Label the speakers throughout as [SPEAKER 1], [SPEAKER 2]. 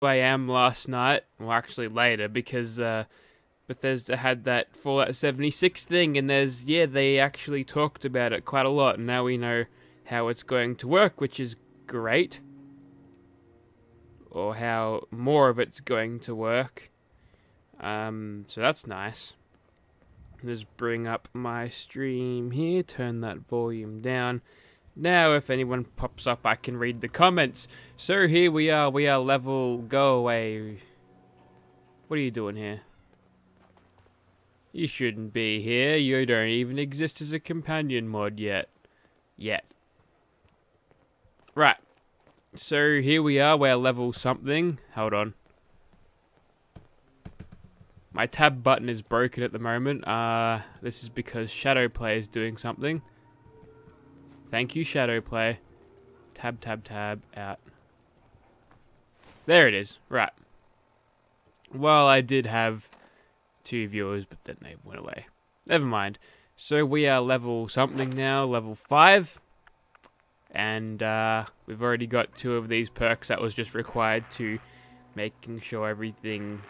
[SPEAKER 1] I am last night, well actually later, because Bethesda had that Fallout 76 thing, and they actually talked about it quite a lot, and now we know how it's going to work, which is great. Or how more of it's going to work. So that's nice. Just bring up my stream here, turn that volume down. Now, if anyone pops up, I can read the comments. So here we are level, go away. What are you doing here? You shouldn't be here, you don't even exist as a companion mod yet. Right, so here we are, we're level something. Hold on. My tab button is broken at the moment. This is because Shadowplay is doing something. Thank you, Shadowplay. Tab, out. There it is. Right. Well, I did have 2 viewers, but then they went away. Never mind. So we are level something now, level 5. And we've already got 2 of these perks that was just required to making sure everything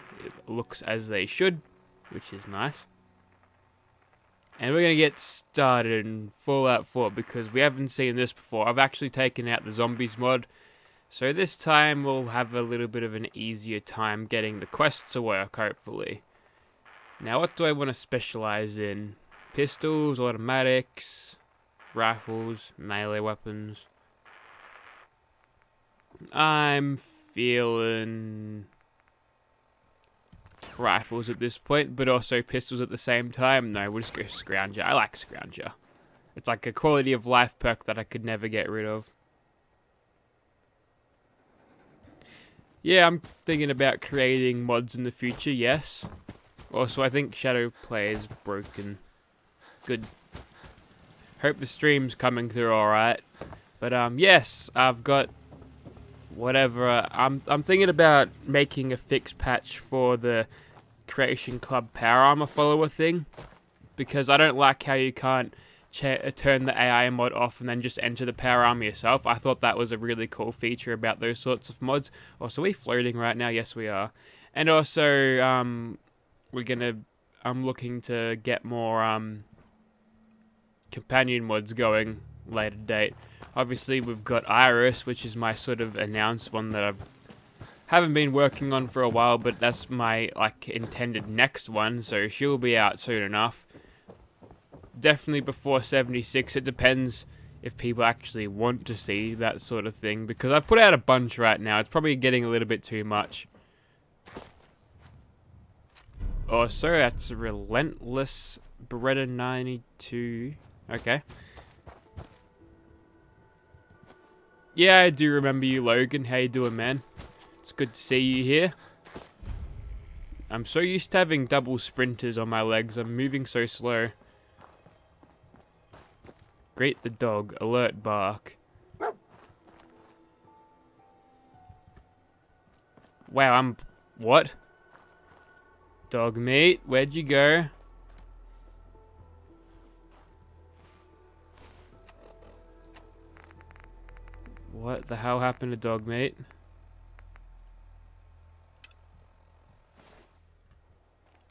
[SPEAKER 1] looks as they should, which is nice. And we're going to get started in Fallout 4 because we haven't seen this before. I've actually taken out the zombies mod, so this time we'll have a little bit of an easier time getting the quests to work, hopefully. Now, what do I want to specialize in? Pistols, automatics, rifles, melee weapons. I'm feeling rifles at this point, but also pistols at the same time. No, we'll just go Scrounger. I like Scrounger. It's like a quality of life perk that I could never get rid of. Yeah, I'm thinking about creating mods in the future, yes. Also, I think Shadowplay is broken. Good. Hope the stream's coming through alright. But, yes, I've got whatever. I'm thinking about making a fixed patch for the Creation Club Power Armor follower thing, because I don't like how you can't turn the AI mod off and then just enter the Power Armor yourself. I thought that was a really cool feature about those sorts of mods. Also, are we floating right now? Yes, we are. And also, I'm looking to get more companion mods going later date. Obviously, we've got Iris, which is my sort of announced one that I haven't been working on for a while, but that's my intended next one, so she'll be out soon enough. Definitely before 76. It depends if people actually want to see that sort of thing, because I've put out a bunch right now. It's probably getting a little bit too much. Also, that's Relentless Beretta 92. Okay. Yeah, I do remember you, Logan. How you doing, man? It's good to see you here. I'm so used to having double sprinters on my legs. I'm moving so slow. Greet the dog. Alert bark. Wow, what? Dog meat, where'd you go? What the hell happened to dog meat?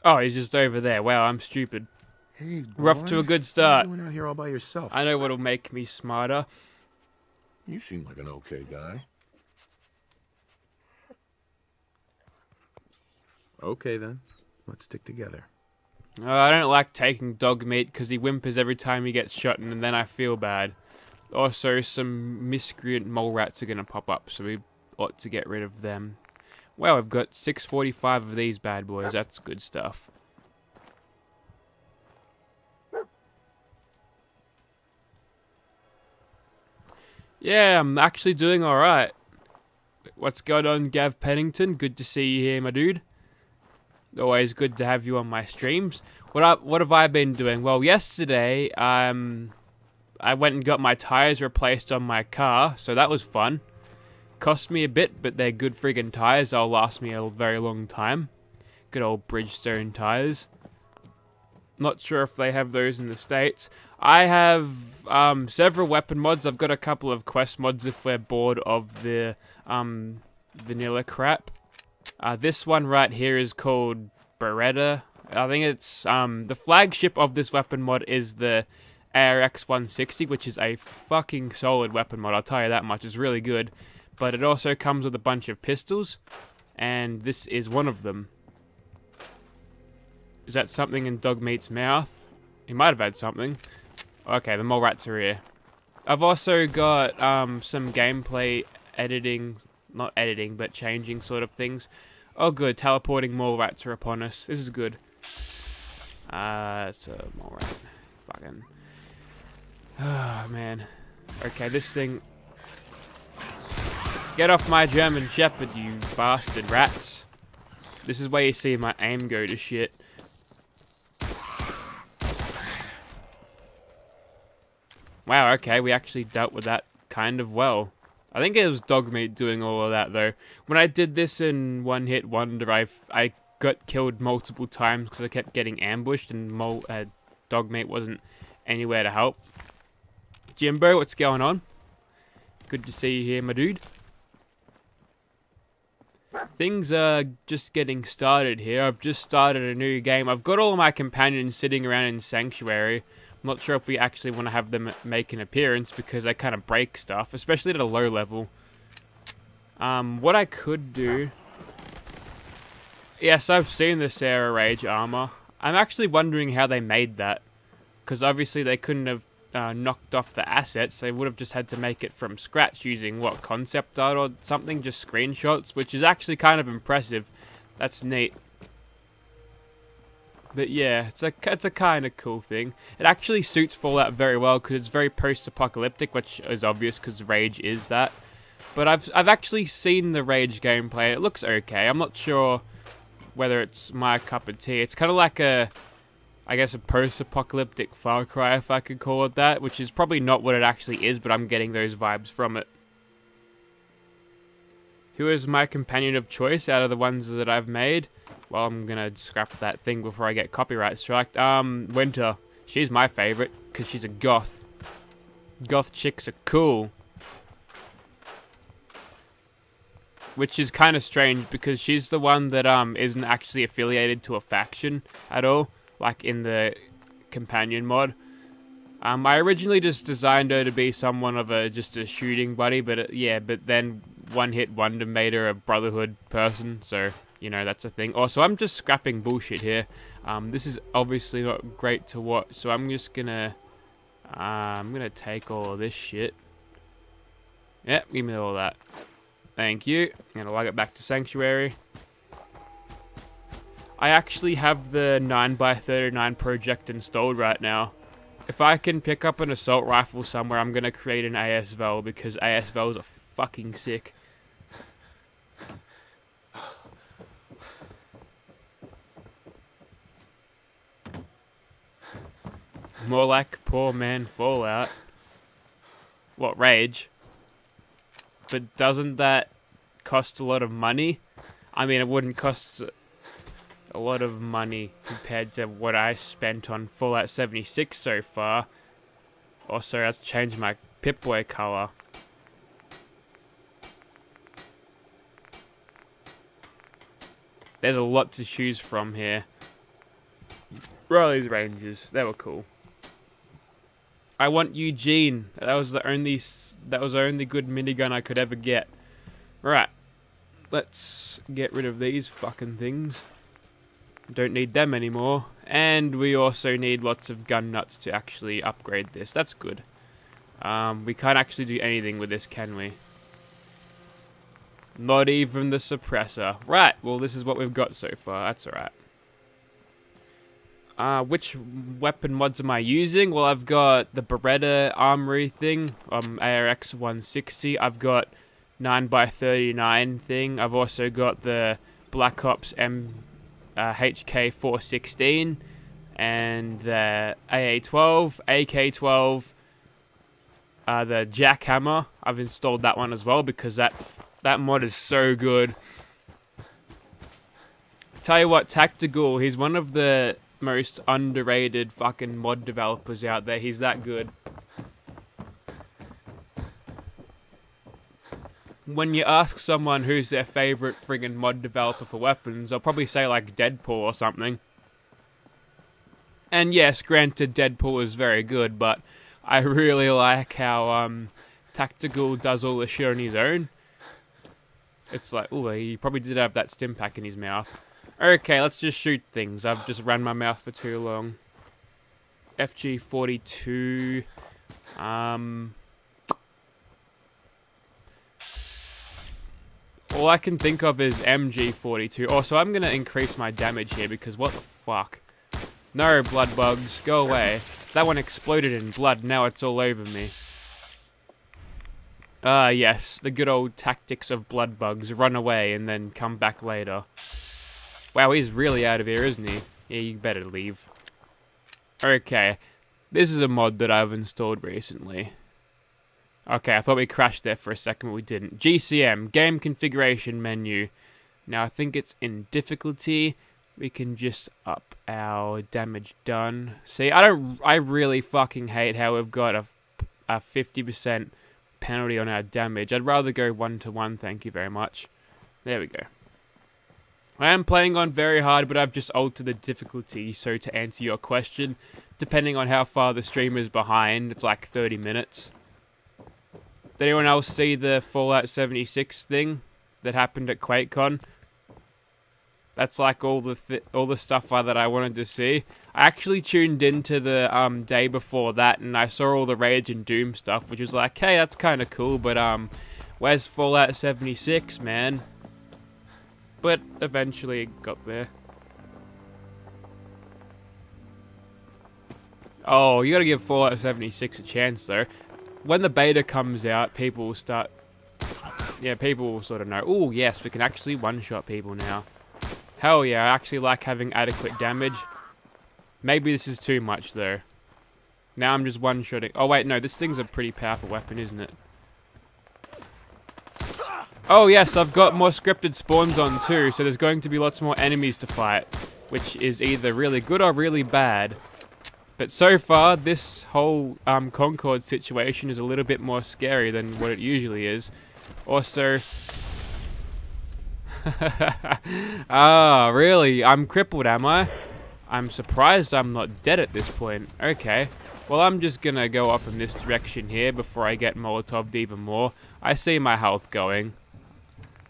[SPEAKER 1] Oh, he's just over there. Wow, I'm stupid.
[SPEAKER 2] Hey, boy.
[SPEAKER 1] We're off to a good start.
[SPEAKER 2] What are you doing out here all by yourself?
[SPEAKER 1] I know what'll make me smarter.
[SPEAKER 2] You seem like an okay guy. Okay, then. Let's stick together.
[SPEAKER 1] I don't like taking dog meat because he whimpers every time he gets shot, and then I feel bad. Also, some miscreant mole rats are going to pop up, so we ought to get rid of them. Well, we've got 645 of these bad boys. That's good stuff. Yeah, I'm actually doing alright. What's going on, Gav Pennington? Good to see you here, my dude. Always good to have you on my streams. What have I been doing? Well, yesterday, I went and got my tires replaced on my car, so that was fun. Cost me a bit, but they're good friggin' tires. They'll last me a very long time. Good old Bridgestone tires. Not sure if they have those in the States. I have several weapon mods. I've got a couple of quest mods if we're bored of the vanilla crap. This one right here is called Beretta. I think it's the flagship of this weapon mod is the ARX 160, which is a fucking solid weapon mod. I'll tell you that much. It's really good, but it also comes with a bunch of pistols, and this is one of them. Is that something in Dogmeat's mouth? He might have had something. Okay, the mole rats are here. I've also got some gameplay editing, not editing, but changing sort of things. Oh good, teleporting mole rats are upon us. This is good. It's a mole rat. Fucking. Oh man. Okay, this thing. Get off my German Shepherd, you bastard rats. This is where you see my aim go to shit. Wow, okay, we actually dealt with that kind of well. I think it was Dogmeat doing all of that, though. When I did this in One Hit Wonder, I got killed multiple times because I kept getting ambushed and Dogmeat wasn't anywhere to help. Jimbo, what's going on? Good to see you here, my dude. Things are just getting started here. I've just started a new game. I've got all of my companions sitting around in Sanctuary. I'm not sure if we actually want to have them make an appearance because they kind of break stuff, especially at a low level. What I could do... Yes, I've seen the Sarah Rage armor. I'm actually wondering how they made that. Because obviously they couldn't have knocked off the assets. They would have just had to make it from scratch using, what, concept art or something? Just screenshots, which is actually kind of impressive. That's neat. But yeah, it's a kind of cool thing. It actually suits Fallout very well because it's very post-apocalyptic, which is obvious because Rage is that. But I've actually seen the Rage gameplay. It looks okay. I'm not sure whether it's my cup of tea. It's kind of like a, I guess, a post-apocalyptic Far Cry, if I could call it that, which is probably not what it actually is, but I'm getting those vibes from it. Who is my companion of choice out of the ones that I've made? Well, I'm gonna scrap that thing before I get copyright striked. Winter. She's my favorite, because she's a goth. Goth chicks are cool. Which is kind of strange, because she's the one that isn't actually affiliated to a faction at all, like in the companion mod. I originally just designed her to be someone of just a shooting buddy, but yeah, but then One Hit Wonder made her a Brotherhood person, so... You know, that's a thing. Also, I'm just scrapping bullshit here. This is obviously not great to watch, so I'm just gonna... I'm gonna take all of this shit. Yep, give me all that. Thank you. I'm gonna log it back to Sanctuary. I actually have the 9x39 project installed right now. If I can pick up an assault rifle somewhere, I'm gonna create an ASVEL, because ASVELs are fucking sick. More like poor man Fallout. What, Rage? But doesn't that cost a lot of money? I mean, it wouldn't cost a lot of money compared to what I spent on Fallout 76 so far. Also, let's change my Pip-Boy color. There's a lot to choose from here. Riley's Rangers, they were cool. I want Eugene. That was the only good minigun I could ever get. Right. Let's get rid of these fucking things. Don't need them anymore. And we also need lots of gun nuts to actually upgrade this. That's good. We can't actually do anything with this, can we? Not even the suppressor. Right. Well, this is what we've got so far. That's alright. Which weapon mods am I using? Well, I've got the Beretta armory thing, ARX 160. I've got 9x39 thing. I've also got the Black Ops HK 416 and the AA12, AK12, the Jackhammer. I've installed that one as well because that mod is so good. Tell you what, Tactical, he's one of the most underrated fucking mod developers out there. He's that good. when you ask someone who's their favorite friggin' mod developer for weapons, they'll probably say like Deadpool or something. And yes, granted, Deadpool is very good, but I really like how Tactical does all the shit on his own. It's like, ooh, he probably did have that stim pack in his mouth. Okay, let's just shoot things. I've just ran my mouth for too long. FG42. All I can think of is MG42. Also, I'm going to increase my damage here because what the fuck? No, blood bugs. Go away. That one exploded in blood. Now it's all over me. Ah, yes. The good old tactics of blood bugs. Run away and then come back later. Wow, he's really out of here, isn't he? Yeah, you better leave. Okay. This is a mod that I've installed recently. Okay, I thought we crashed there for a second, but we didn't. GCM, Game Configuration Menu. Now, I think it's in difficulty. We can just up our damage done. See, I really fucking hate how we've got a 50% penalty on our damage. I'd rather go 1-to-1, thank you very much. There we go. I am playing on very hard, but I've just altered the difficulty, so to answer your question, depending on how far the stream is behind, it's like 30 minutes. Did anyone else see the Fallout 76 thing that happened at QuakeCon? That's like all the stuff that I wanted to see. I actually tuned into the day before that, and I saw all the Rage and Doom stuff, which was like, hey, that's kind of cool, but where's Fallout 76, man? But eventually it got there. Oh, you gotta give Fallout 76 a chance, though. When the beta comes out, people will start... Yeah, people will sort of know, oh, yes, we can actually one-shot people now. Hell yeah, I actually like having adequate damage. Maybe this is too much, though. Now I'm just one-shotting... Oh, wait, no, this thing's a pretty powerful weapon, isn't it? Oh, yes, I've got more scripted spawns on, too, so there's going to be lots more enemies to fight, which is either really good or really bad. But so far, this whole Concord situation is a little bit more scary than what it usually is. Also... Ah, really? I'm crippled, am I? I'm surprised I'm not dead at this point. Okay. Well, I'm just gonna go off in this direction here before I get Molotov'd even more. I see my health going.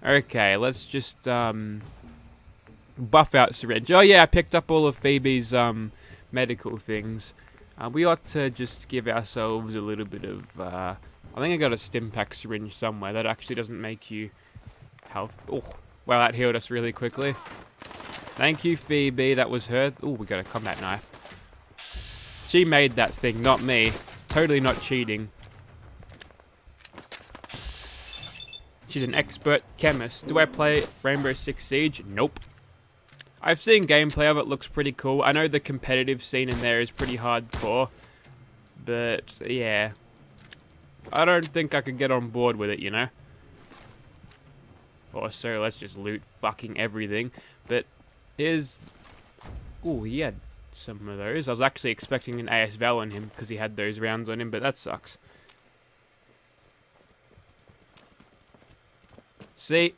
[SPEAKER 1] Okay, let's just buff out Syringe. Oh yeah, I picked up all of Phoebe's medical things. We ought to just give ourselves a little bit of... I think I got a stim pack syringe somewhere. That actually doesn't make you health... Oh, wow, that healed us really quickly. Thank you, Phoebe. That was her. Oh, we got a combat knife. She made that thing, not me. Totally not cheating. She's an expert chemist. Do I play Rainbow Six Siege? Nope. I've seen gameplay of it, looks pretty cool. I know the competitive scene in there is pretty hardcore. But, yeah. I don't think I could get on board with it, you know? Also, let's just loot fucking everything. But, here's... Ooh, he had some of those. I was actually expecting an AS Val on him, because he had those rounds on him, but that sucks. See...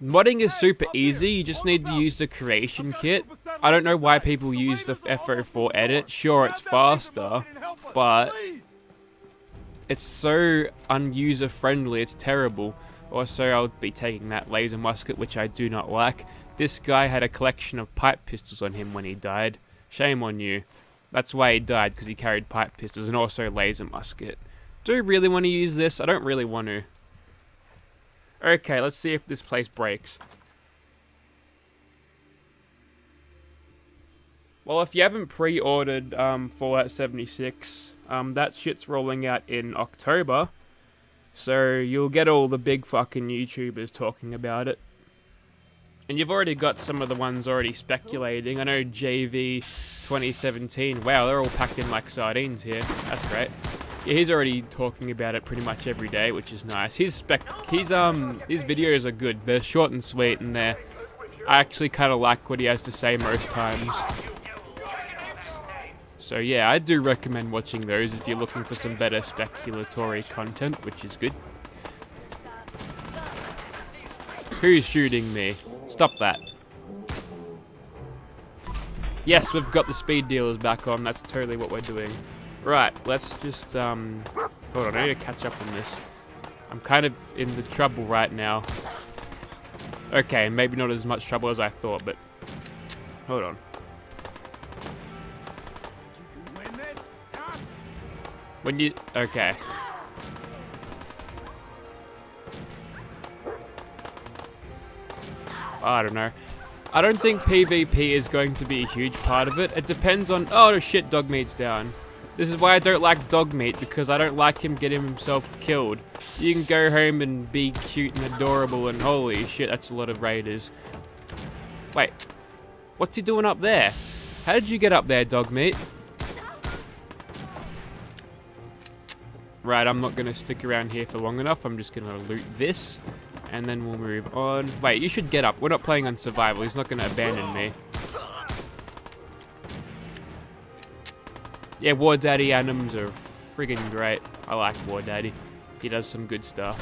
[SPEAKER 1] Modding is super easy, you just need to use the creation kit. I don't know why people use the F04 edit. Sure, it's faster, but it's so un-user friendly, it's terrible. Also, I'll be taking that laser musket, which I do not like. This guy had a collection of pipe pistols on him when he died. Shame on you. That's why he died, because he carried pipe pistols and also laser musket. Do I really want to use this? I don't really want to. Okay, let's see if this place breaks. Well, if you haven't pre-ordered Fallout 76, that shit's rolling out in October. So you'll get all the big fucking YouTubers talking about it. And you've already got some of the ones already speculating. I know JV 2017. Wow, they're all packed in like sardines here. That's great. Yeah, he's already talking about it pretty much every day, which is nice. His videos are good. They're short and sweet, and I actually kind of like what he has to say most times. So yeah, I do recommend watching those if you're looking for some better speculatory content, which is good. Who's shooting me? Stop that. Yes, we've got the speed dealers back on. That's totally what we're doing. Right, let's just, hold on, I need to catch up on this. I'm kind of in the trouble right now. Okay, maybe not as much trouble as I thought, but hold on. When you, okay. I don't know. I don't think PvP is going to be a huge part of it. It depends on, oh shit, Dogmeat's down. This is why I don't like Dogmeat, because I don't like him getting himself killed. You can go home and be cute and adorable and holy shit, that's a lot of raiders. Wait, what's he doing up there? How did you get up there, Dogmeat? Right, I'm not going to stick around here for long enough. I'm just going to loot this, and then we'll move on. Wait, you should get up. We're not playing on survival. He's not going to abandon me. Yeah, War Daddy anims are friggin' great. I like War Daddy. He does some good stuff.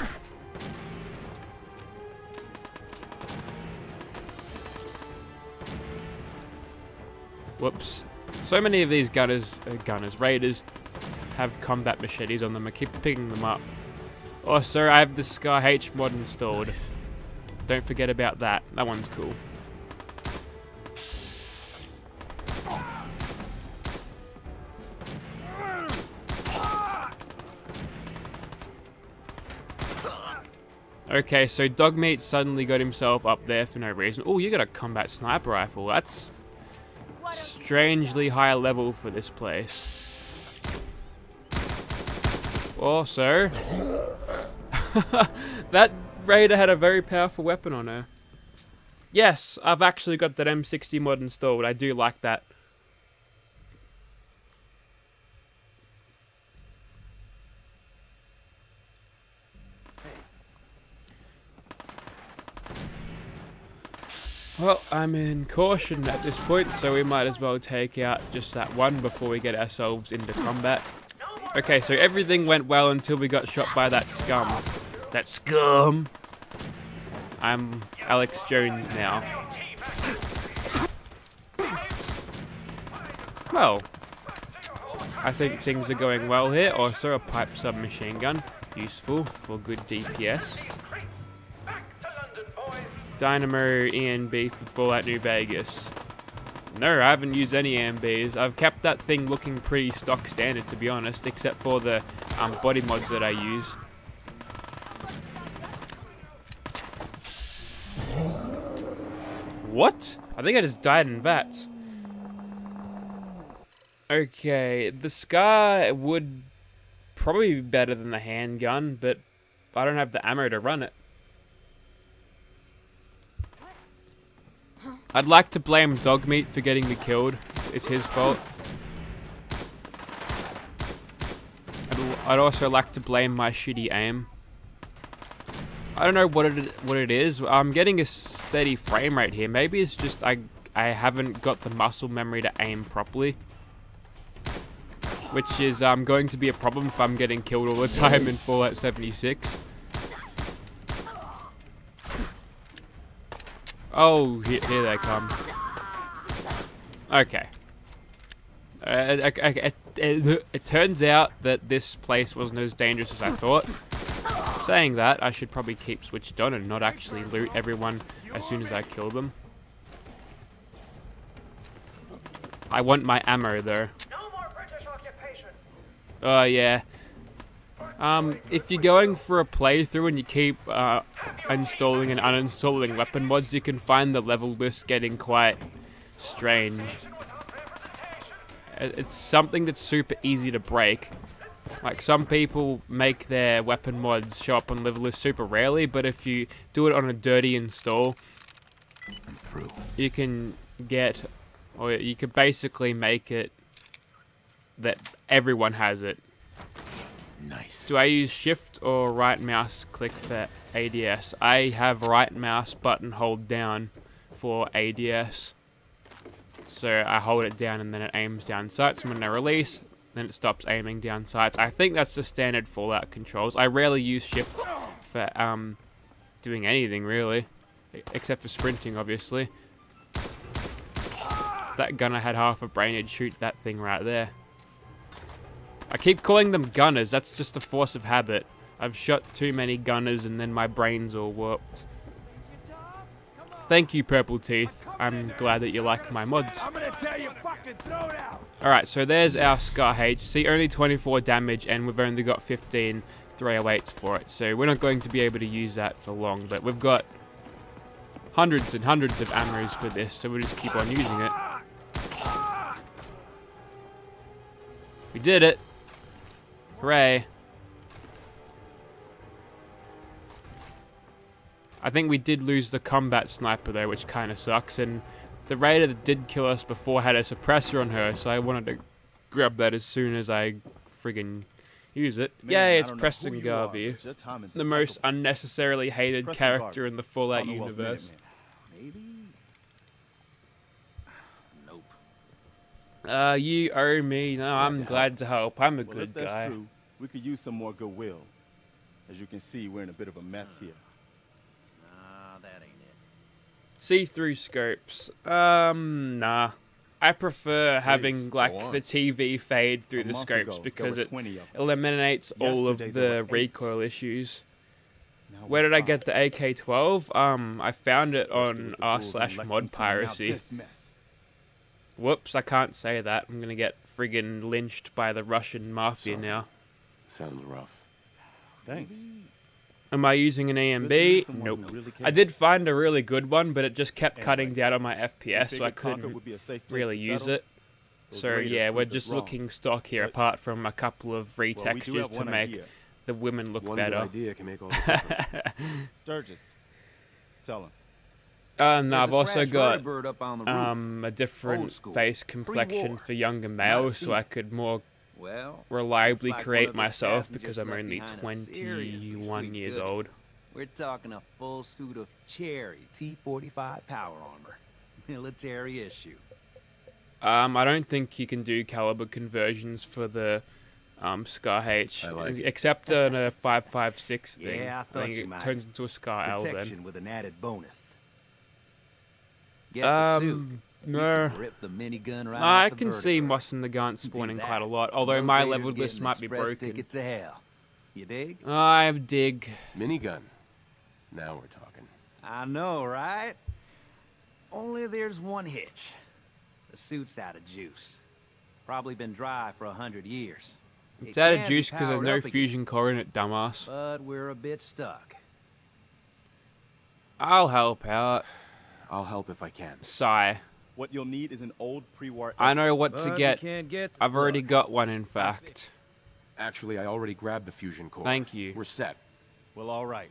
[SPEAKER 1] Whoops. So many of these raiders have combat machetes on them. I keep picking them up. Also, I have the Scar H mod installed.
[SPEAKER 2] Nice.
[SPEAKER 1] Don't forget about that. That one's cool. Okay, so Dogmeat suddenly got himself up there for no reason. Oh, you got a combat sniper rifle. That's strangely high level for this place. Also, that raider had a very powerful weapon on her. Yes, I've actually got that M60 mod installed. I do like that. Well, I'm in caution at this point, so we might as well take out just that one before we get ourselves into combat. Okay, so everything went well until we got shot by that scum. That scum! I'm Alex Jones now. Well, I think things are going well here. Also, a pipe submachine gun. Useful for good DPS. Dynamo ENB for Fallout New Vegas. No, I haven't used any ENBs. I've kept that thing looking pretty stock standard, to be honest, except for the body mods that I use. What? I think I just died in VATS. Okay, the Scar would probably be better than the handgun, but I don't have the ammo to run it. I'd like to blame Dogmeat for getting me killed. It's his fault. I'd also like to blame my shitty aim. I don't know what it is. I'm getting a steady frame rate here. Maybe it's just I haven't got the muscle memory to aim properly. Which is going to be a problem if I'm getting killed all the time in Fallout 76. Oh, here they come. Okay. It turns out that this place wasn't as dangerous as I thought. Saying that, I should probably keep switched on and not actually loot everyone as soon as I kill them. I want my ammo though. Oh yeah. If you're going for a playthrough and you keep installing and uninstalling weapon mods, you can find the level list getting quite strange. It's something that's super easy to break. Like, some people make their weapon mods show up on level list super rarely, but if you do it on a dirty install, you can get, or you could basically make it that everyone has it.
[SPEAKER 2] Nice.
[SPEAKER 1] Do I use shift or right mouse click for ADS? I have right mouse button hold down for ADS. So I hold it down and then it aims down sights, and when I release, then it stops aiming down sights. I think that's the standard Fallout controls. I rarely use shift for doing anything really. except for sprinting, obviously. That gunner had half a brain, he'd shoot that thing right there. I keep calling them gunners, that's just a force of habit. I've shot too many gunners and then my brain's all warped. Thank you, Purple Teeth. I'm glad that you like my mods. Alright, so there's our Scar H. See, only 24 damage and we've only got 15 308s for it. So we're not going to be able to use that for long, but we've got hundreds and hundreds of ammos for this, so we'll just keep on using it. We did it! Hooray! I think we did lose the combat sniper though, which kind of sucks, and the raider that did kill us before had a suppressor on her, so I wanted to grab that as soon as I friggin' use it. Yay, it's Preston Garvey, the most unnecessarily hated character in the Fallout universe.
[SPEAKER 2] Maybe? Nope.
[SPEAKER 1] You owe me. No, I'm glad to help. I'm a good
[SPEAKER 3] if that's
[SPEAKER 1] guy.
[SPEAKER 3] True, we could use some more goodwill. As you can see, we're in a bit of a mess here.
[SPEAKER 2] Nah, that ain't it.
[SPEAKER 1] See-through scopes. Nah. I prefer having like the TV fade through the scopes because it eliminates all of the recoil issues. Where did I get the AK-12? I found it on r/mod piracy. Whoops, I can't say that. I'm gonna get friggin' lynched by the Russian mafia now.
[SPEAKER 2] Sounds rough.
[SPEAKER 3] Thanks.
[SPEAKER 1] Am I using an EMB? Nope. I did find a really good one, but it just kept cutting down on my FPS, so I couldn't really use it. So yeah, we're just looking stock here, apart from a couple of retextures to make the women look better.
[SPEAKER 2] Idea can make all the difference.
[SPEAKER 3] Sturgis, tell him.
[SPEAKER 1] No, I've also got a different face complexion for younger males, so I could more reliably create myself because I'm only 21 years old.
[SPEAKER 4] We're talking a full suit of cherry T-45 power armor, military issue.
[SPEAKER 1] I don't think you can do caliber conversions for the Scar H, except on a 5.56 thing.
[SPEAKER 4] Yeah, I think
[SPEAKER 1] it turns into a Scar L then.
[SPEAKER 4] With an added bonus. Get the suit.
[SPEAKER 1] No.
[SPEAKER 4] Rip the minigun right
[SPEAKER 1] I
[SPEAKER 4] off the
[SPEAKER 1] can see
[SPEAKER 4] vertebra.
[SPEAKER 1] Moss and the Gaunt spawning quite a lot, although my leveled list might be broken.
[SPEAKER 4] Ticket to hell. You dig?
[SPEAKER 1] I dig.
[SPEAKER 2] Minigun. Now we're talking.
[SPEAKER 4] I know, right? Only there's one hitch. The suit's out of juice. Probably been dry for 100 years.
[SPEAKER 1] It's out of juice because there's no fusion core in it, dumbass.
[SPEAKER 4] But we're a bit stuck.
[SPEAKER 1] I'll help out.
[SPEAKER 2] I'll help if I can.
[SPEAKER 1] Sigh.
[SPEAKER 3] What you'll need is an old pre-war.
[SPEAKER 1] I know what to get. I've already got one, in fact.
[SPEAKER 2] Actually, I already grabbed the fusion core.
[SPEAKER 1] Thank you.
[SPEAKER 2] We're set.
[SPEAKER 3] Well, all right.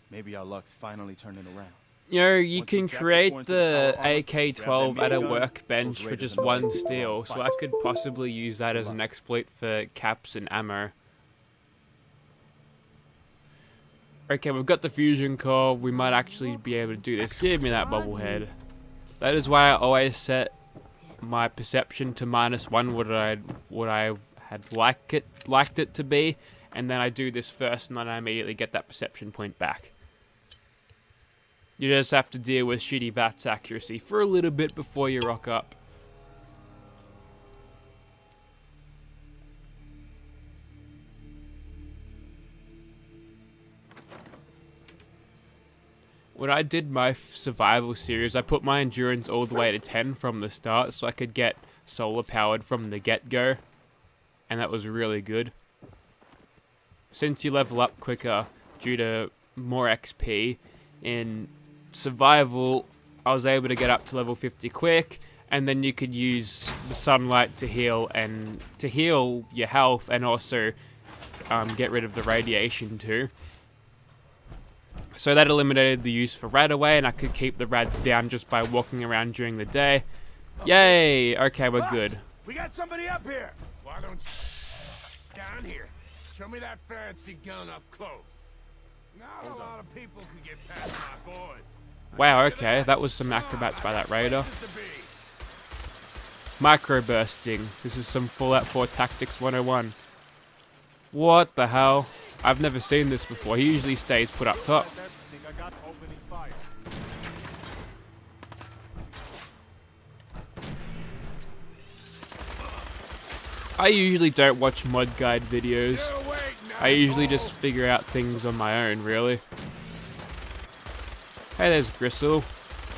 [SPEAKER 3] Maybe our luck's finally turning around.
[SPEAKER 1] You know, you can create the AK-12 at a workbench for just 1 steel, so I could possibly use that as an exploit for caps and ammo. Okay, we've got the fusion core. We might actually be able to do this. Give me that bobblehead. That is why I always set my perception to -1, what I had liked it to be, and then I do this first, and then I immediately get that perception point back. You just have to deal with shitty VATS accuracy for a little bit before you rock up. When I did my survival series, I put my endurance all the way to 10 from the start so I could get solar powered from the get-go, and that was really good. Since you level up quicker due to more XP, in survival I was able to get up to level 50 quick, and then you could use the sunlight to heal your health, and also get rid of the radiation too. So that eliminated the use for rad away, and I could keep the rads down just by walking around during the day. Yay! Okay, we're good.
[SPEAKER 5] We got somebody up here. Why don't you down here? Show me that fancy gun up close. Not a lot of people can get past my boys.
[SPEAKER 1] Wow, okay, that was some acrobats by that raider. Microbursting. This is some Fallout 4 Tactics 101. What the hell? I've never seen this before. He usually stays put up top. I usually don't watch mod guide videos.
[SPEAKER 5] You wait now.
[SPEAKER 1] I usually just figure out things on my own, really. Hey, there's Gristle.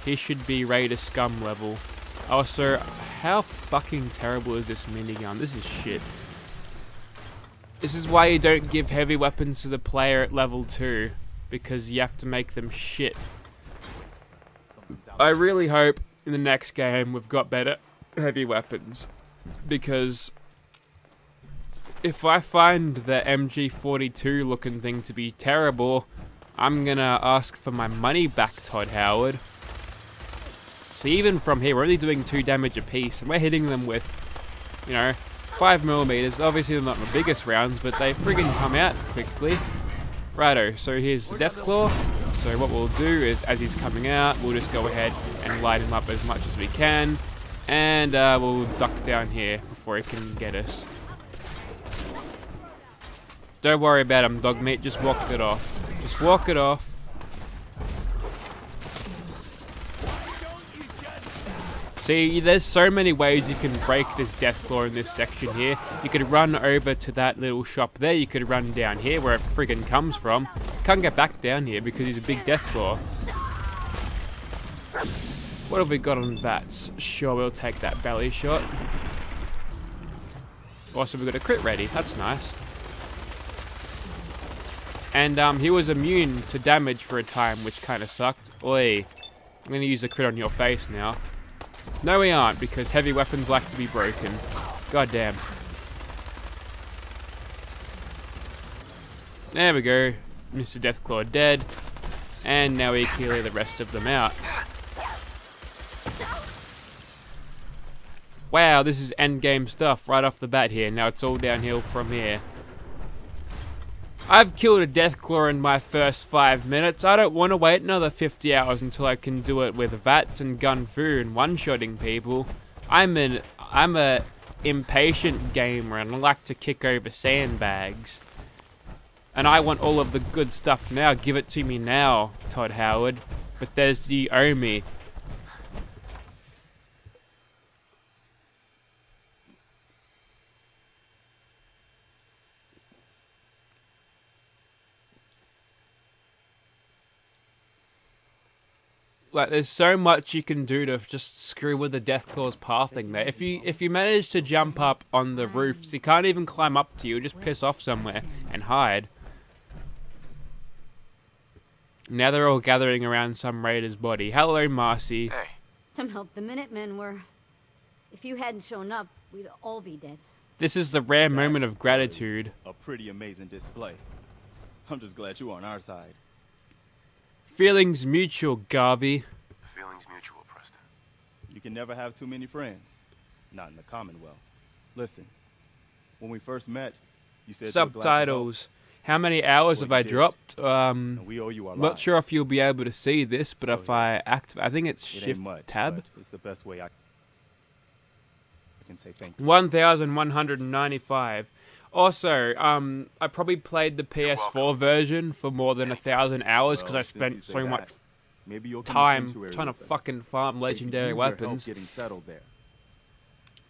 [SPEAKER 1] He should be ready to scum level. Also, how fucking terrible is this minigun? This is shit. This is why you don't give heavy weapons to the player at level 2. Because you have to make them shit. I really hope in the next game we've got better heavy weapons. Because if I find the MG42 looking thing to be terrible, I'm gonna ask for my money back, Todd Howard. So even from here, we're only doing 2 damage apiece, and we're hitting them with, you know, 5mm. Obviously they're not the biggest rounds, but they friggin' come out quickly. Righto, so here's the Deathclaw. So what we'll do is, as he's coming out, we'll just go ahead and light him up as much as we can. And we'll duck down here before he can get us. Don't worry about him, dog meat, just walk it off. Just walk it off. See, there's so many ways you can break this Deathclaw in this section here. You could run over to that little shop there. You could run down here where it friggin' comes from. Can't get back down here because he's a big Deathclaw. What have we got on VATS? Sure, we'll take that belly shot. Also, we've got a crit ready. That's nice. And he was immune to damage for a time, which kind of sucked. Oi. I'm going to use a crit on your face now. No, we aren't, because heavy weapons like to be broken. God damn. There we go. Mr. Deathclaw dead. And now we clear the rest of them out. Wow, this is endgame stuff right off the bat here. Now it's all downhill from here. I've killed a Deathclaw in my first 5 minutes. I don't want to wait another 50 hours until I can do it with VATS and gun fu and one-shotting people. I'm a impatient gamer and I like to kick over sandbags. And I want all of the good stuff now. Give it to me now, Todd Howard. Bethesda, you owe me. Like, there's so much you can do to just screw with the Deathclaw's pathing there. If you manage to jump up on the roofs, he can't even climb up to you. Just piss off somewhere and hide. Now they're all gathering around some raider's body. Hello, Marcy.
[SPEAKER 2] Hey.
[SPEAKER 6] Some help the Minutemen were. If you hadn't shown up, we'd all be dead.
[SPEAKER 1] This is the rare moment of gratitude.
[SPEAKER 3] A pretty amazing display. I'm just glad you're on our side.
[SPEAKER 1] Feelings mutual, Garvey.
[SPEAKER 2] Feelings mutual, Preston.
[SPEAKER 3] You can never have too many friends. Not in the Commonwealth. Listen, when we first met, you said
[SPEAKER 1] Subtitles. How many hours have I dropped?
[SPEAKER 3] and we owe you our
[SPEAKER 1] Not
[SPEAKER 3] lives.
[SPEAKER 1] sure if you'll be able to see this, but
[SPEAKER 3] So
[SPEAKER 1] if I activate, I think it's
[SPEAKER 3] It ain't
[SPEAKER 1] Shift
[SPEAKER 3] much,
[SPEAKER 1] Tab.
[SPEAKER 3] but it's the best way I can say thank you.
[SPEAKER 1] 1,195. Also, I probably played the PS4 version for more than 1,000 hours because I
[SPEAKER 3] Well, since you
[SPEAKER 1] spent
[SPEAKER 3] say
[SPEAKER 1] so
[SPEAKER 3] that,
[SPEAKER 1] much
[SPEAKER 3] maybe you'll come to
[SPEAKER 1] time
[SPEAKER 3] Sanctuary
[SPEAKER 1] trying to
[SPEAKER 3] with us.
[SPEAKER 1] fucking farm
[SPEAKER 3] They could
[SPEAKER 1] legendary
[SPEAKER 3] use your help
[SPEAKER 1] weapons.
[SPEAKER 3] getting settled there.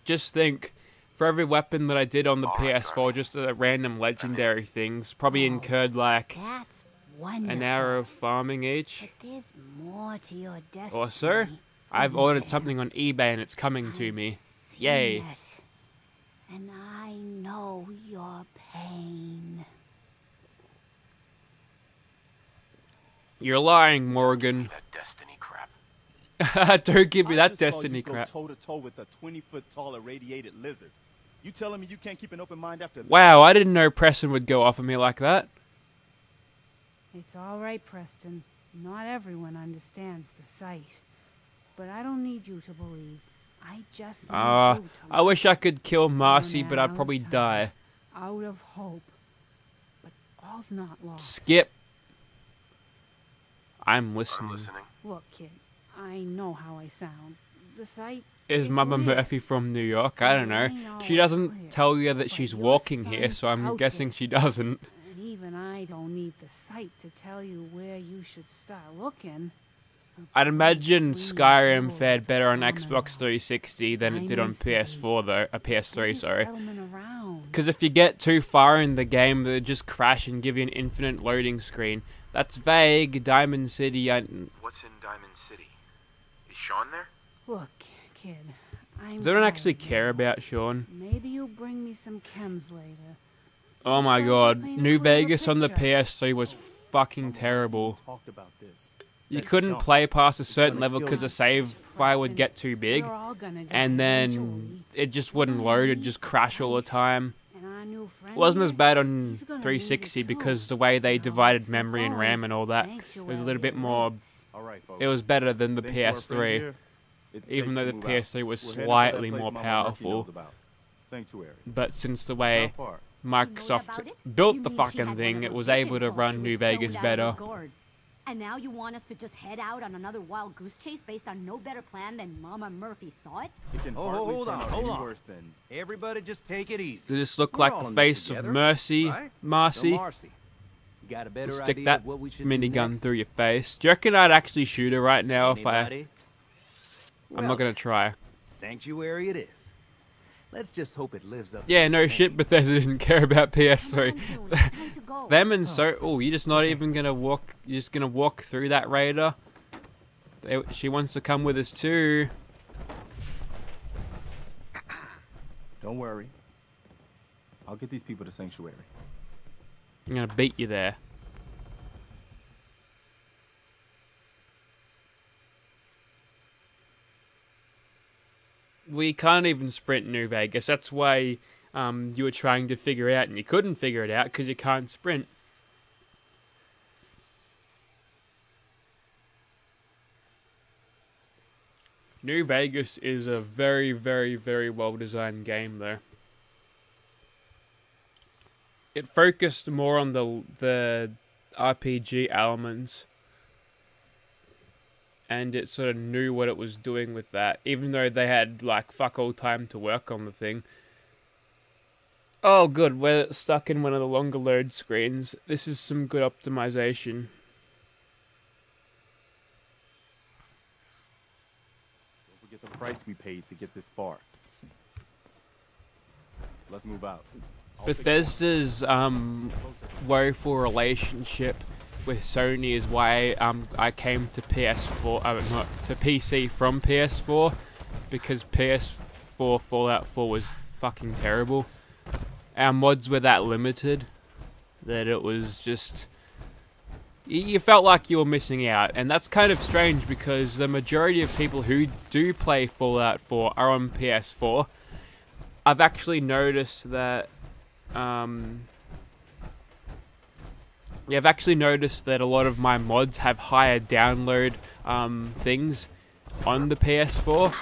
[SPEAKER 1] Just think, for every weapon that I did on the PS4, just random legendary things, probably incurred like
[SPEAKER 6] That's wonderful.
[SPEAKER 1] an hour of farming each.
[SPEAKER 6] But there's more to your destiny.
[SPEAKER 1] Also, I've
[SPEAKER 6] isn't
[SPEAKER 1] ordered
[SPEAKER 6] there?
[SPEAKER 1] something on eBay and it's coming to me. Yay.
[SPEAKER 6] Seen it. And I know your pain.
[SPEAKER 1] You're lying, Morgan.
[SPEAKER 2] That destiny crap.
[SPEAKER 1] Don't give me
[SPEAKER 3] I
[SPEAKER 1] that
[SPEAKER 3] just saw
[SPEAKER 1] destiny
[SPEAKER 3] you go
[SPEAKER 1] crap.
[SPEAKER 3] toe to toe with a 20-foot tall irradiated lizard. You telling me you can't keep an open mind after this?
[SPEAKER 1] Wow, I didn't know Preston would go off of me like that.
[SPEAKER 7] It's all right, Preston. Not everyone understands the sight. But I don't need you to believe. I just need you to
[SPEAKER 1] I wish I could kill
[SPEAKER 7] Run
[SPEAKER 1] Marcy, but I'd
[SPEAKER 7] out
[SPEAKER 1] probably
[SPEAKER 7] of time,
[SPEAKER 1] die.
[SPEAKER 7] Out of hope. But all's not lost.
[SPEAKER 1] Skip. I'm listening.
[SPEAKER 2] I'm listening.
[SPEAKER 7] Look, kid, I know how I sound. The sight
[SPEAKER 1] Is
[SPEAKER 7] it's
[SPEAKER 1] Mama
[SPEAKER 7] weird.
[SPEAKER 1] Murphy from New York? I don't know.
[SPEAKER 7] Ain't
[SPEAKER 1] She
[SPEAKER 7] always
[SPEAKER 1] doesn't
[SPEAKER 7] clear,
[SPEAKER 1] tell you that
[SPEAKER 7] but
[SPEAKER 1] she's
[SPEAKER 7] your
[SPEAKER 1] walking here,
[SPEAKER 7] son's
[SPEAKER 1] so I'm
[SPEAKER 7] out
[SPEAKER 1] guessing
[SPEAKER 7] there.
[SPEAKER 1] she doesn't.
[SPEAKER 7] And even I don't need the sight to tell you where you should start looking.
[SPEAKER 1] I'd imagine Skyrim fared better on Xbox 360 than it did on PS4 though, PS3, sorry. Because if you get too far in the game, it'll just crash and give you an infinite loading screen. That's vague. Diamond City.
[SPEAKER 2] What's in Diamond City? Is Sean there?
[SPEAKER 7] Look, kid,
[SPEAKER 1] They don't actually care about Sean.
[SPEAKER 7] Maybe you'll bring me some chems later.
[SPEAKER 1] Oh my god, New Vegas on the PS3 was fucking terrible.
[SPEAKER 3] Talked about this.
[SPEAKER 1] You couldn't play past a certain level because the save file would get too big, and then it just wouldn't load, it'd just crash all the time. It wasn't as bad on 360 because the way they divided memory and RAM and all that, it was a little bit more, it was better than the PS3, even though the PS3 was slightly more powerful. But since the way Microsoft built the fucking thing, it was able to run New Vegas better.
[SPEAKER 6] And now you want us to just head out on another wild goose chase based on no better plan than Mama Murphy saw it?
[SPEAKER 4] Hold on. Everybody just take it easy.
[SPEAKER 1] Does this look like the face of Mercy,
[SPEAKER 4] right?
[SPEAKER 1] Marcy?
[SPEAKER 4] You got a better
[SPEAKER 1] Stick
[SPEAKER 4] idea
[SPEAKER 1] that
[SPEAKER 4] of what we should do
[SPEAKER 1] minigun
[SPEAKER 4] next?
[SPEAKER 1] through your face. Do you reckon I'd actually shoot her right now if I...
[SPEAKER 4] Anybody?
[SPEAKER 1] I'm not gonna try.
[SPEAKER 4] Sanctuary it is. Let's just hope it lives up.
[SPEAKER 1] Yeah,
[SPEAKER 4] to
[SPEAKER 1] no
[SPEAKER 4] its
[SPEAKER 1] shit,
[SPEAKER 4] name.
[SPEAKER 1] Bethesda didn't care about PS3.
[SPEAKER 6] Come on, June, time to go.
[SPEAKER 1] Them and so... Oh, you're just not even gonna walk... You're just gonna walk through that raider? She wants to come with us too.
[SPEAKER 3] Don't worry. I'll get these people to Sanctuary.
[SPEAKER 1] I'm gonna beat you there. We can't even sprint New Vegas. That's why you were trying to figure out and you couldn't figure it out because you can't sprint. New Vegas is a very, very, very well designed game though. It focused more on the RPG elements. And it sort of knew what it was doing with that, even though they had like fuck all time to work on the thing. Oh good, we're stuck in one of the longer load screens. This is some good optimization.
[SPEAKER 3] Don't forget the price we paid to get this far. Let's move out.
[SPEAKER 1] Bethesda's woeful relationship with Sony is why I came to PS4, not to PC from PS4, because PS4 Fallout 4 was fucking terrible. Our mods were that limited that it was just... You felt like you were missing out, and that's kind of strange because the majority of people who do play Fallout 4 are on PS4. I've actually noticed that... Yeah, I've actually noticed that a lot of my mods have higher download things on the PS4.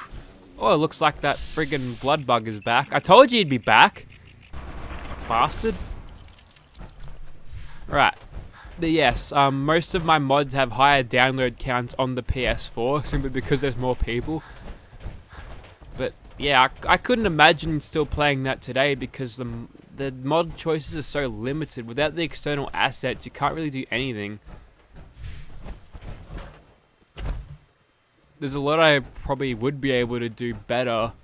[SPEAKER 1] Oh, it looks like that friggin' blood bug is back. I told you he'd be back. Bastard. Right. But yes, most of my mods have higher download counts on the PS4 simply because there's more people. But yeah, I couldn't imagine still playing that today because the mod choices are so limited. Without the external assets, you can't really do anything. There's a lot I probably would be able to do better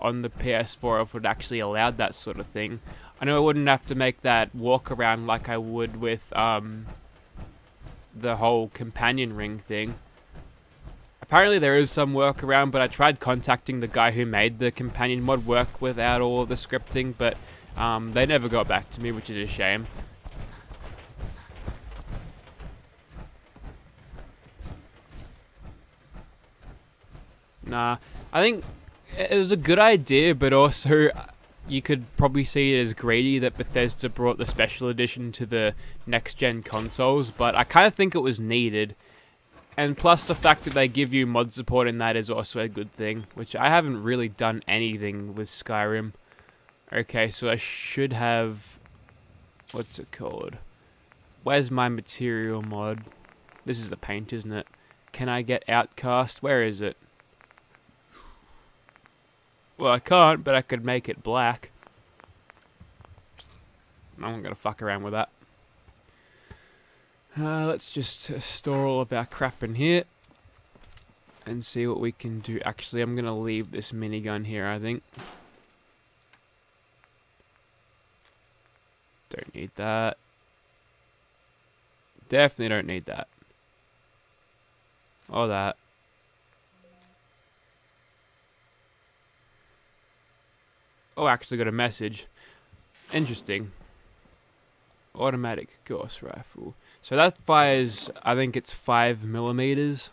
[SPEAKER 1] on the PS4 if it actually allowed that sort of thing. I know I wouldn't have to make that walk around like I would with the whole companion ring thing. Apparently there is some workaround, but I tried contacting the guy who made the companion mod work without all of the scripting, but they never got back to me, which is a shame. Nah, I think it was a good idea, but also you could probably see it as greedy that Bethesda brought the special edition to the next-gen consoles, but I kind of think it was needed. And plus the fact that they give you mod support in that is also a good thing, which I haven't really done anything with Skyrim. Okay, so I should have... What's it called? Where's my material mod? This is the paint, isn't it? Can I get Outcast? Where is it? Well, I can't, but I could make it black. I'm not gonna fuck around with that. Let's just store all of our crap in here. and see what we can do. Actually, I'm going to leave this minigun here, I think. Don't need that. Definitely don't need that. Or that. Oh, actually got a message. Interesting. Automatic Gauss rifle. So that fires, I think it's 5mm.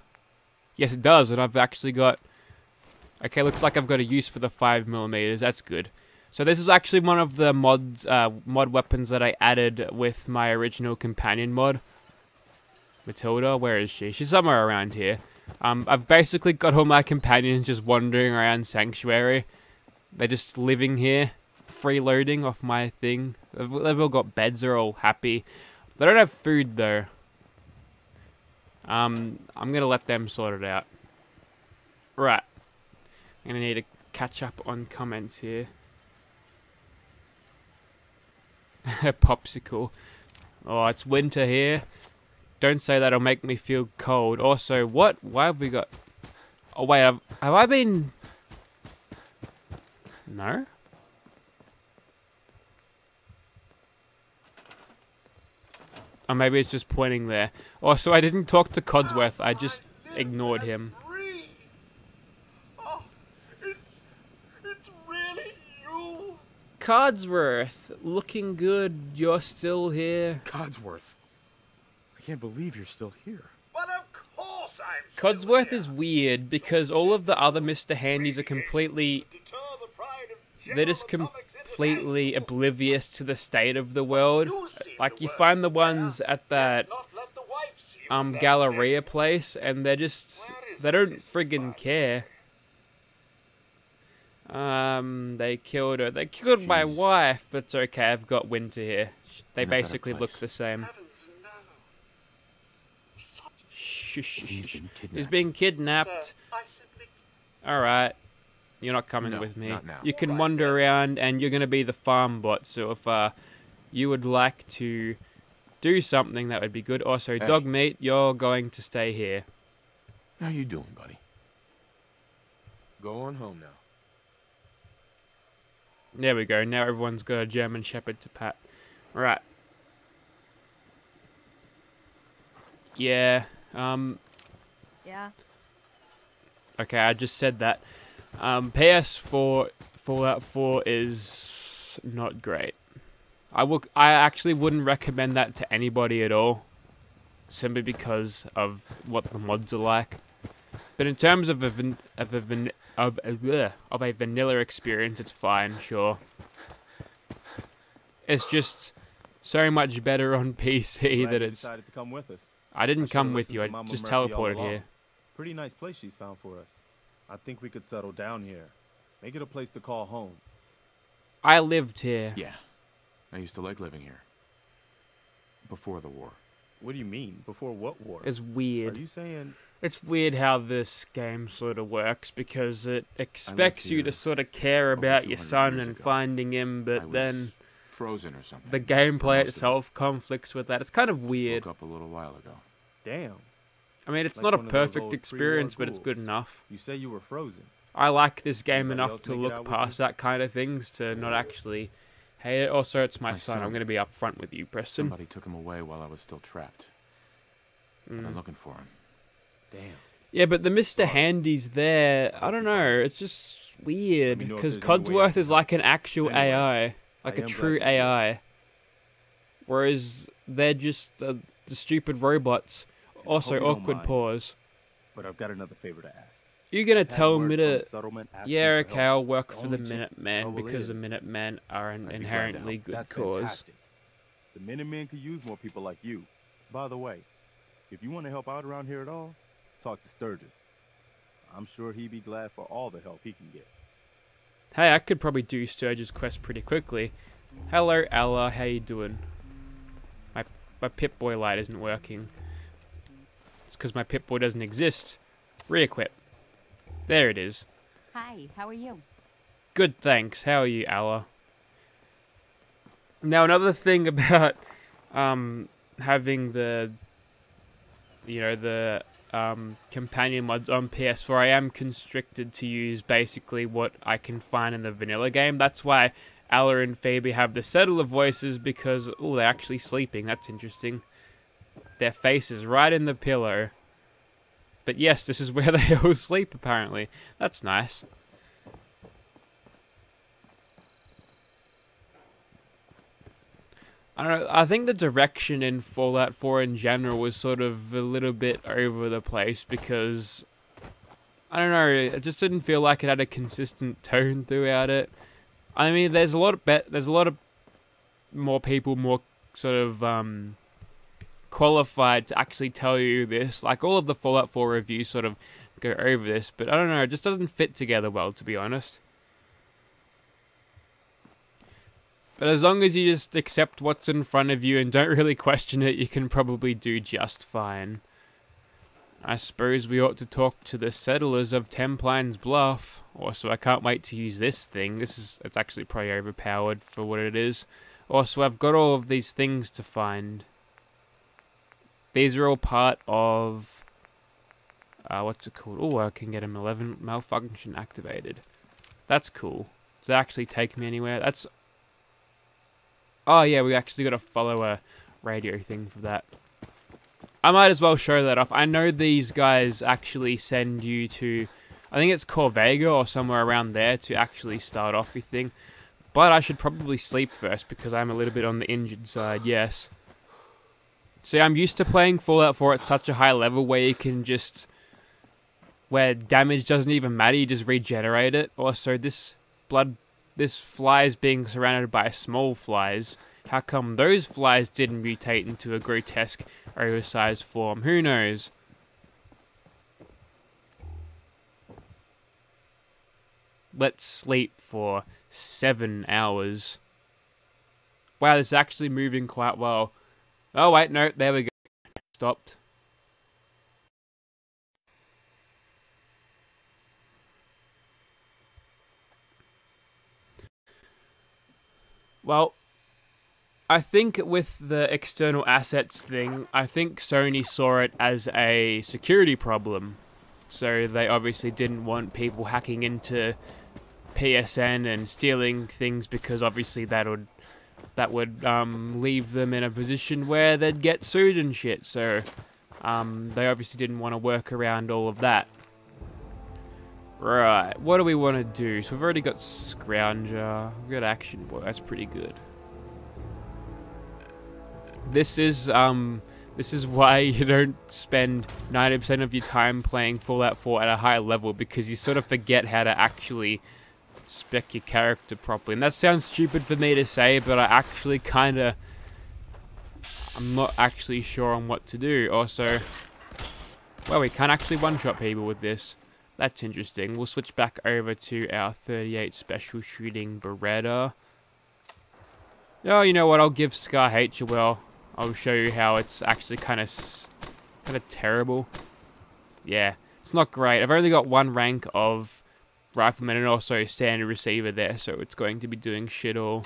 [SPEAKER 1] Yes, it does, and I've actually got... Okay, looks like I've got a use for the 5mm. That's good. So this is actually one of the mods, mod weapons that I added with my original companion mod. Matilda, where is she? She's somewhere around here. I've basically got all my companions just wandering around Sanctuary. They're just living here, freeloading off my thing. They've all got beds, they're all happy. They don't have food though. I'm gonna let them sort it out. Right. I'm gonna need to catch up on comments here. Popsicle. Oh, it's winter here. Don't say that'll make me feel cold. Also, what? Why have we got... Oh wait, have I been... No? Or maybe it's just pointing there. Also, I didn't talk to Codsworth. I just ignored him.
[SPEAKER 5] Oh, it's really you.
[SPEAKER 1] Codsworth, looking good. You're still here.
[SPEAKER 2] Codsworth. I can't believe you're still here.
[SPEAKER 5] But of course I'm
[SPEAKER 1] Codsworth is weird because all of the other Mr. Handies are completely... They're just completely oblivious to the state of the world. Like, you find the ones at that Galleria place, and they're just... They don't friggin' care. They killed her. They killed my wife, but it's okay, I've got Winter here. They basically look the same. He's being kidnapped. Alright. You're not coming with me. You can wander around, and you're going to be the farm bot. So if you would like to do something, that would be good. Also, dog meat, you're going to stay here.
[SPEAKER 2] How you doing, buddy? Go on home now.
[SPEAKER 1] There we go. Now everyone's got a German Shepherd to pat. Right. Yeah.
[SPEAKER 6] Yeah.
[SPEAKER 1] Okay, I just said that. PS4 Fallout 4 is not great. I actually wouldn't recommend that to anybody at all, simply because of what the mods are like. But in terms of a vanilla experience, it's fine, sure. It's just so much better on PC that it's...
[SPEAKER 3] Decided to come with us.
[SPEAKER 1] I didn't come with you. I just teleported here.
[SPEAKER 3] Pretty nice place she's found for us. I think we could settle down here. Make it a place to call home.
[SPEAKER 1] I lived here.
[SPEAKER 2] Yeah. I used to like living here. Before the war.
[SPEAKER 3] What do you mean? Before what war?
[SPEAKER 1] It's weird.
[SPEAKER 3] Are you saying...
[SPEAKER 1] It's weird how this game sort of works, because it expects you to sort of care about your son and finding him, but then
[SPEAKER 2] frozen or something.
[SPEAKER 1] the gameplay itself conflicts with that. It's kind of weird.
[SPEAKER 2] Woke up a little while ago.
[SPEAKER 3] Damn.
[SPEAKER 1] I mean, it's
[SPEAKER 3] Like
[SPEAKER 1] not a
[SPEAKER 3] one of those
[SPEAKER 1] perfect
[SPEAKER 3] old
[SPEAKER 1] experience,
[SPEAKER 3] pre-war
[SPEAKER 1] but it's
[SPEAKER 3] ghouls.
[SPEAKER 1] good enough.
[SPEAKER 3] You say you were frozen.
[SPEAKER 1] I like this game
[SPEAKER 3] Anybody
[SPEAKER 1] enough
[SPEAKER 3] else
[SPEAKER 1] to
[SPEAKER 3] make it
[SPEAKER 1] look
[SPEAKER 3] out with
[SPEAKER 1] past
[SPEAKER 3] you?
[SPEAKER 1] that kind of things to not actually hate it. Also, it's my
[SPEAKER 2] My
[SPEAKER 1] son. I'm
[SPEAKER 2] son.
[SPEAKER 1] going to be upfront with you, Preston.
[SPEAKER 2] Somebody took him away while I was still trapped. I'm looking for him.
[SPEAKER 3] Damn.
[SPEAKER 1] Yeah, but the Mr. Handy's there. I don't know. It's just weird,
[SPEAKER 3] Let me know if
[SPEAKER 1] because
[SPEAKER 3] there's any way I
[SPEAKER 1] Codsworth
[SPEAKER 3] can
[SPEAKER 1] is
[SPEAKER 3] help.
[SPEAKER 1] like an actual
[SPEAKER 3] Anyway,
[SPEAKER 1] AI. Like
[SPEAKER 3] I
[SPEAKER 1] a
[SPEAKER 3] am
[SPEAKER 1] true
[SPEAKER 3] glad you're here.
[SPEAKER 1] AI. Whereas they're just the stupid robots. Also,
[SPEAKER 3] hope you don't
[SPEAKER 1] awkward
[SPEAKER 3] mind.
[SPEAKER 1] pause.
[SPEAKER 3] But I've got another favor to ask.
[SPEAKER 1] You're gonna
[SPEAKER 3] Had
[SPEAKER 1] tell
[SPEAKER 3] word
[SPEAKER 1] me
[SPEAKER 3] from
[SPEAKER 1] to...
[SPEAKER 3] settlement asking
[SPEAKER 1] Yeah,
[SPEAKER 3] for
[SPEAKER 1] okay,
[SPEAKER 3] help.
[SPEAKER 1] I'll work for the
[SPEAKER 3] only
[SPEAKER 1] Minutemen,
[SPEAKER 3] trouble
[SPEAKER 1] because the
[SPEAKER 3] is,
[SPEAKER 1] Minutemen are an
[SPEAKER 2] I'd be glad to
[SPEAKER 1] inherently
[SPEAKER 2] help.
[SPEAKER 1] good
[SPEAKER 3] That's
[SPEAKER 1] cause.
[SPEAKER 3] fantastic. The Minutemen could use more people like you. By the way, if you want to help out around here at all, talk to Sturgis. I'm sure he'd be glad for all the help he can get.
[SPEAKER 1] Hey, I could probably do Sturgis' quest pretty quickly. Hello, Ella, how you doing? My Pip-Boy light isn't working. It's because my Pip-Boy doesn't exist. Re-equip. There it is.
[SPEAKER 6] Hi, how are you?
[SPEAKER 1] Good, thanks. How are you, Ella? Now, another thing about having the companion mods on PS4, I am constricted to use basically what I can find in the vanilla game. That's why Ella and Phoebe have the settler voices, because, oh, they're actually sleeping. That's interesting. Their faces right in the pillow. But yes, this is where they all sleep, apparently. That's nice. I don't know, I think the direction in Fallout 4 in general was sort of a little bit over the place, because I don't know, it just didn't feel like it had a consistent tone throughout it. I mean, there's a lot of more people, more sort of qualified to actually tell you this. Like, all of the Fallout 4 reviews sort of go over this, but I don't know, it just doesn't fit together well, to be honest. But as long as you just accept what's in front of you and don't really question it, you can probably do just fine. I suppose we ought to talk to the settlers of Templine's Bluff. Also, I can't wait to use this thing. It's actually probably overpowered for what it is. Also, I've got all of these things to find. These are all part of... what's it called? Oh, I can get a malfunction activated. That's cool. Does that actually take me anywhere? That's... Oh yeah, we actually got to follow a radio thing for that. I might as well show that off. I know these guys actually send you to, I think it's Corvega or somewhere around there to actually start off your thing. But I should probably sleep first because I'm a little bit on the injured side, yes. See, I'm used to playing Fallout 4 at such a high level where you can just, where damage doesn't even matter, you just regenerate it. Also, this fly is being surrounded by small flies. How come those flies didn't mutate into a grotesque, oversized form? Who knows? Let's sleep for 7 hours. Wow, this is actually moving quite well. Oh wait, no, there we go. Stopped. Well, I think with the external assets thing, I think Sony saw it as a security problem. So they obviously didn't want people hacking into PSN and stealing things, because obviously that would leave them in a position where they'd get sued and shit. So they obviously didn't want to work around all of that. Right, what do we want to do? So we've already got Scrounger, we've got Action Boy, that's pretty good. This is why you don't spend 90% of your time playing Fallout 4 at a high level, because you sort of forget how to actually spec your character properly. And that sounds stupid for me to say, but I'm not actually sure on what to do. Also, well, we can't actually one-shot people with this. That's interesting. We'll switch back over to our 38 special shooting Beretta. Oh, you know what? I'll give Scar H a whirl. I'll show you how it's actually kind of terrible. Yeah, it's not great. I've only got one rank of Rifleman and also Standard Receiver there, so it's going to be doing shit all.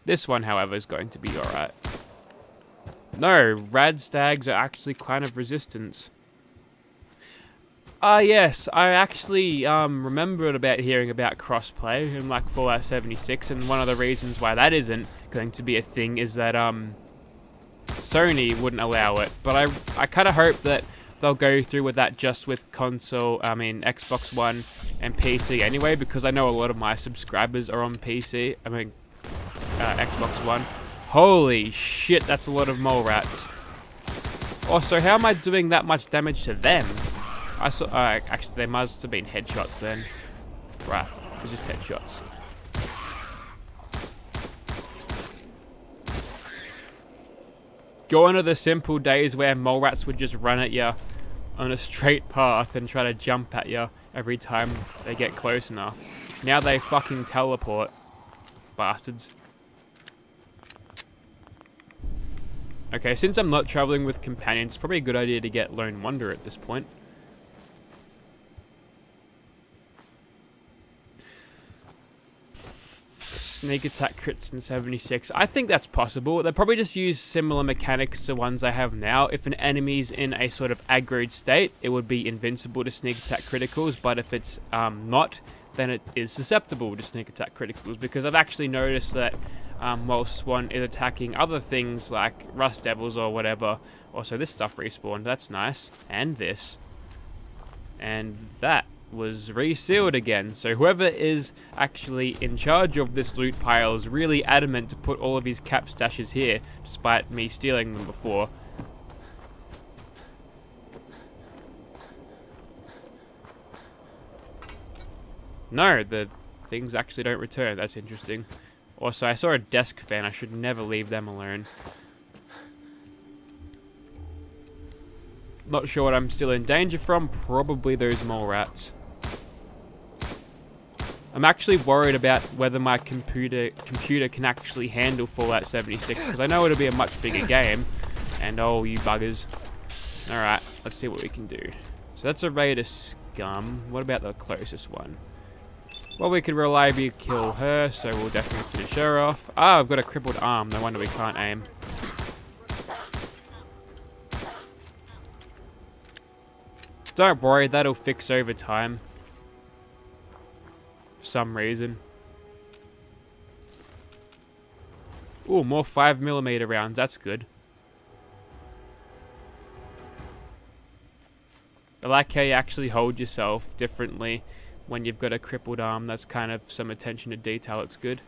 [SPEAKER 1] This one, however, is going to be alright. No, Rad Stags are actually kind of resistance. Yes, I actually remembered about hearing about crossplay in like Fallout 76, and one of the reasons why that isn't going to be a thing is that Sony wouldn't allow it. But I kind of hope that they'll go through with that just with Xbox One and PC anyway, because I know a lot of my subscribers are on PC. I mean, Xbox One. Holy shit, that's a lot of mole rats. Also, how am I doing that much damage to them? I saw. Actually, they must have been headshots then. Right, it's just headshots. Gone are the simple days where mole rats would just run at you on a straight path and try to jump at you every time they get close enough. Now they fucking teleport. Bastards. Okay, since I'm not traveling with companions, it's probably a good idea to get Lone Wanderer at this point. sneak attack crits in 76. I think that's possible. They'll probably just use similar mechanics to ones I have now. If an enemy's in a sort of aggroed state, it would be invincible to sneak attack criticals, but if it's not, then it is susceptible to sneak attack criticals, because I've actually noticed that whilst one is attacking other things like Rust Devils or whatever, also this stuff respawned, that's nice, and this, and that was resealed again. So whoever is actually in charge of this loot pile is really adamant to put all of his cap stashes here, despite me stealing them before. No, the things actually don't return. That's interesting. Also, I saw a desk fan. I should never leave them alone. Not sure what I'm still in danger from. Probably those mole rats. I'm actually worried about whether my computer can actually handle Fallout 76, because I know it'll be a much bigger game. And oh, you buggers. Alright, let's see what we can do. So that's a Raider Scum. What about the closest one? Well, we could reliably kill her, so we'll definitely finish her off. Ah, I've got a crippled arm. No wonder we can't aim. Don't worry, that'll fix over time. For some reason. Ooh, more 5mm rounds. That's good. I like how you actually hold yourself differently when you've got a crippled arm. That's kind of some attention to detail. It's good.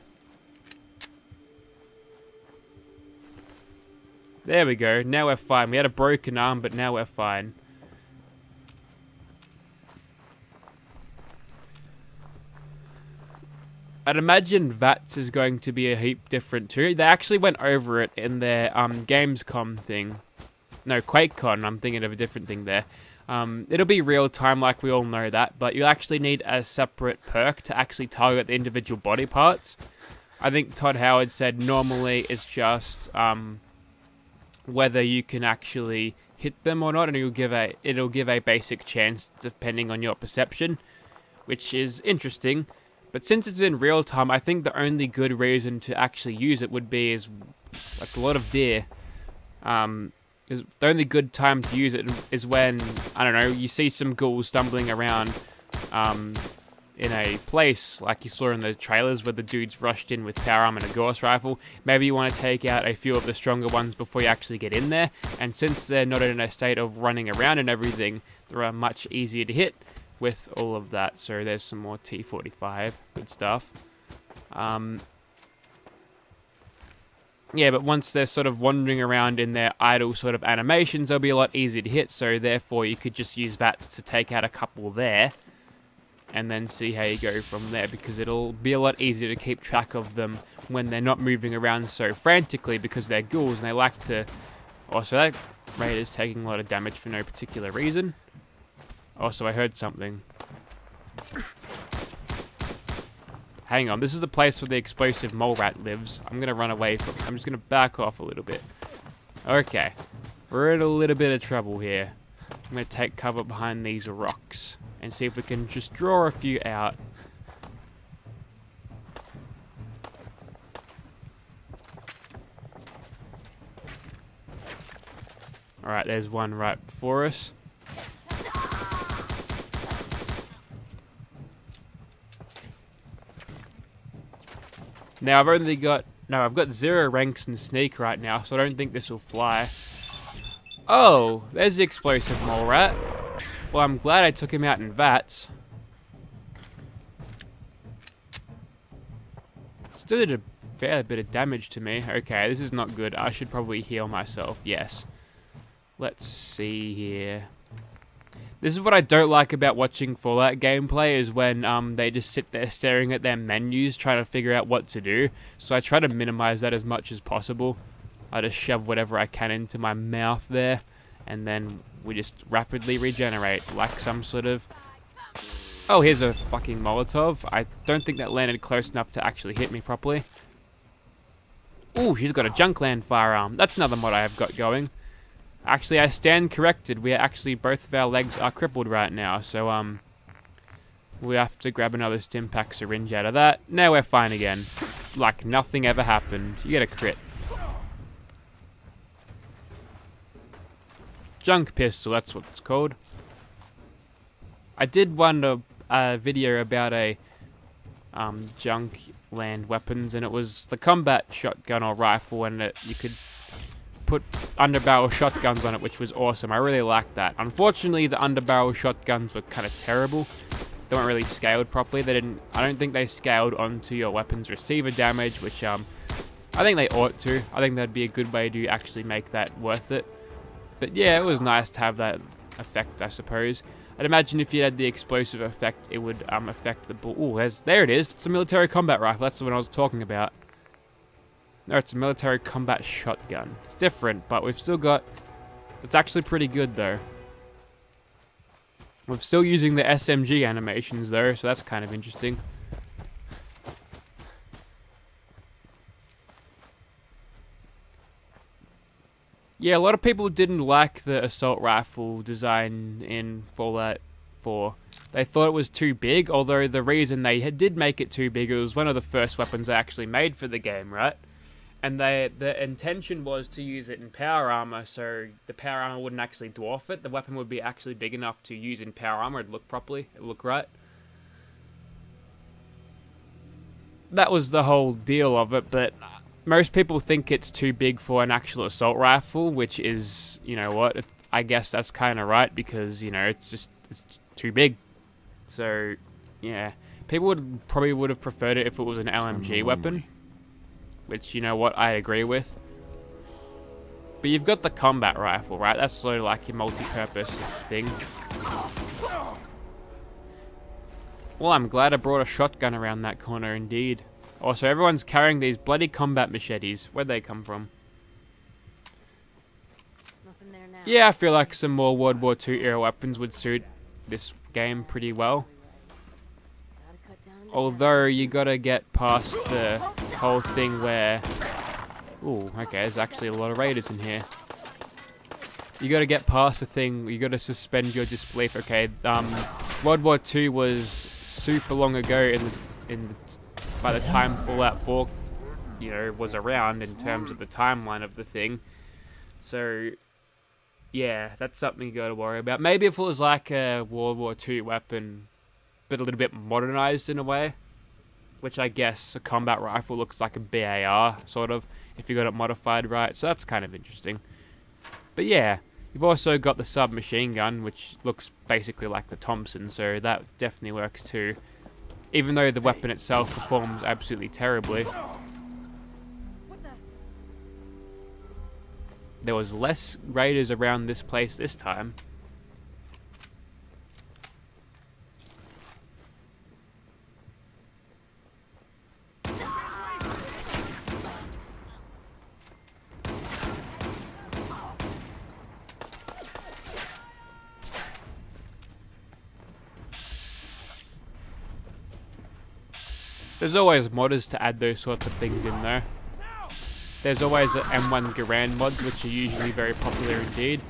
[SPEAKER 1] There we go. Now we're fine. We had a broken arm, but now we're fine. I'd imagine VATS is going to be a heap different too. They actually went over it in their Gamescom thing. No, QuakeCon. I'm thinking of a different thing there. It'll be real time, like we all know that, but you'll actually need a separate perk to actually target the individual body parts. I think Todd Howard said normally it's just whether you can actually hit them or not, and it'll give a basic chance depending on your perception, which is interesting. But since it's in real time, I think the only good reason to actually use it would be that's a lot of deer. The only good time to use it is when, I don't know, you see some ghouls stumbling around in a place like you saw in the trailers where the dudes rushed in with power armor and a Gauss rifle. Maybe you want to take out a few of the stronger ones before you actually get in there, and since they're not in a state of running around and everything, they're much easier to hit with all of that. So there's some more T45, good stuff. Yeah, but once they're sort of wandering around in their idle sort of animations, they'll be a lot easier to hit, so therefore you could just use VATS to take out a couple there, and then see how you go from there, because it'll be a lot easier to keep track of them when they're not moving around so frantically, because they're ghouls and they like to... Also, that Raider's taking a lot of damage for no particular reason. Also, I heard something. Hang on, this is the place where the explosive mole rat lives. I'm going to run away from it. I'm just going to back off a little bit. Okay. We're in a little bit of trouble here. I'm going to take cover behind these rocks and see if we can just draw a few out. Alright, there's one right before us. Now, I've got 0 ranks in Sneak right now, so I don't think this will fly. Oh, there's the explosive mole rat. Well, I'm glad I took him out in VATS. Still did a fair bit of damage to me. Okay, this is not good. I should probably heal myself, yes. Let's see here. This is what I don't like about watching Fallout gameplay, is when they just sit there staring at their menus trying to figure out what to do. So I try to minimize that as much as possible. I just shove whatever I can into my mouth there, and then we just rapidly regenerate like some sort of... Oh, here's a fucking Molotov. I don't think that landed close enough to actually hit me properly. Ooh, she's got a Junkland firearm. That's another mod I have got going. Actually, I stand corrected. We are actually, both of our legs are crippled right now, so we have to grab another Stimpack syringe out of that. Now we're fine again. like nothing ever happened. You get a crit. Junk pistol, that's what it's called. I did a video about a junk land weapons, and it was the combat shotgun or rifle, and you could put underbarrel shotguns on it, which was awesome. I really liked that. Unfortunately, the underbarrel shotguns were kind of terrible. They weren't really scaled properly. I don't think they scaled onto your weapon's receiver damage, which I think they ought to. I think that'd be a good way to actually make that worth it. But yeah, it was nice to have that effect, I suppose. I'd imagine if you had the explosive effect, it would affect the bull. Ooh, there it is. It's a military combat rifle. That's the one I was talking about. No, it's a military combat shotgun. It's different, but we've still got... It's actually pretty good, though. We're still using the SMG animations, though, so that's kind of interesting. Yeah, a lot of people didn't like the assault rifle design in Fallout 4. They thought it was too big, although the reason they did make it too big, it was one of the first weapons they actually made for the game, right? And the intention was to use it in power armor, so the power armor wouldn't actually dwarf it. The weapon would be actually big enough to use in power armor. It'd look properly. It'd look right. That was the whole deal of it, but most people think it's too big for an actual assault rifle, which is, you know what, I guess that's kind of right, because, you know, it's too big. So, yeah. People probably would have preferred it if it was an LMG weapon. Which, you know what, I agree with. But you've got the combat rifle, right? That's sort of like your multi-purpose thing. Well, I'm glad I brought a shotgun around that corner, indeed. Also, everyone's carrying these bloody combat machetes. Where'd they come from?
[SPEAKER 6] Nothing there now.
[SPEAKER 1] Yeah, I feel like some more World War II era weapons would suit this game pretty well. Although, you gotta get past the whole thing where... Ooh, okay, there's actually a lot of raiders in here. You gotta get past the thing, you gotta suspend your disbelief. Okay, World War II was super long ago by the time Fallout 4, you know, was around in terms of the timeline of the thing. So, yeah, that's something you gotta worry about. Maybe if it was like a World War II weapon, but a little bit modernized in a way, which I guess a combat rifle looks like a BAR, sort of, if you got it modified right, so that's kind of interesting. But yeah, you've also got the submachine gun, which looks basically like the Thompson, so that definitely works too, even though the weapon itself performs absolutely terribly. There was less raiders around this place this time. There's always modders to add those sorts of things in there. There's always M1 Garand mods, which are usually very popular indeed.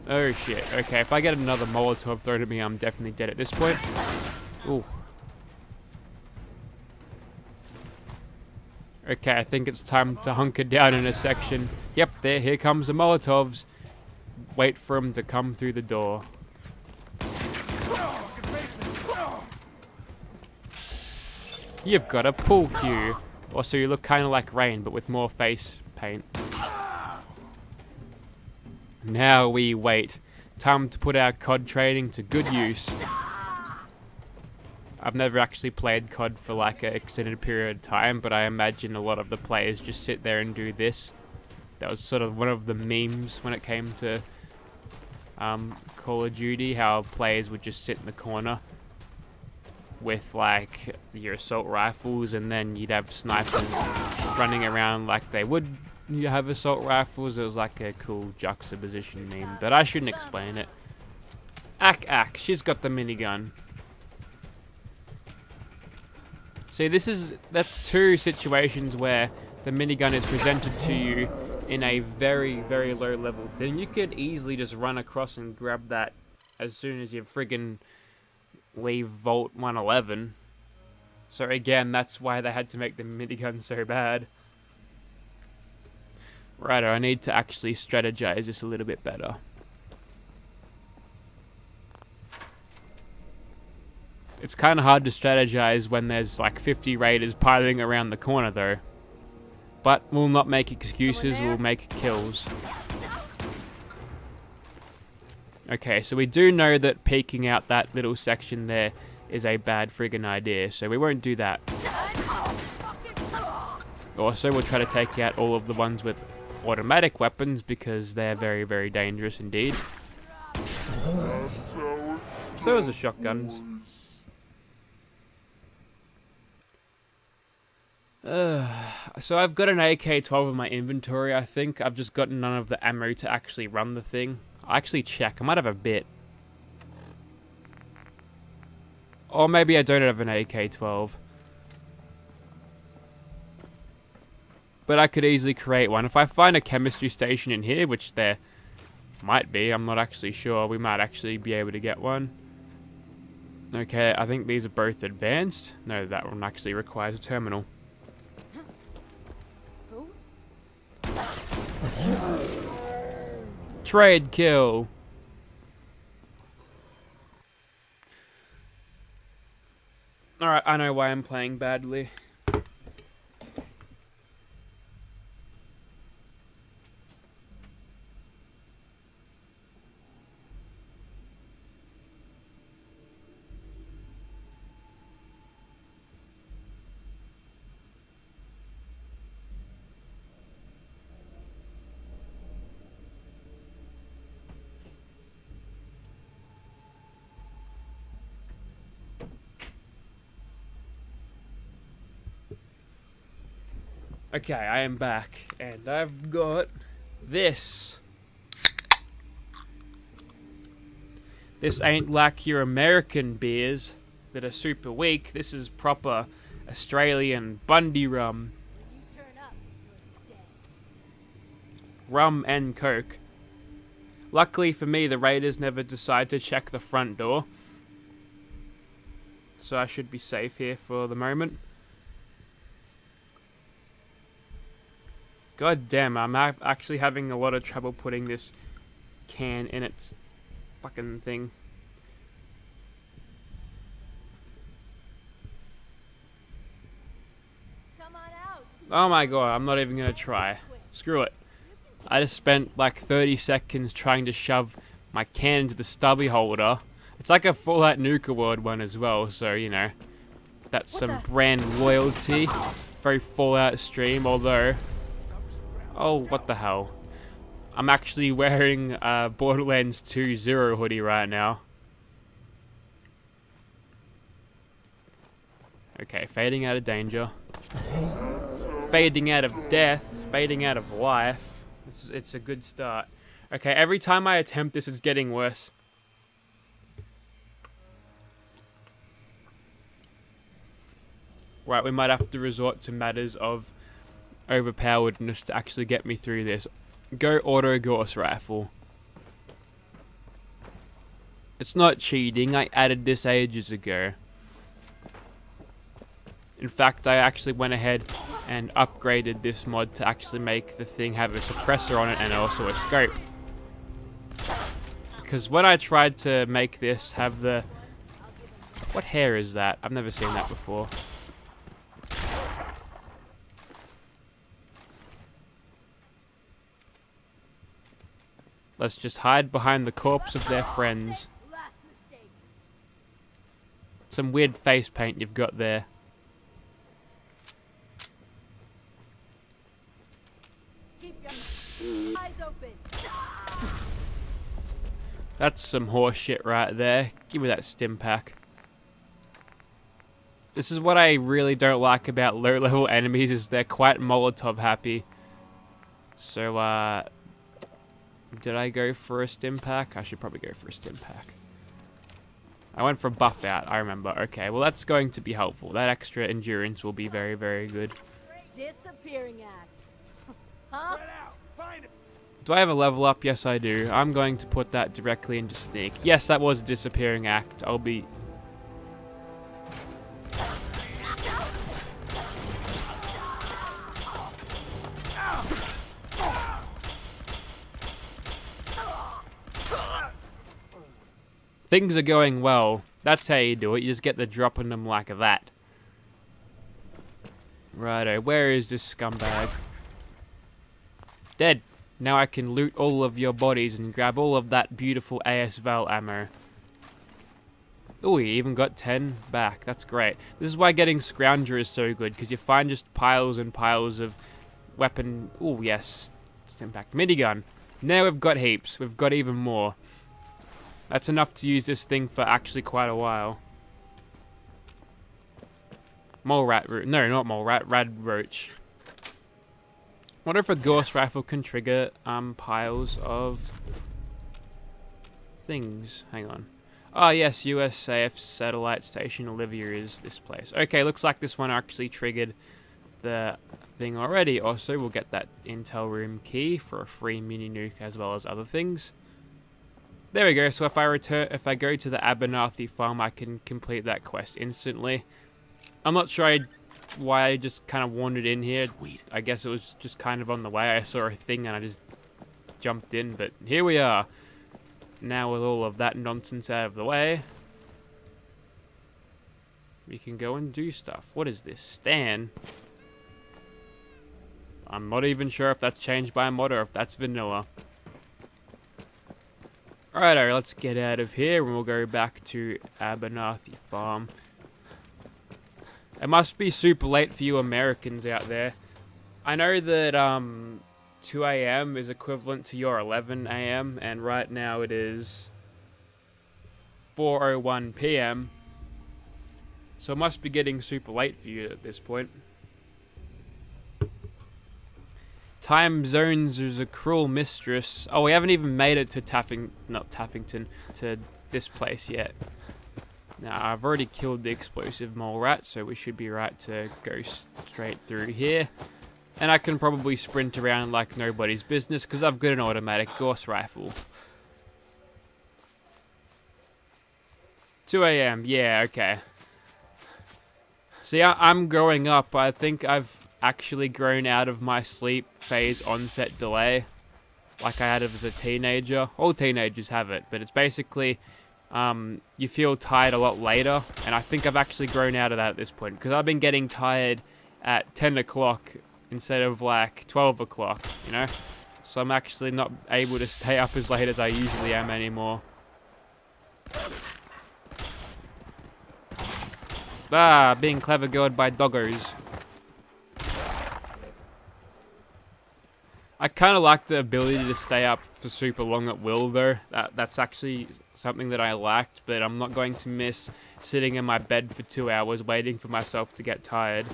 [SPEAKER 1] Oh shit, okay, if I get another Molotov thrown at me, I'm definitely dead at this point. Ooh. Okay, I think it's time to hunker down in a section. Yep, here comes the Molotovs. Wait for them to come through the door. You've got a pool cue. Also, you look kind of like Rain, but with more face paint. Now we wait. Time to put our COD training to good use. I've never actually played COD for like an extended period of time, but I imagine a lot of the players just sit there and do this. That was sort of one of the memes when it came to Call of Duty, how players would just sit in the corner with like your assault rifles, and then you'd have snipers running around like they would you have assault rifles. It was like a cool juxtaposition meme, but I shouldn't explain it. Ack, she's got the minigun. See, that's two situations where the minigun is presented to you in a very, very low level thing. You could easily just run across and grab that as soon as you friggin' leave Vault 111. So again, that's why they had to make the minigun so bad. Righto, I need to actually strategize this a little bit better. It's kind of hard to strategize when there's like 50 raiders piling around the corner though. But we'll not make excuses, we'll make kills. Okay, so we do know that peeking out that little section there is a bad friggin' idea, so we won't do that. Also, we'll try to take out all of the ones with automatic weapons because they're very, very dangerous indeed. So is the shotguns. So I've got an AK-12 in my inventory, I think. I've just got none of the ammo to actually run the thing. I'll actually check. I might have a bit. Or maybe I don't have an AK-12. But I could easily create one. If I find a chemistry station in here, which there might be, I'm not actually sure. We might actually be able to get one. Okay, I think these are both advanced. No, that one actually requires a terminal. Trade kill. Alright, I know why I'm playing badly. Okay, I am back, and I've got this. This ain't like your American beers that are super weak. This is proper Australian Bundy rum. Rum and Coke. Luckily for me, the raiders never decide to check the front door. So I should be safe here for the moment. God damn, I'm actually having a lot of trouble putting this can in its fucking thing.
[SPEAKER 8] Come on out.
[SPEAKER 1] Oh my god, I'm not even gonna try. Screw it. I just spent like 30 seconds trying to shove my can into the stubby holder. It's like a Fallout Nuka World one as well, so you know. That's some brand loyalty. Very Fallout stream, although... Oh, what the hell. I'm actually wearing a Borderlands 2 Zero hoodie right now. Okay, fading out of danger. Fading out of death. Fading out of life. It's a good start. Okay, every time I attempt this, it's getting worse. Right, we might have to resort to matters of overpoweredness to actually get me through this. Go auto Gauss rifle. It's not cheating, I added this ages ago. In fact, I actually went ahead and upgraded this mod to actually make the thing have a suppressor on it and also a scope. Because when I tried to make this have the... What hair is that? I've never seen that before. Let's just hide behind the corpse of their friends. Some weird face paint you've got there.
[SPEAKER 8] Keep your eyes open.
[SPEAKER 1] That's some horse shit right there. Give me that stim pack. This is what I really don't like about low-level enemies, is they're quite Molotov happy. So, did I go for a stim pack? I should probably go for a stim pack. I went for a buff out, I remember. Okay, well that's going to be helpful. That extra endurance will be very, very good.
[SPEAKER 8] Disappearing act. Huh?
[SPEAKER 1] Do I have a level up? Yes, I do. I'm going to put that directly into sneak. Yes, that was a disappearing act. I'll be... things are going well. That's how you do it. You just get the drop on them like that. Righto, where is this scumbag? Dead. Now I can loot all of your bodies and grab all of that beautiful ASVAL ammo. Oh, you even got 10 back. That's great. This is why getting Scrounger is so good, because you find just piles and piles of weapon. Oh, yes. Impact minigun. Now we've got heaps. We've got even more. That's enough to use this thing for actually quite a while. Mole rat roach. No, not mole rat. Rad roach. Wonder if a ghost rifle can trigger piles of things. Hang on. Oh yes, USAF satellite station Olivia is this place. Okay, looks like this one actually triggered the thing already. Also, we'll get that intel room key for a free mini nuke as well as other things. There we go. So if I go to the Abernathy Farm, I can complete that quest instantly. I'm not sure why I just kind of wandered in here.
[SPEAKER 2] Sweet.
[SPEAKER 1] I guess it was just kind of on the way. I saw a thing and I just jumped in, but here we are. Now with all of that nonsense out of the way, we can go and do stuff. What is this? Stan? I'm not even sure if that's changed by a mod or if that's vanilla. Alright, let's get out of here and we'll go back to Abernathy Farm. It must be super late for you Americans out there. I know that 2 AM is equivalent to your 11 AM, and right now it is 4:01 PM. So it must be getting super late for you at this point. Time zones is a cruel mistress. Oh, we haven't even made it to Taffington, to this place yet. Now, I've already killed the explosive mole rat, so we should be right to go straight through here. And I can probably sprint around like nobody's business, because I've got an automatic ghost rifle. 2 AM, yeah, okay. See, I'm growing up. I think I've actually grown out of my sleep phase onset delay, like I had it as a teenager. All teenagers have it, but it's basically... you feel tired a lot later, and I think I've actually grown out of that at this point, because I've been getting tired at 10 o'clock instead of like 12 o'clock, you know? So I'm actually not able to stay up as late as I usually am anymore. Ah, being clever girled by doggos. I kind of like the ability to stay up for super long at will, though. That's actually something that I liked, but I'm not going to miss sitting in my bed for 2 hours waiting for myself to get tired.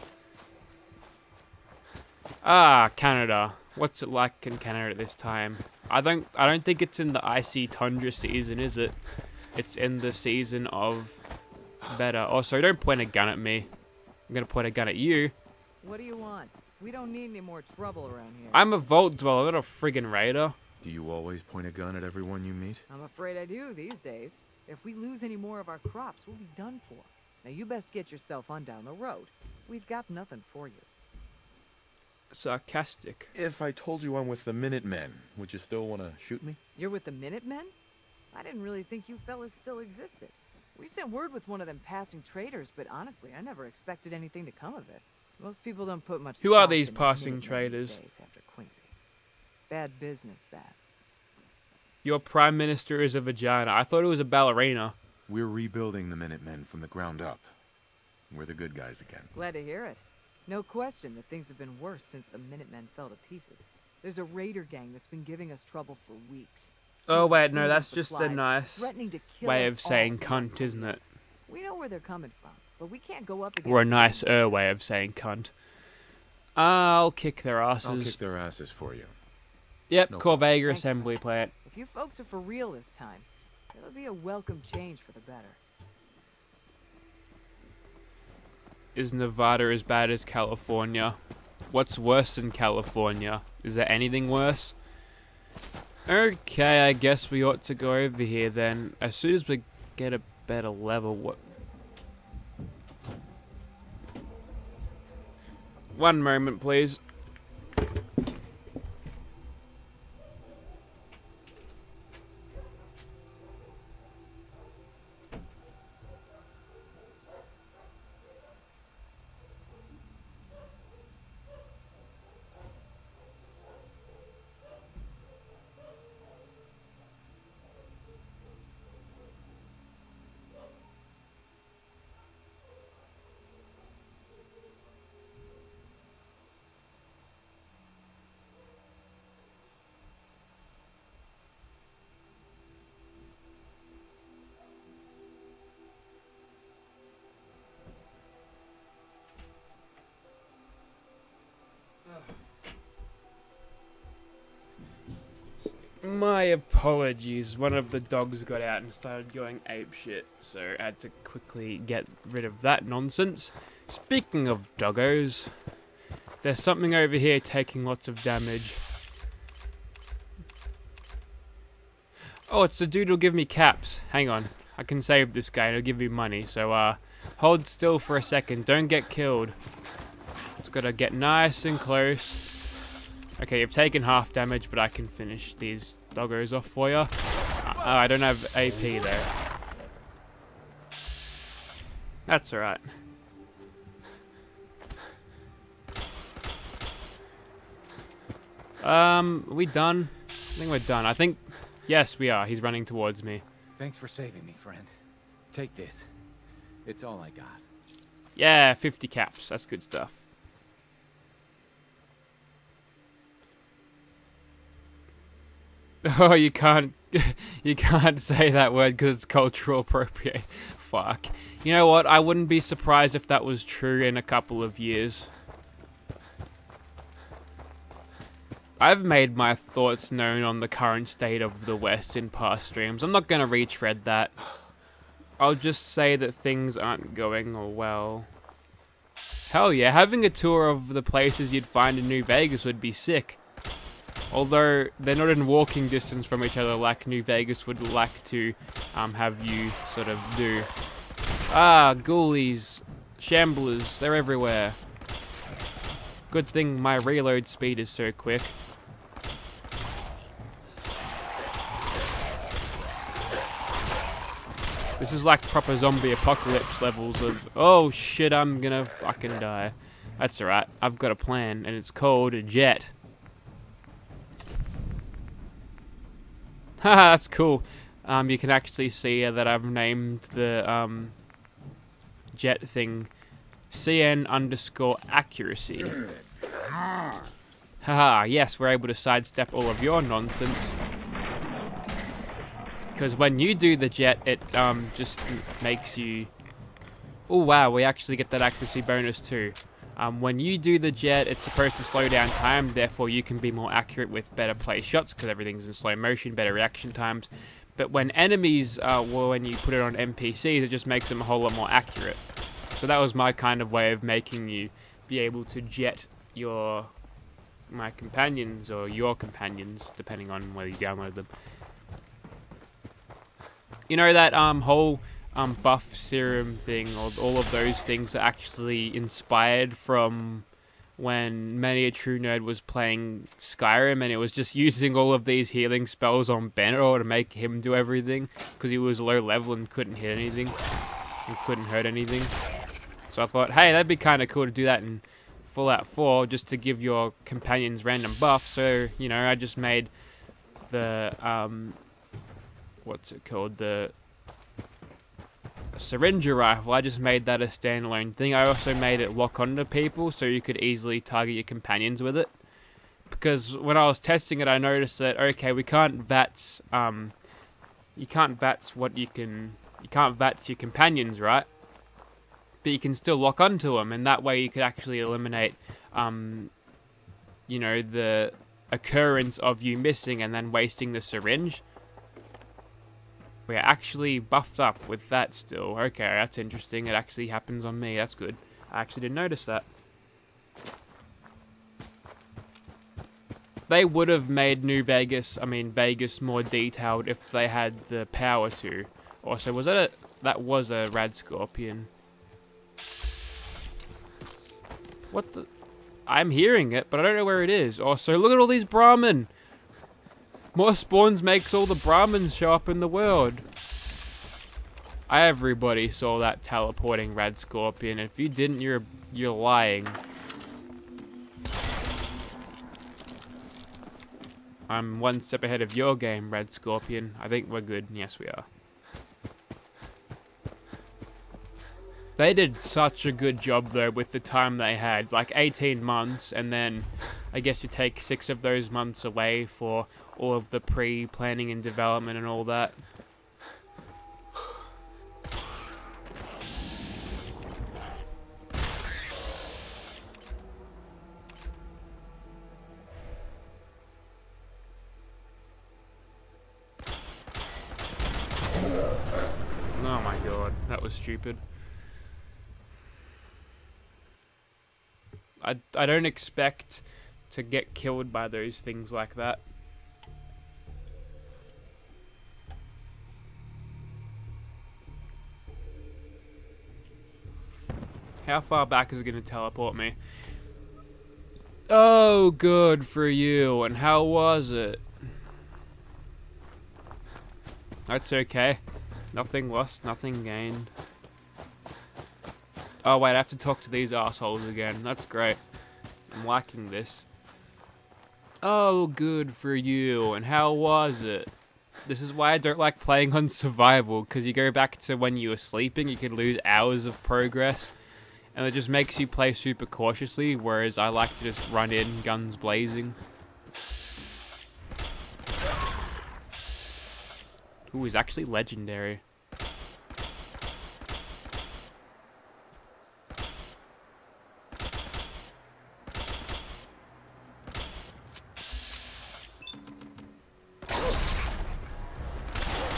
[SPEAKER 1] Ah, Canada. What's it like in Canada at this time? I don't think it's in the icy tundra season, is it? It's in the season of better. Also, don't point a gun at me. I'm gonna point a gun at you.
[SPEAKER 9] What do you want? We don't need any more trouble around here.
[SPEAKER 1] I'm a vault dweller, not a friggin' raider.
[SPEAKER 2] Do you always point a gun at everyone you meet?
[SPEAKER 9] I'm afraid I do these days. If we lose any more of our crops, we'll be done for. Now you best get yourself on down the road. We've got nothing for you.
[SPEAKER 1] Sarcastic.
[SPEAKER 2] If I told you I'm with the Minutemen, would you still want to shoot me?
[SPEAKER 9] You're with the Minutemen? I didn't really think you fellas still existed. We sent word with one of them passing traders, but honestly, I never expected anything to come of it. Most people don't put much
[SPEAKER 1] Who are
[SPEAKER 9] stock
[SPEAKER 1] these
[SPEAKER 9] in
[SPEAKER 1] passing
[SPEAKER 9] Minutemen
[SPEAKER 1] traders?
[SPEAKER 9] these days after Quincy. Bad business, that.
[SPEAKER 1] Your prime minister is a vagina. I thought it was a ballerina.
[SPEAKER 2] We're rebuilding the Minutemen from the ground up. We're the good guys again.
[SPEAKER 9] Glad to hear it. No question that things have been worse since the Minutemen fell to pieces. There's a raider gang that's been giving us trouble for weeks.
[SPEAKER 1] Oh wait,
[SPEAKER 9] Stealing
[SPEAKER 1] no,
[SPEAKER 9] food
[SPEAKER 1] that's
[SPEAKER 9] and
[SPEAKER 1] just a
[SPEAKER 9] supplies,
[SPEAKER 1] nice
[SPEAKER 9] threatening to kill
[SPEAKER 1] way
[SPEAKER 9] us
[SPEAKER 1] of saying
[SPEAKER 9] all if we
[SPEAKER 1] cunt,
[SPEAKER 9] don't
[SPEAKER 1] isn't it?
[SPEAKER 9] We know where they're coming from, but we can't go up against
[SPEAKER 1] Or a
[SPEAKER 9] them.
[SPEAKER 1] nicer way of saying cunt. I'll kick their asses.
[SPEAKER 2] I'll kick their asses for you.
[SPEAKER 1] Yep,
[SPEAKER 2] No
[SPEAKER 1] Corvega
[SPEAKER 9] Thanks,
[SPEAKER 1] assembly plant.
[SPEAKER 9] If you folks are for real this time, it'll be a welcome change for the better.
[SPEAKER 1] Is Nevada as bad as California? What's worse than California? Is there anything worse? Okay, I guess we ought to go over here then. As soon as we get a better level, what? One moment, please. My apologies. One of the dogs got out and started going apeshit, so I had to quickly get rid of that nonsense. Speaking of doggos, there's something over here taking lots of damage. Oh, it's the dude who'll give me caps. Hang on. I can save this guy and he'll give me money, so hold still for a second. Don't get killed. Just gotta get nice and close. Okay, you've taken half damage, but I can finish these doggos off for you. I don't have AP though. That's alright. Are we done? I think we're done. I think, yes, we are. He's running towards me.
[SPEAKER 2] Thanks for saving me, friend. Take this. It's all I got.
[SPEAKER 1] Yeah, 50 caps. That's good stuff. Oh, you can't say that word because it's cultural appropriate. Fuck. You know what? I wouldn't be surprised if that was true in a couple of years. I've made my thoughts known on the current state of the West in past streams. I'm not going to retread that. I'll just say that things aren't going well. Hell yeah, having a tour of the places you'd find in New Vegas would be sick. Although they're not in walking distance from each other like New Vegas would like to have you sort of do. Ah, ghoulies, shamblers, they're everywhere. Good thing my reload speed is so quick. This is like proper zombie apocalypse levels of, oh shit, I'm gonna fucking die. That's alright, I've got a plan, and it's called a jet. Haha, that's cool. You can actually see that I've named the jet thing CN_accuracy. Haha, yes, we're able to sidestep all of your nonsense. Because when you do the jet, it just makes you... Oh wow, we actually get that accuracy bonus too. When you do the jet, it's supposed to slow down time, therefore you can be more accurate with better play shots because everything's in slow motion, better reaction times. But when enemies, well, when you put it on NPCs, it just makes them a whole lot more accurate. So that was my kind of way of making you be able to jet my companions, or your companions, depending on whether you download them. You know that whole buff serum thing, or all of those things are actually inspired from when Many a True Nerd was playing Skyrim, and it was just using all of these healing spells on Benor to make him do everything, because he was low level and couldn't hit anything, and couldn't hurt anything. So I thought, hey, that'd be kind of cool to do that in Fallout 4, just to give your companions random buffs. So, you know, I just made the, what's it called, the syringer rifle. I just made that a standalone thing. I also made it lock onto people so you could easily target your companions with it. Because when I was testing it, I noticed that, okay, we can't VATS, you can't VATS your companions, right? But you can still lock onto them, and that way you could actually eliminate, you know, the occurrence of you missing and then wasting the syringe. We're actually buffed up with that still. Okay, that's interesting. It actually happens on me. That's good. I actually didn't notice that. They would have made Vegas more detailed if they had the power to. Also, that was a rad scorpion. What the? I'm hearing it, but I don't know where it is. Also, look at all these Brahmin. More spawns makes all the Brahmins show up in the world. Everybody saw that teleporting rad scorpion. If you didn't, you're lying. I'm one step ahead of your game, Red Scorpion. I think we're good. Yes, we are. They did such a good job, though, with the time they had. Like, 18 months, and then I guess you take 6 of those months away for all of the pre-planning and development and all that. stupid. I don't expect to get killed by those things like that. How far back is it going to teleport me? Oh, good for you. And how was it? That's okay. Nothing lost, nothing gained. Oh wait, I have to talk to these assholes again. That's great. I'm liking this. Oh, good for you. And how was it? This is why I don't like playing on survival, because you go back to when you were sleeping, you could lose hours of progress. And it just makes you play super cautiously, whereas I like to just run in, guns blazing. Ooh, he's actually legendary.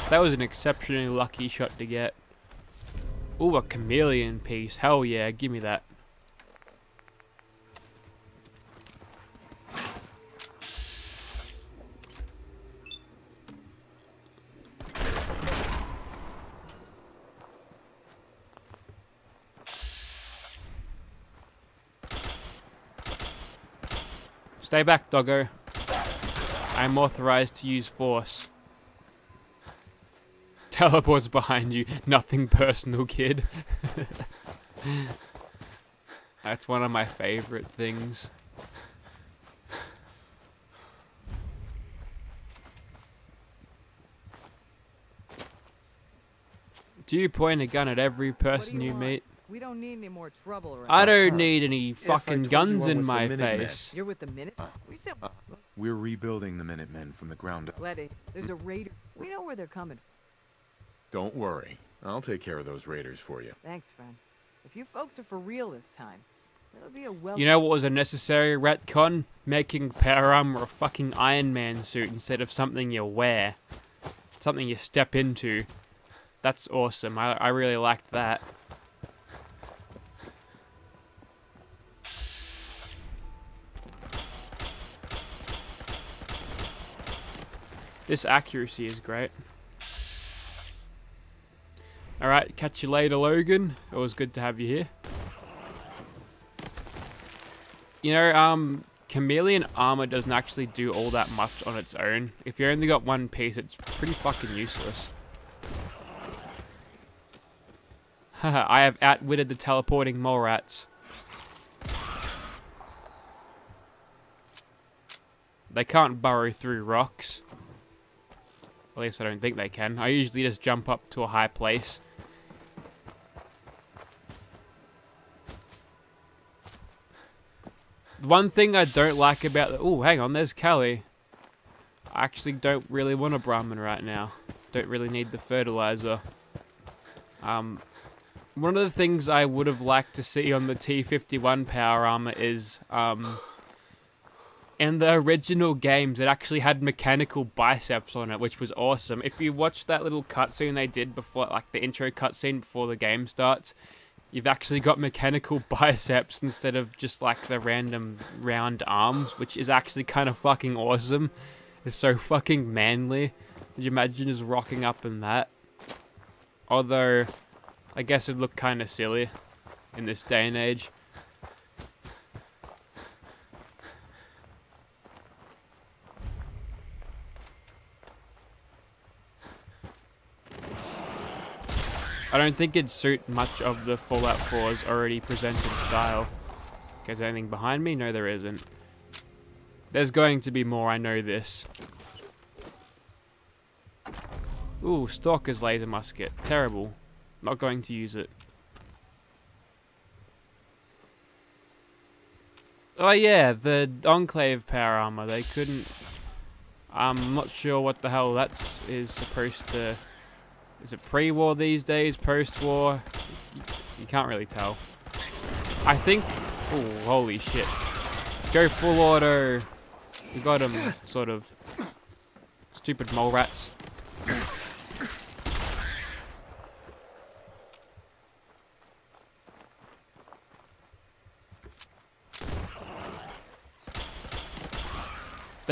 [SPEAKER 1] That was an exceptionally lucky shot to get. Ooh, a chameleon piece. Hell yeah, give me that. Stay back, doggo. I'm authorized to use force. Teleports behind you. Nothing personal, kid. That's one of my favorite things. Do you point a gun at every person you meet?
[SPEAKER 9] We don't need any more trouble around.
[SPEAKER 1] I don't need any fucking guns in my face.
[SPEAKER 9] You're with the Minute? We said
[SPEAKER 2] We're rebuilding the Minutemen from the ground up.
[SPEAKER 9] Letty, there's a raider. We know where they're coming from.
[SPEAKER 2] Don't worry. I'll take care of those raiders for you.
[SPEAKER 9] Thanks, friend. If you folks are for real this time, it'll be a well.
[SPEAKER 1] You know what was a necessary retcon? Making power armor a fucking Iron Man suit instead of something you wear. Something you step into. That's awesome. I really liked that. This accuracy is great. Alright, catch you later, Logan. It was good to have you here. You know, chameleon armor doesn't actually do all that much on its own. If you only got one piece, it's pretty fucking useless. Haha, I have outwitted the teleporting mole rats. They can't burrow through rocks. At least I don't think they can. I usually just jump up to a high place. The one thing I don't like about the... Oh, hang on, there's Callie. I actually don't really want a Brahmin right now. Don't really need the fertilizer. One of the things I would have liked to see on the T-51 power armor is... in the original games, it actually had mechanical biceps on it, which was awesome. If you watch that little cutscene they did before, like the intro cutscene before the game starts, you've actually got mechanical biceps instead of just like the random round arms, which is actually kind of fucking awesome. It's so fucking manly. Could you imagine just rocking up in that? Although, I guess it'd look kind of silly in this day and age. I don't think it'd suit much of the Fallout 4's already presented style. Okay, is there anything behind me? No, there isn't. There's going to be more, I know this. Ooh, Stalker's laser musket. Terrible. Not going to use it. Oh yeah, the Enclave power armor. They couldn't... I'm not sure what the hell is supposed to... Is it pre-war these days? Post-war? You can't really tell. I think... Oh, holy shit. Go full auto. We got him, sort of. Stupid mole rats.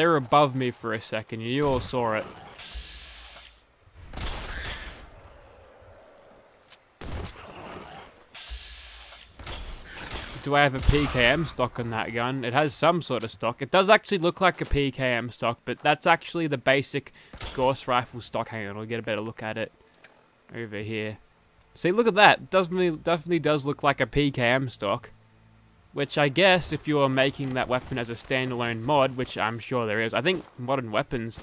[SPEAKER 1] They were above me for a second. You all saw it. Do I have a PKM stock on that gun? It has some sort of stock. It does actually look like a PKM stock, but that's actually the basic Gauss rifle stock. Hang on, I'll get a better look at it over here. See, look at that. Definitely does look like a PKM stock. Which I guess if you are making that weapon as a standalone mod, which I'm sure there is. I think Modern Weapons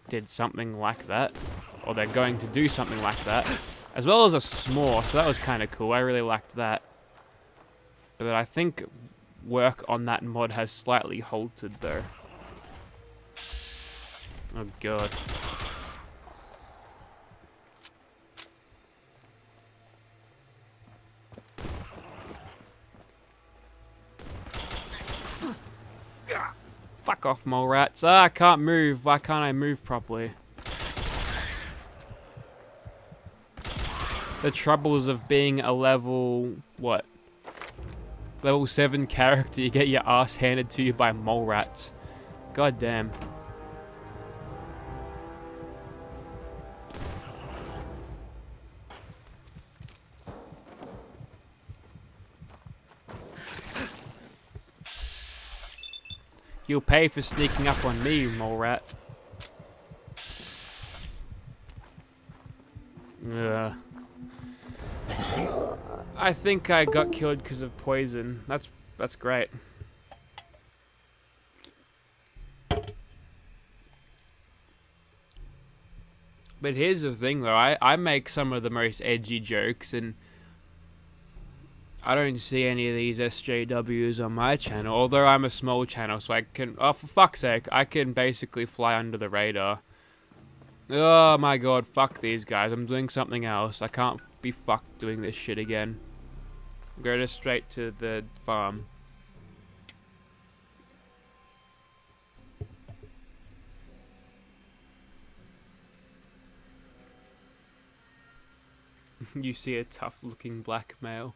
[SPEAKER 1] did something like that. Or they're going to do something like that. As well as a s'more, so that was kind of cool. I really liked that. But I think work on that mod has slightly halted though. Oh god. Fuck off, mole rats. Ah, I can't move. Why can't I move properly? The troubles of being a level... what? Level 7 character, you get your ass handed to you by mole rats. God damn. You'll pay for sneaking up on me, you mole rat. Ugh. I think I got killed because of poison. That's great. But here's the thing though, I make some of the most edgy jokes and I don't see any of these SJWs on my channel, although I'm a small channel so I can, oh for fuck's sake, I can basically fly under the radar. Oh my god, fuck these guys, I'm doing something else. I can't be fucked doing this shit again. Go just straight to the farm. You see a tough looking black male.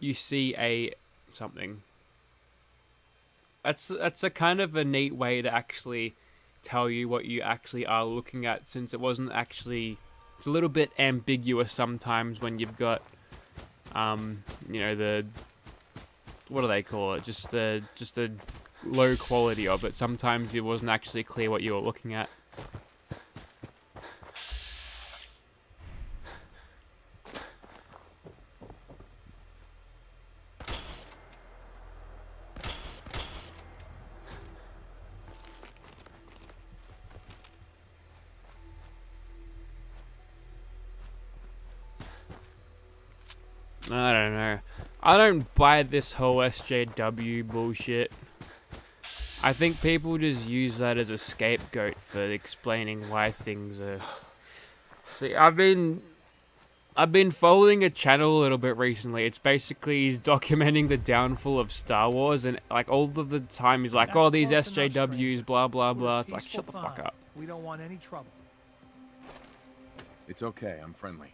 [SPEAKER 1] You see a something. That's a kind of a neat way to actually tell you what you actually are looking at, since it wasn't actually, it's a little bit ambiguous sometimes when you've got you know, the, what do they call it, just the low quality of it. Sometimes it wasn't actually clear what you were looking at. I don't know. I don't buy this whole SJW bullshit. I think people just use that as a scapegoat for explaining why things are... See, I've been following a channel a little bit recently. It's basically, he's documenting the downfall of Star Wars, and like all of the time he's like, oh, these SJWs, blah, blah, blah. It's like, shut the fuck up.
[SPEAKER 10] We don't want any trouble.
[SPEAKER 2] It's okay, I'm friendly.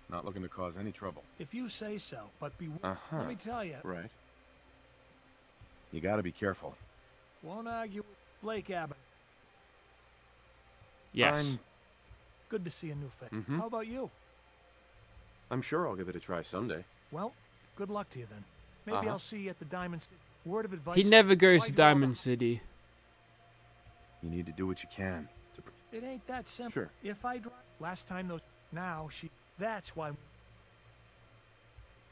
[SPEAKER 2] Not looking to cause any trouble.
[SPEAKER 10] If you say so, but be... Let me tell you.
[SPEAKER 2] Right. You gotta be careful.
[SPEAKER 10] Won't argue with Blake Abbott.
[SPEAKER 1] Yes.
[SPEAKER 10] Good to see a new face. How about you?
[SPEAKER 2] I'm sure I'll give it a try someday.
[SPEAKER 10] Well, good luck to you then. Maybe I'll see you at the Diamond City. Word of advice.
[SPEAKER 1] He never goes to Diamond City.
[SPEAKER 2] You need to do what you can to...
[SPEAKER 10] It ain't that simple.
[SPEAKER 2] Sure.
[SPEAKER 10] If I drive... Last time those... Now she... That's why...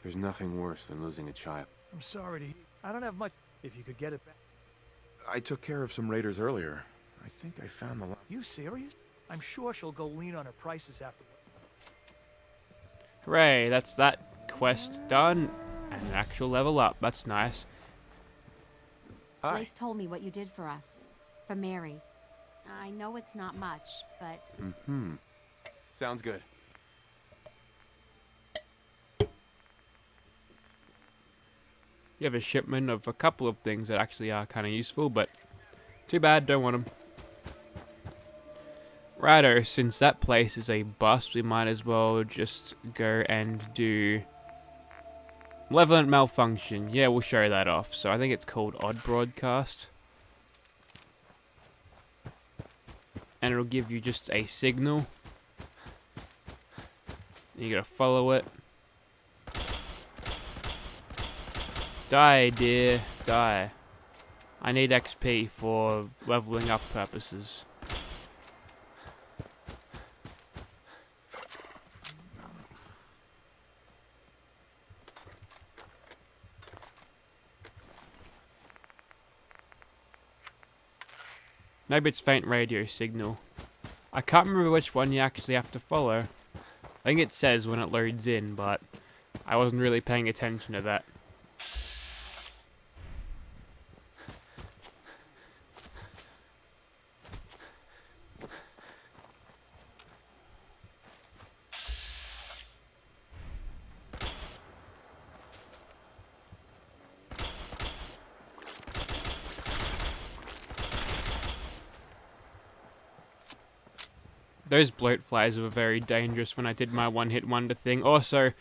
[SPEAKER 2] There's nothing worse than losing a child.
[SPEAKER 10] I'm sorry to hear. I don't have much... If you could get it back.
[SPEAKER 2] I took care of some raiders earlier. I think I found the...
[SPEAKER 10] You serious? I'm sure she'll go lean on her prices afterward.
[SPEAKER 1] Hooray, that's that quest done. And an actual level up. That's nice.
[SPEAKER 2] Hi.
[SPEAKER 6] Blake told me what you did for us. For Mary. I know it's not much, but...
[SPEAKER 2] Sounds good.
[SPEAKER 1] You have a shipment of a couple of things that actually are kind of useful, but too bad, don't want them. Righto, since that place is a bust, we might as well just go and do Malevolent Malfunction. Yeah, we'll show that off. So I think it's called Odd Broadcast. and it'll give you just a signal. You gotta follow it. Die, dear, die. I need XP for leveling up purposes. Maybe it's faint radio signal. I can't remember which one you actually have to follow. I think it says when it loads in, but I wasn't really paying attention to that. Those bloat flies were very dangerous when I did my one-hit wonder thing. Also,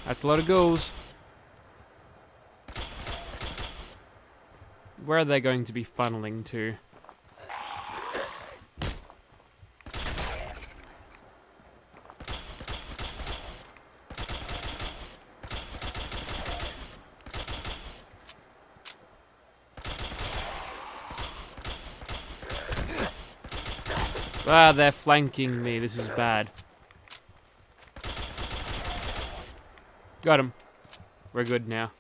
[SPEAKER 1] that's a lot of ghouls. Where are they going to be funneling to? Ah, they're flanking me. This is bad. Got him. We're good now.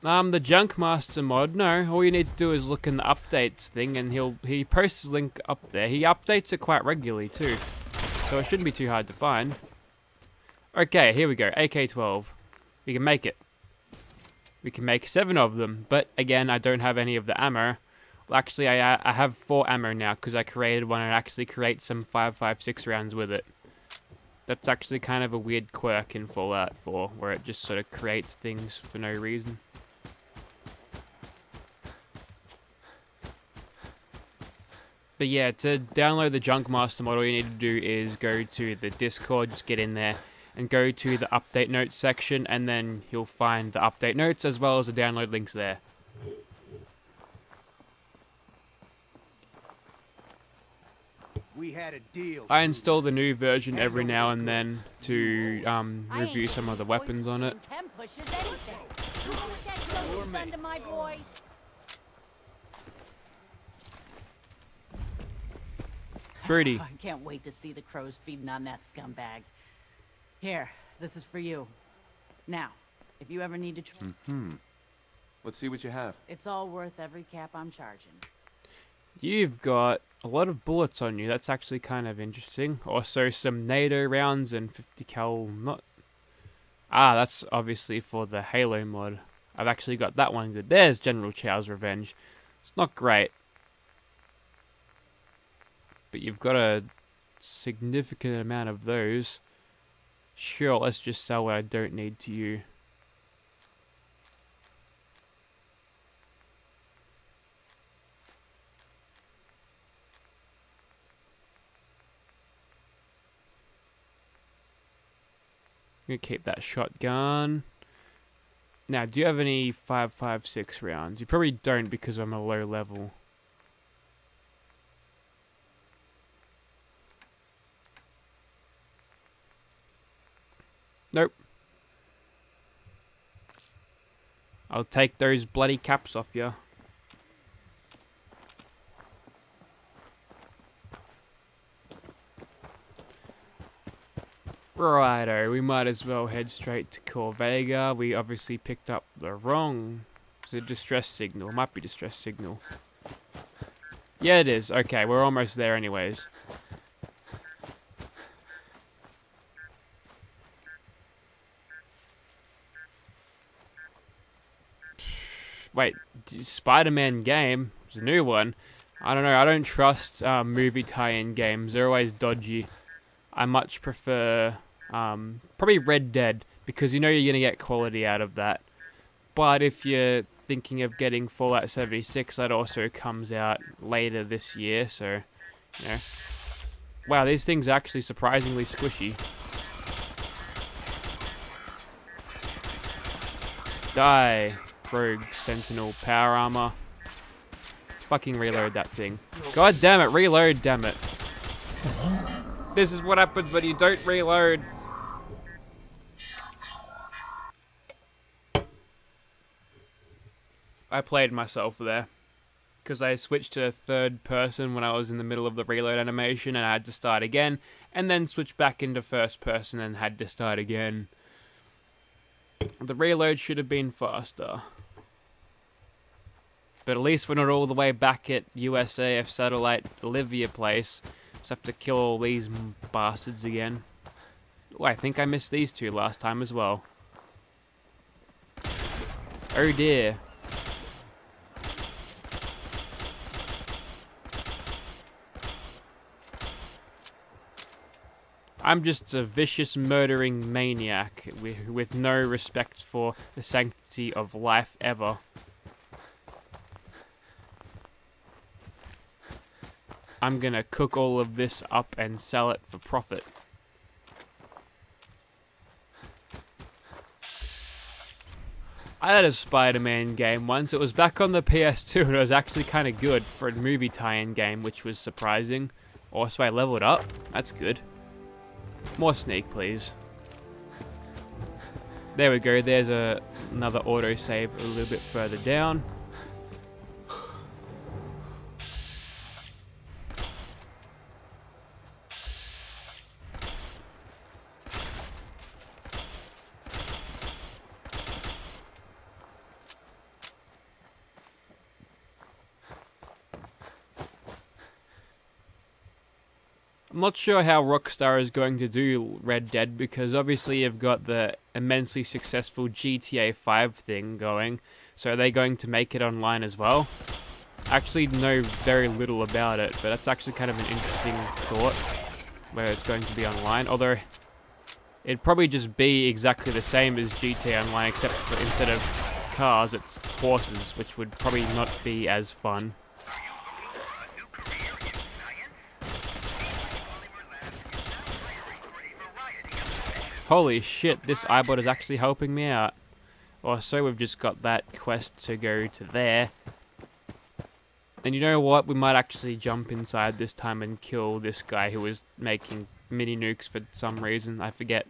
[SPEAKER 1] The Junk Master mod. No, all you need to do is look in the updates thing, and he posts a link up there. He updates it quite regularly too, so it shouldn't be too hard to find. Okay, here we go. AK-12. We can make it. We can make 7 of them, but again, I don't have any of the ammo. Well, actually, I have 4 ammo now because I created one and actually create some 5.56 rounds with it. That's actually kind of a weird quirk in Fallout 4, where it just sort of creates things for no reason. But yeah, to download the Junk Master mod, all you need to do is go to the Discord, just get in there, and go to the update notes section, and then you'll find the update notes as well as the download links there.
[SPEAKER 5] We had a deal.
[SPEAKER 1] I install the new version every now and then to review some of the weapons on it. Trudy.
[SPEAKER 11] I can't wait to see the crows feeding on that scumbag. Here, this is for you. Now, if you ever need to...
[SPEAKER 2] Let's see what you have.
[SPEAKER 11] It's all worth every cap I'm charging.
[SPEAKER 1] You've got a lot of bullets on you. That's actually kind of interesting. Also, some NATO rounds and 50 cal. Not. Ah, that's obviously for the Halo mod. I've actually got that one good. There's General Chow's Revenge. It's not great, but you've got a significant amount of those. Sure, let's just sell what I don't need to you. I'm gonna keep that shotgun. Now, do you have any 5.56 rounds? You probably don't because I'm a low level. Nope. I'll take those bloody caps off you. Righto, we might as well head straight to Corvega. We obviously picked up the wrong... Is it distress signal? It might be distress signal. Yeah, it is. Okay, we're almost there anyways. Wait, Spider-Man game? It's a new one. I don't know, I don't trust movie tie-in games. They're always dodgy. I much prefer... probably Red Dead, because you know you're going to get quality out of that. But if you're thinking of getting Fallout 76, that also comes out later this year, so, you know. Wow, these things are actually surprisingly squishy. Die, rogue Sentinel power armor. fucking reload that thing. God damn it, reload, damn it. This is what happens when you don't reload. I played myself there. Because I switched to third person when I was in the middle of the reload animation and I had to start again. And then switched back into first person and had to start again. The reload should have been faster. But at least we're not all the way back at USAF Satellite Olivia place. Just have to kill all these bastards again. Oh, I think I missed these two last time as well. Oh dear. I'm just a vicious murdering maniac with no respect for the sanctity of life ever. I'm gonna cook all of this up and sell it for profit. I had a Spider-Man game once. It was back on the PS2 and it was actually kind of good for a movie tie-in game, which was surprising. Also, I leveled up. That's good. More sneak, please. There we go. There's another autosave a little bit further down. I'm not sure how Rockstar is going to do Red Dead because obviously you've got the immensely successful GTA 5 thing going. So are they going to make it online as well? I actually know very little about it, but that's actually kind of an interesting thought where it's going to be online. Although it'd probably just be exactly the same as GTA Online except for instead of cars it's horses, which would probably not be as fun. Holy shit, this iBot is actually helping me out. Also, we've just got that quest to go to there. And you know what? We might actually jump inside this time and kill this guy who was making mini nukes for some reason. I forget.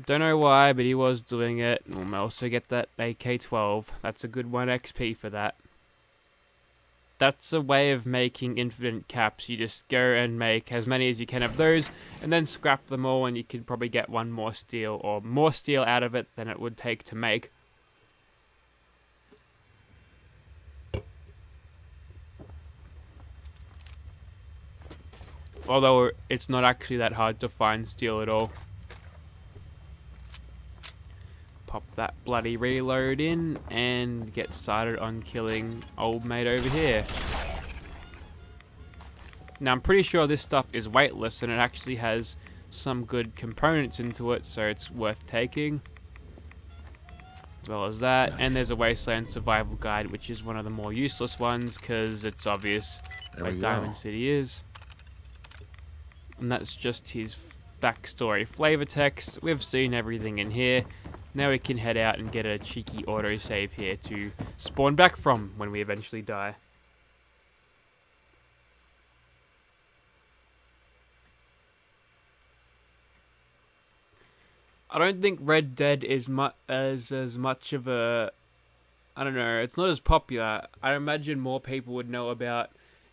[SPEAKER 1] Don't know why, but he was doing it. We'll also get that AK-12. That's a good 1 XP for that. That's a way of making infinite caps. You just go and make as many as you can of those, and then scrap them all, and you could probably get one more steel, or more steel out of it than it would take to make. Although it's not actually that hard to find steel at all. Pop that bloody reload in and get started on killing old mate over here. Now I'm pretty sure this stuff is weightless and it actually has some good components into it, so it's worth taking. As well as that, nice. And there's a Wasteland survival guide, which is one of the more useless ones because it's obvious where Diamond City is. And that's just his backstory flavor text. We've seen everything in here. Now we can head out and get a cheeky autosave here to spawn back from when we eventually die. I don't think Red Dead is as much of a... I don't know, it's not as popular. I imagine more people would know about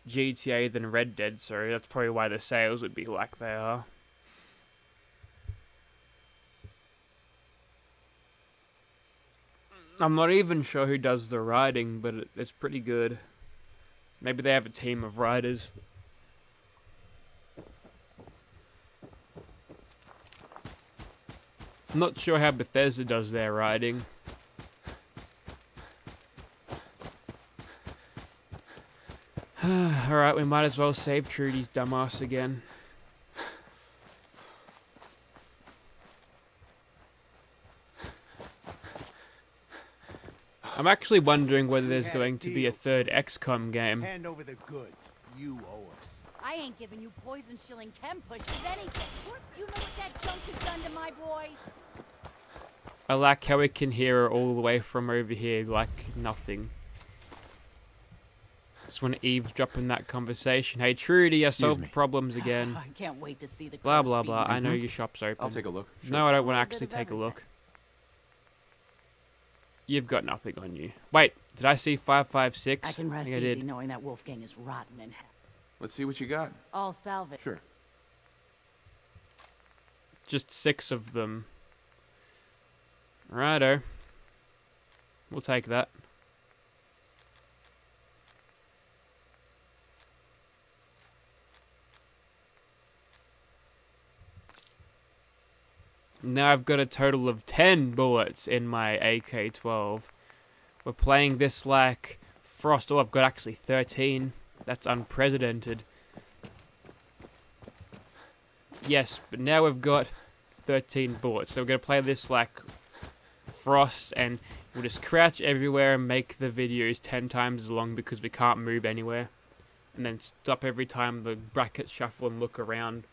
[SPEAKER 1] GTA than Red Dead, so that's probably why the sales would be like they are. I'm not even sure who does the writing, but it's pretty good. Maybe they have a team of writers. I'm not sure how Bethesda does their writing. Alright, we might as well save Trudy's dumbass again. I'm actually wondering whether there's going to be a third XCOM game.
[SPEAKER 5] Hand over the goods. You owe us.
[SPEAKER 6] I ain't giving you poison shilling chem pushers anything. Do you know what that junk has done to my boy?
[SPEAKER 1] I like how we can hear her all the way from over here, like nothing. Just want to eavesdrop in that conversation. Hey Trudy, I solved problems again.
[SPEAKER 11] I can't wait to see the
[SPEAKER 1] Blah
[SPEAKER 11] crow's
[SPEAKER 1] blah blah.
[SPEAKER 11] feet.
[SPEAKER 1] I know your shop's open.
[SPEAKER 2] I'll take a look. Sure.
[SPEAKER 1] No, I don't want to
[SPEAKER 11] A bit
[SPEAKER 1] actually
[SPEAKER 11] of
[SPEAKER 1] take a
[SPEAKER 11] everything.
[SPEAKER 1] look. You've got nothing on you. Wait, did I see 556?
[SPEAKER 11] I can rest
[SPEAKER 1] think I
[SPEAKER 11] easy
[SPEAKER 1] did.
[SPEAKER 11] knowing that Wolfgang is rotten in hell.
[SPEAKER 2] Let's see what you got.
[SPEAKER 11] All salvage.
[SPEAKER 2] Sure.
[SPEAKER 1] Just 6 of them. Righto. We'll take that. Now I've got a total of 10 bullets in my AK-12. We're playing this like Frost. Oh, I've got actually 13. That's unprecedented. Yes, but now we've got 13 bullets. So we're going to play this like Frost, and we'll just crouch everywhere and make the videos 10 times as long because we can't move anywhere. And then stop every time the brackets shuffle and look around.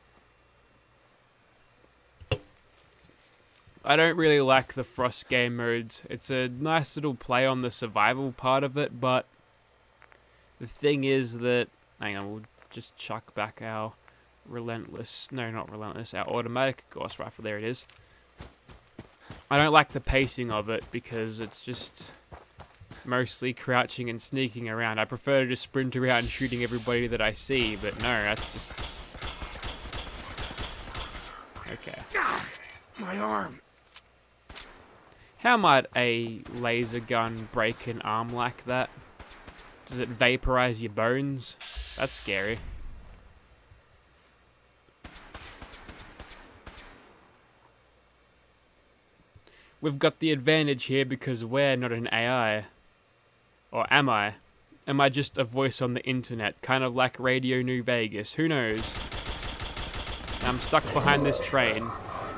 [SPEAKER 1] I don't really like the Frost game modes. It's a nice little play on the survival part of it, but the thing is that... Hang on, we'll just chuck back our relentless... No, not relentless. Our automatic Gauss rifle. There it is. I don't like the pacing of it because it's just mostly crouching and sneaking around. I prefer to just sprint around shooting everybody that I see, but no, that's just... Okay.
[SPEAKER 5] My arm.
[SPEAKER 1] How might a laser gun break an arm like that? Does it vaporize your bones? That's scary. We've got the advantage here because we're not an AI. Or am I? Am I just a voice on the internet? Kind of like Radio New Vegas. Who knows? I'm stuck behind this train.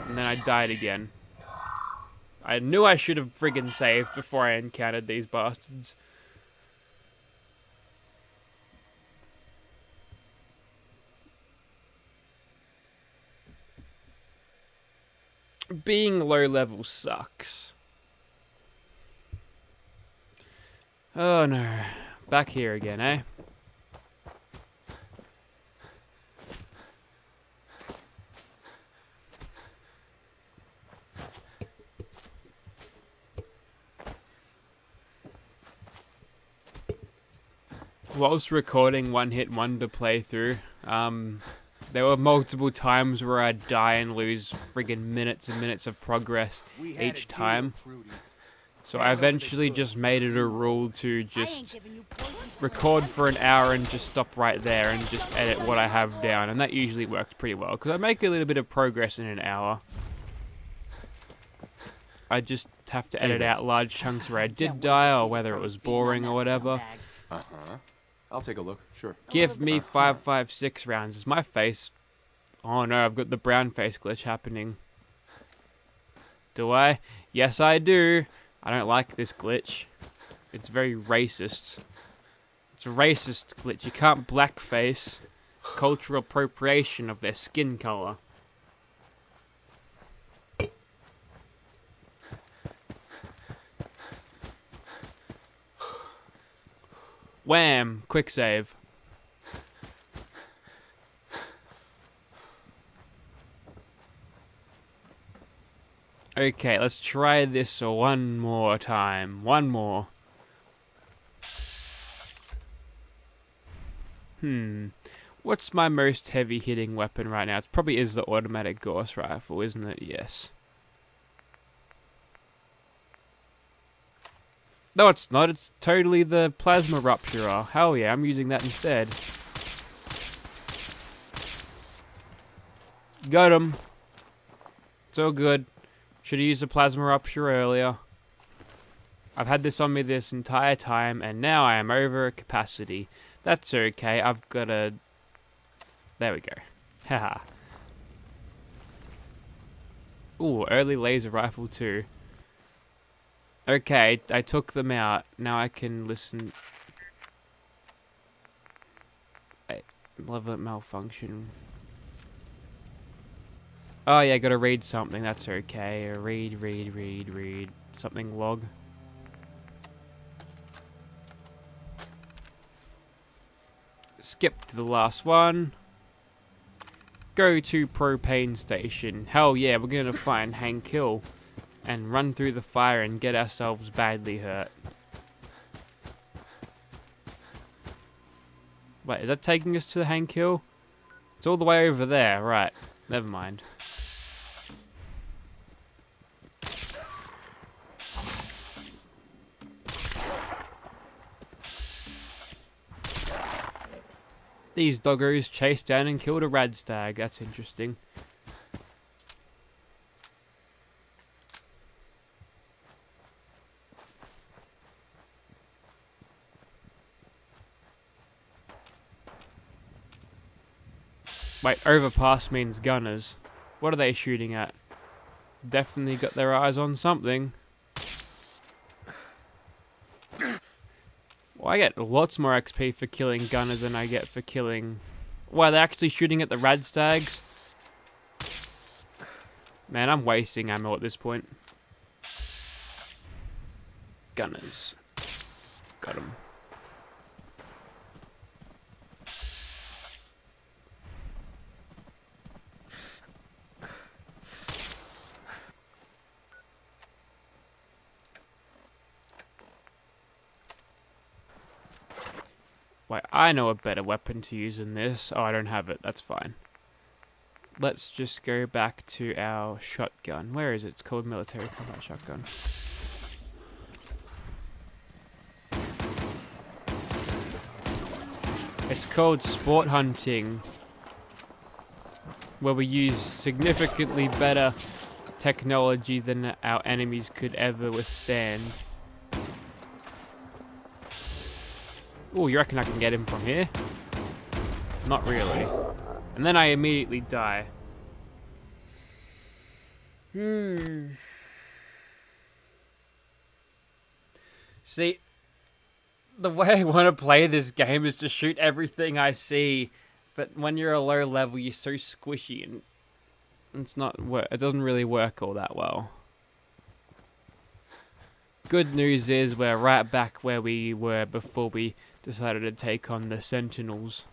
[SPEAKER 1] And then I died again. I knew I should have friggin' saved before I encountered these bastards. Being low level sucks. Oh no. Back here again, eh? Whilst recording One Hit Wonder playthrough, there were multiple times where I'd die and lose friggin' minutes and minutes of progress each time. So I eventually just made it a rule to just record for an hour and just stop right there and just edit what I have down, and that usually works pretty well because I make a little bit of progress in an hour. I just have to edit out large chunks where I did die or whether it was boring or whatever.
[SPEAKER 2] I'll take a look. Sure.
[SPEAKER 1] Give me 556 rounds. Is my face... Oh no, I've got the brown face glitch happening. Do I? Yes, I do. I don't like this glitch. It's very racist. It's a racist glitch. You can't blackface. It's cultural appropriation of their skin color. Wham! Quick save. Okay, let's try this one more time. One more. What's my most heavy hitting weapon right now? It probably is the automatic Gauss rifle, isn't it? Yes. No, it's not. It's totally the plasma rupturer. Hell yeah, I'm using that instead. Got him. It's all good. Should have used the plasma rupturer earlier. I've had this on me this entire time, and now I am over capacity. That's okay. I've got a... There we go. Haha. Ooh, early laser rifle too. Okay, I took them out. Now I can listen. Wait, level malfunction. Oh yeah, gotta read something. That's okay. Read. Something log. Skip to the last one. Go to propane station. Hell yeah, we're gonna find Hank Hill and run through the fire and get ourselves badly hurt. Wait, is that taking us to the Hank Hill? It's all the way over there. Right, never mind. These doggos chased down and killed a radstag. That's interesting. Wait, overpass means gunners. What are they shooting at? Definitely got their eyes on something. Well, I get lots more XP for killing gunners than I get for killing... Why, they're actually shooting at the radstags? Man, I'm wasting ammo at this point. Gunners. Got 'em. Wait, I know a better weapon to use than this. Oh, I don't have it. That's fine. Let's just go back to our shotgun. Where is it? It's called military combat shotgun. It's called sport hunting, where we use significantly better technology than our enemies could ever withstand. Oh, you reckon I can get him from here? Not really. And then I immediately die. See, the way I want to play this game is to shoot everything I see, but when you're a low level, you're so squishy and it's not it doesn't really work all that well. Good news is we're right back where we were before we decided to take on the Sentinels.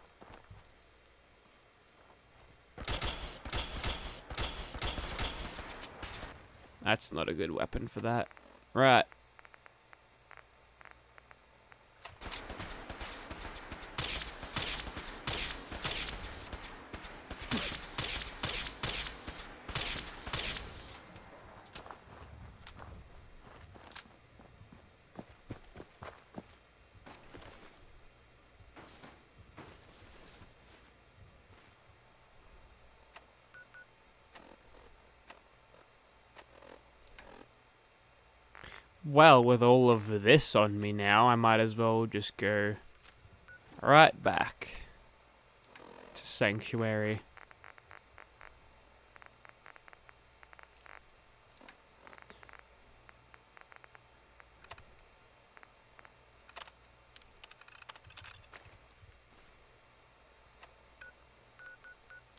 [SPEAKER 1] That's not a good weapon for that. Right. Well, with all of this on me now, I might as well just go right back to Sanctuary.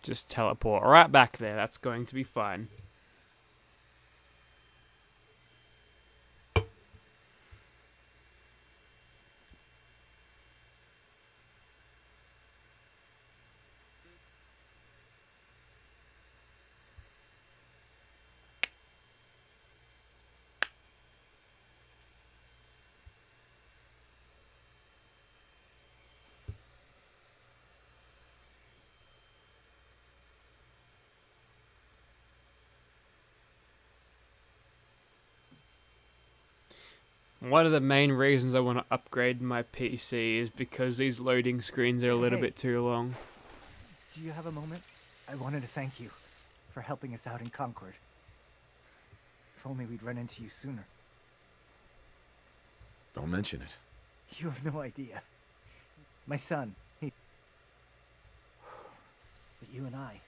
[SPEAKER 1] Just teleport right back there. That's going to be fine. One of the main reasons I want to upgrade my PC is because these loading screens are a little bit too long.
[SPEAKER 12] Do you have a moment? I wanted to thank you for helping us out in Concord. If only we'd run into you sooner.
[SPEAKER 2] Don't mention it.
[SPEAKER 12] You have no idea. My son, he... But you and I...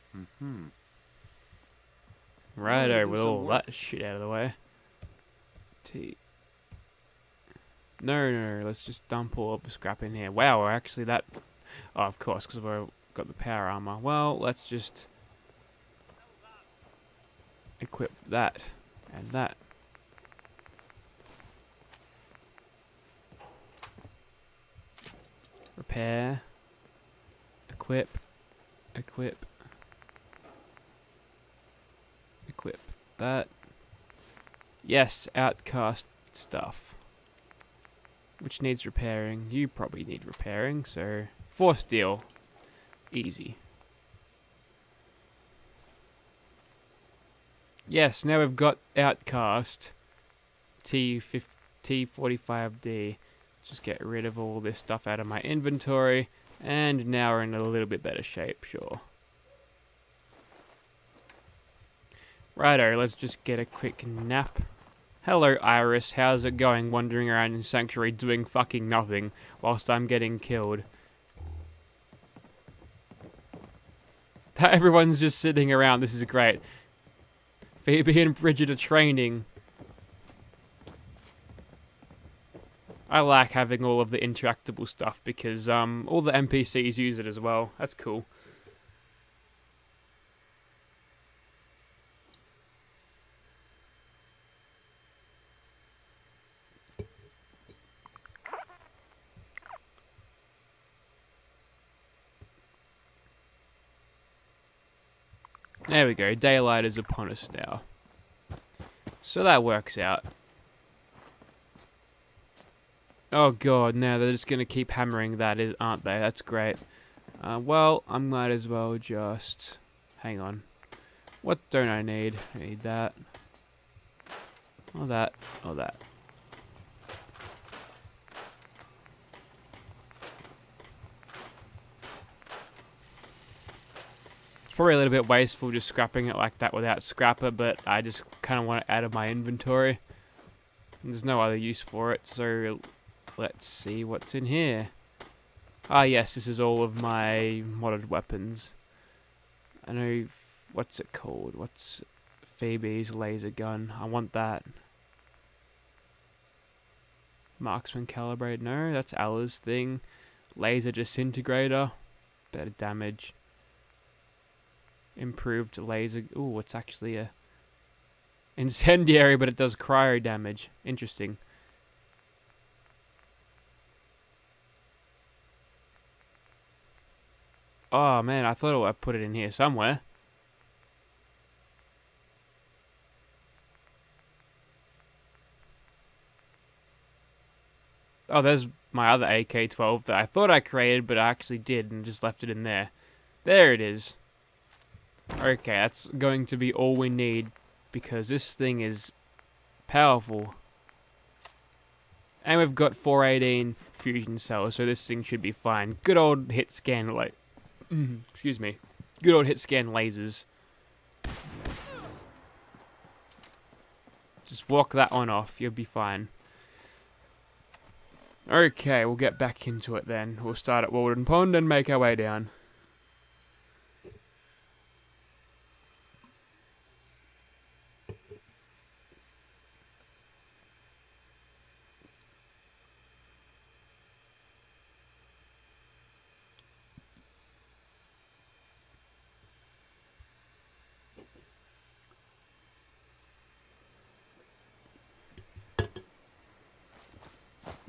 [SPEAKER 1] Righto, with all that shit out of the way. No, let's just dump all of the scrap in here. Wow, we're actually that... Oh, of course, because I've got the power armor. Well, let's just... equip that and that. Repair. Equip. Equip. Equip that. Yes, outcast stuff. Which needs repairing. You probably need repairing, so 4 steel. Easy. Yes, now we've got outcast T45D. Just get rid of all this stuff out of my inventory, and now we're in a little bit better shape, sure. Righto, let's just get a quick nap. Hello Iris, how's it going wandering around in Sanctuary doing fucking nothing whilst I'm getting killed? Everyone's just sitting around, this is great. Phoebe and Bridget are training. I like having all of the interactable stuff because all the NPCs use it as well. That's cool. There we go, daylight is upon us now. So that works out. Oh god, no, they're just gonna keep hammering that, aren't they? That's great. Well, I might as well just... Hang on. What don't I need? I need that. Or that. Or that. Probably a little bit wasteful just scrapping it like that without scrapper, but I just kind of want it out of my inventory. And there's no other use for it, so let's see what's in here. Ah yes, this is all of my modded weapons. I know, what's it called? What's Phoebe's laser gun? I want that. Marksman calibrate, no, that's Alla's thing. Laser disintegrator, better damage. Improved laser. Ooh, it's actually a incendiary, but it does cryo damage. Interesting. Oh man, I thought I put it in here somewhere. Oh, there's my other AK-12 that I thought I created, but I actually did and just left it in there. There it is. Okay, that's going to be all we need because this thing is powerful. And we've got 418 fusion cells, so this thing should be fine. Good old hit scan excuse me. Good old hit scan lasers. Just walk that one off, you'll be fine. Okay, we'll get back into it then. We'll start at Walden Pond and make our way down.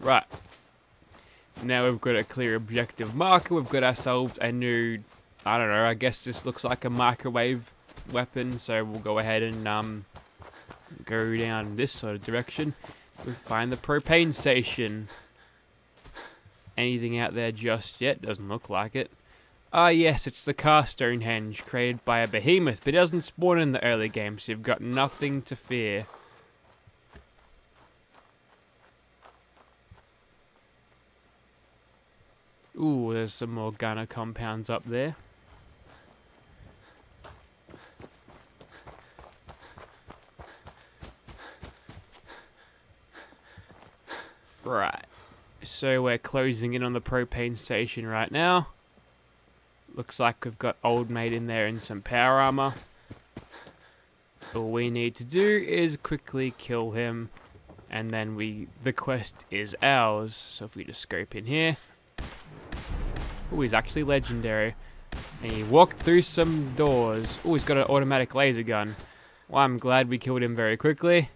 [SPEAKER 1] Right. Now we've got a clear objective marker. We've got ourselves a new, I don't know, I guess this looks like a microwave weapon. So we'll go ahead and go down this sort of direction. We'll find the propane station. Anything out there just yet? Doesn't look like it. Ah yes, it's the car Stonehenge created by a behemoth, but it doesn't spawn in the early game, so you've got nothing to fear. Ooh, there's some more gunner compounds up there. Right. So we're closing in on the propane station right now. Looks like we've got Old Mate in there in some power armor. All we need to do is quickly kill him, and then the quest is ours. So if we just scope in here. Oh, he's actually legendary. And he walked through some doors. Oh, he's got an automatic laser gun. Well, I'm glad we killed him very quickly.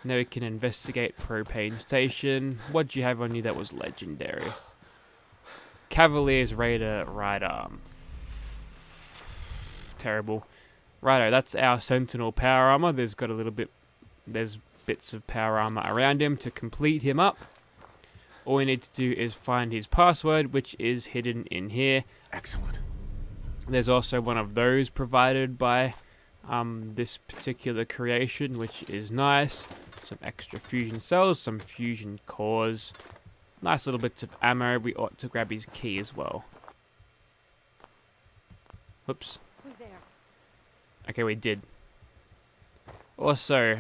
[SPEAKER 1] Now we can investigate propane station. What do you have on you that was legendary? Cavalier's Raider right arm. Terrible. Righto, that's our Sentinel power armor. There's bits of power armor around him to complete him up. All we need to do is find his password, which is hidden in here.
[SPEAKER 2] Excellent.
[SPEAKER 1] There's also one of those provided by this particular creation, which is nice. Some extra fusion cells, some fusion cores. Nice little bits of ammo. We ought to grab his key as well. Whoops.
[SPEAKER 8] Who's there?
[SPEAKER 1] Okay, we did. Also,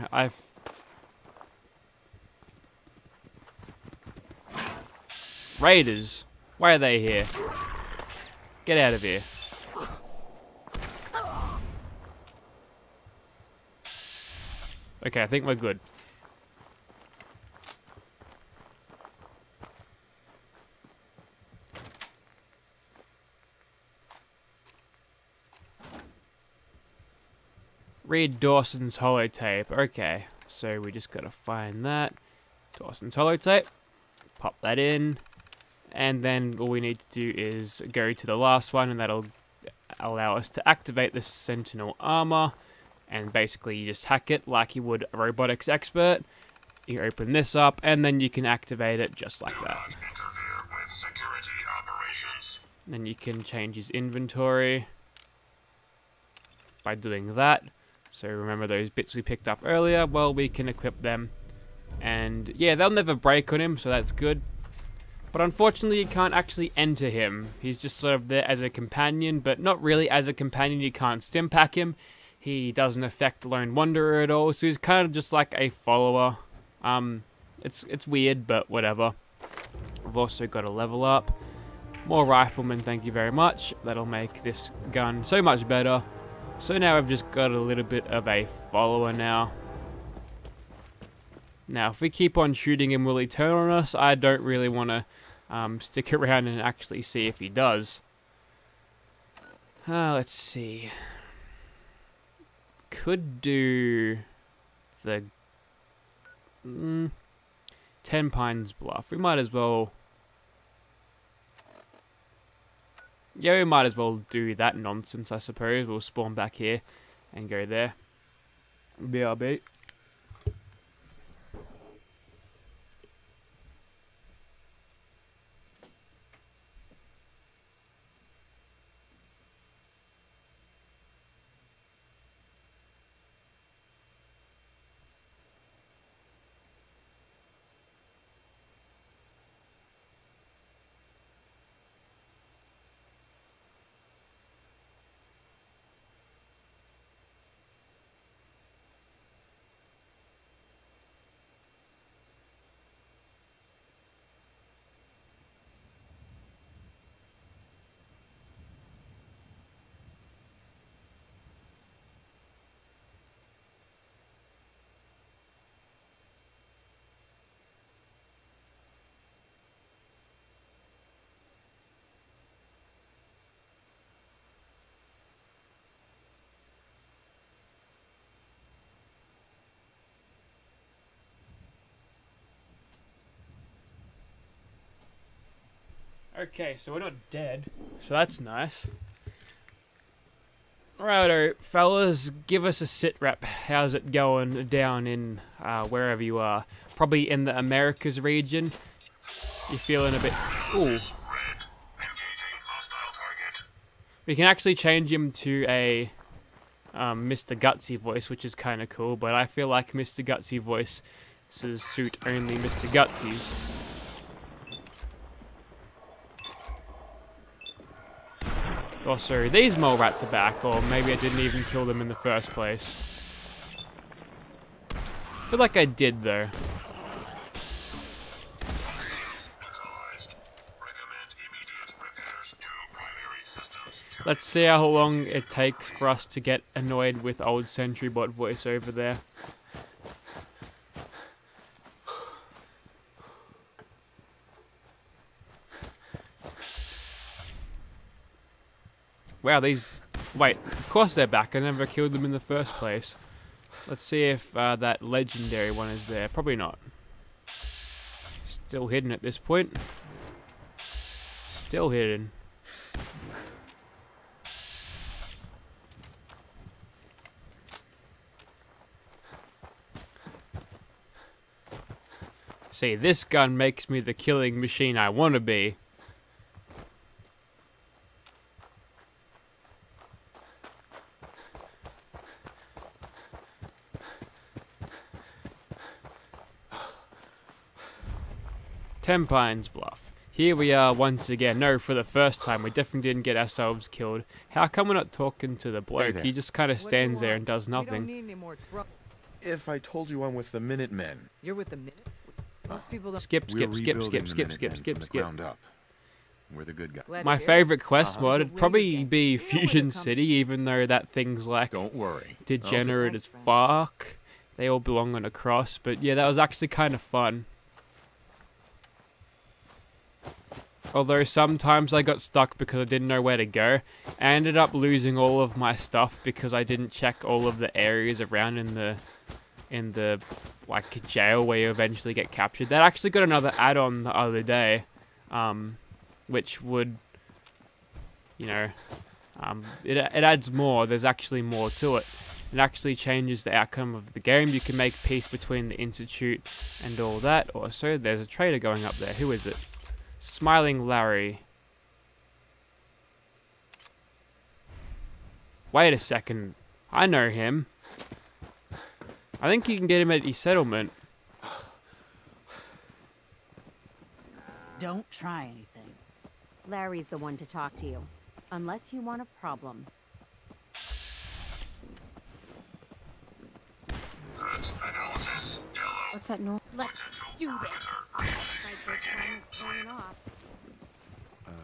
[SPEAKER 1] Raiders. Why are they here? Get out of here. Okay, I think we're good. Read Dawson's holotape. Okay, so we just gotta find that. Dawson's holotape. Pop that in. And then all we need to do is go to the last one, and that'll allow us to activate the Sentinel armor. And basically you just hack it like you would a robotics expert. You open this up, and then you can activate it just like that.
[SPEAKER 5] Interfere with security operations.
[SPEAKER 1] Then you can change his inventory by doing that. So remember those bits we picked up earlier? Well, we can equip them. And yeah, they'll never break on him, so that's good. But unfortunately, you can't actually enter him. He's just sort of there as a companion, but not really as a companion. You can't stim pack him. He doesn't affect Lone Wanderer at all, so he's kind of just like a follower. It's weird, but whatever. I've also got a level up. More riflemen, thank you very much. That'll make this gun so much better. So now I've just got a little bit of a follower now. Now, if we keep on shooting him, will he turn on us? I don't really want to stick around and actually see if he does. Let's see. Could do the 10 Pines Bluff. We might as well... Yeah, we might as well do that nonsense, I suppose. We'll spawn back here and go there. BRB. Okay, so we're not dead, so that's nice. Righto, fellas, give us a sit rep. How's it going down in wherever you are? Probably in the Americas region. You feeling a bit... Ooh. We can actually change him to a Mr. Gutsy voice, which is kind of cool, but I feel like Mr. Gutsy voices suit only Mr. Gutsy's. Oh, sorry, these mole rats are back, or maybe I didn't even kill them in the first place. I feel like I did, though. Let's see how long it takes for us to get annoyed with old SentryBot voice over there. Wow, these Wait, of course they're back. I never killed them in the first place. Let's see if that legendary one is there. Probably not. Still hidden at this point. Still hidden. See, this gun makes me the killing machine I want to be. Ten Pines Bluff. Here we are once again. No, for the first time. We definitely didn't get ourselves killed. How come we're not talking to the bloke?
[SPEAKER 2] Hey
[SPEAKER 1] he just kind of stands there and does
[SPEAKER 9] We don't
[SPEAKER 1] nothing.
[SPEAKER 9] need any more trouble.
[SPEAKER 2] If I told you I'm with the Minutemen.
[SPEAKER 9] You're with the minute? Most people don't.
[SPEAKER 1] Skip,
[SPEAKER 2] We're
[SPEAKER 1] skip, skip,
[SPEAKER 2] rebuilding
[SPEAKER 1] skip,
[SPEAKER 2] the
[SPEAKER 1] skip,
[SPEAKER 2] Minutemen
[SPEAKER 1] skip,
[SPEAKER 2] from
[SPEAKER 1] skip,
[SPEAKER 2] the
[SPEAKER 1] skip.
[SPEAKER 2] ground up. We're the good guys.
[SPEAKER 9] Glad to
[SPEAKER 1] My
[SPEAKER 9] hear it.
[SPEAKER 1] favorite quest mod would
[SPEAKER 9] Wait
[SPEAKER 1] probably
[SPEAKER 9] again.
[SPEAKER 1] be
[SPEAKER 9] You know where
[SPEAKER 1] Fusion
[SPEAKER 9] to come.
[SPEAKER 1] City, even though that thing's like
[SPEAKER 2] Don't worry.
[SPEAKER 1] degenerate as
[SPEAKER 9] Thanks,
[SPEAKER 1] fuck. They all belong on a cross, but yeah, that was actually kind of fun. Although sometimes I got stuck because I didn't know where to go. I ended up losing all of my stuff because I didn't check all of the areas around in the like jail where you eventually get captured. That actually got another add-on the other day, which would, you know, it adds more. There's actually more to it. It actually changes the outcome of the game. You can make peace between the Institute and all that. Also, there's a trader going up there. Who is it? Smiling Larry. Wait a second. I know him. I think you can get him at the settlement.
[SPEAKER 11] Don't try anything.
[SPEAKER 6] Larry's the one to talk to you. Unless you want a problem. What's that noise? Let's do this.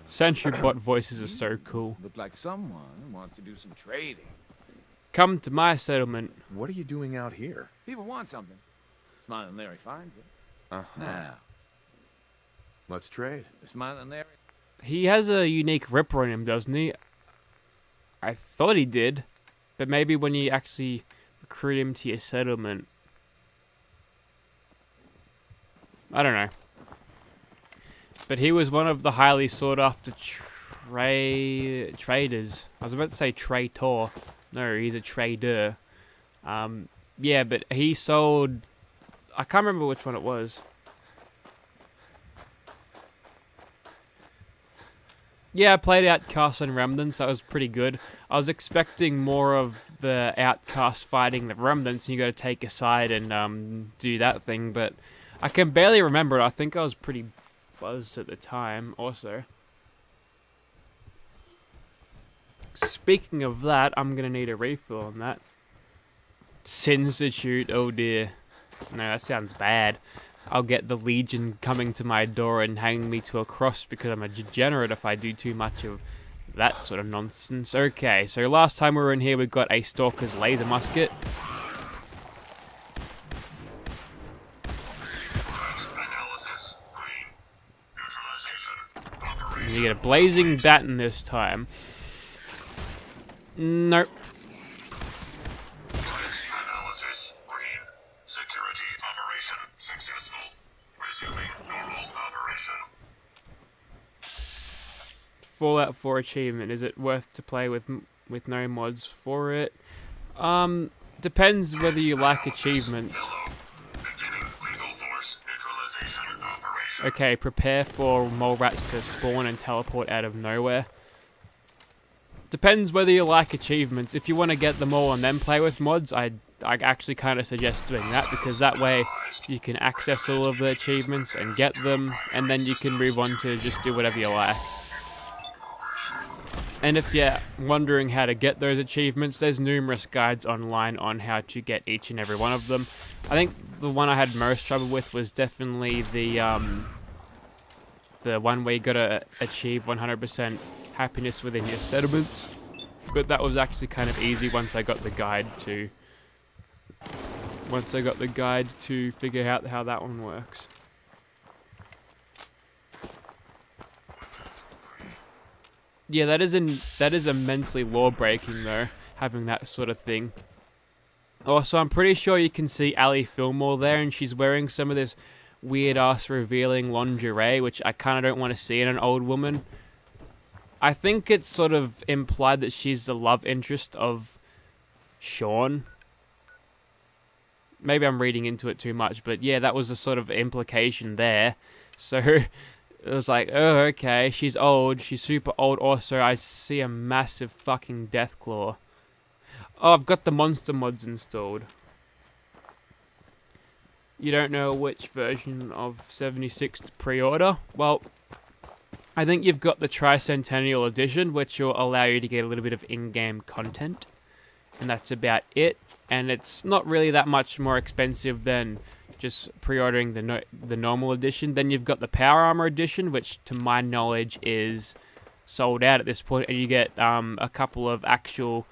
[SPEAKER 1] Sentry bot voices are so cool.
[SPEAKER 4] Look like someone wants to do some trading.
[SPEAKER 1] Come to my settlement.
[SPEAKER 2] What are you doing out here?
[SPEAKER 4] People want something. Smiling Larry finds it.
[SPEAKER 2] Uh-huh.
[SPEAKER 4] Now,
[SPEAKER 2] Let's trade.
[SPEAKER 4] Smiling Larry.
[SPEAKER 1] He has a unique ripper on him, doesn't he? I thought he did. But maybe when you actually recruit him to your settlement. I don't know. But he was one of the highly sought after traders. I was about to say traitor. No, he's a trader. Yeah, but he sold... I can't remember which one it was. Yeah, I played Outcast and Remnants. That was pretty good. I was expecting more of the Outcast fighting the Remnants, and you got to take a side and do that thing. But I can barely remember it. I think I was pretty buzzed at the time. Also, speaking of that, I'm gonna need a refill on that. Synth. Oh dear. No, that sounds bad. I'll get the Legion coming to my door and hanging me to a cross because I'm a degenerate if I do too much of that sort of nonsense. Okay, so last time we were in here, we got a Stalker's laser musket. And you get a blazing baton this time. Nope. Fallout 4 achievement. Is it worth to play with no mods for it? Depends whether you like achievements. Okay, prepare for mole rats to spawn and teleport out of nowhere. Depends whether you like achievements. If you want to get them all and then play with mods, I actually kind of suggest doing that, because that way you can access all of the achievements and get them, and then you can move on to just do whatever you like. And if you're wondering how to get those achievements, there's numerous guides online on how to get each and every one of them. I think the one I had most trouble with was definitely the one where you gotta achieve 100% happiness within your settlements. But that was actually kind of easy once I got the guide to figure out how that one works. Yeah, that is immensely law-breaking though, having that sort of thing. Also, I'm pretty sure you can see Ali Fillmore there, and she's wearing some of this weird-ass revealing lingerie, which I kind of don't want to see in an old woman. I think it's sort of implied that she's the love interest of Sean. Maybe I'm reading into it too much, but yeah, that was the sort of implication there. So it was like, oh, okay, she's old, she's super old. Also, I see a massive fucking Deathclaw. Oh, I've got the monster mods installed. You don't know which version of 76 to pre-order? Well, I think you've got the Tricentennial Edition, which will allow you to get a little bit of in-game content. And that's about it. And it's not really that much more expensive than just pre-ordering the normal edition. Then you've got the Power Armor Edition, which to my knowledge is sold out at this point. And you get a couple of actual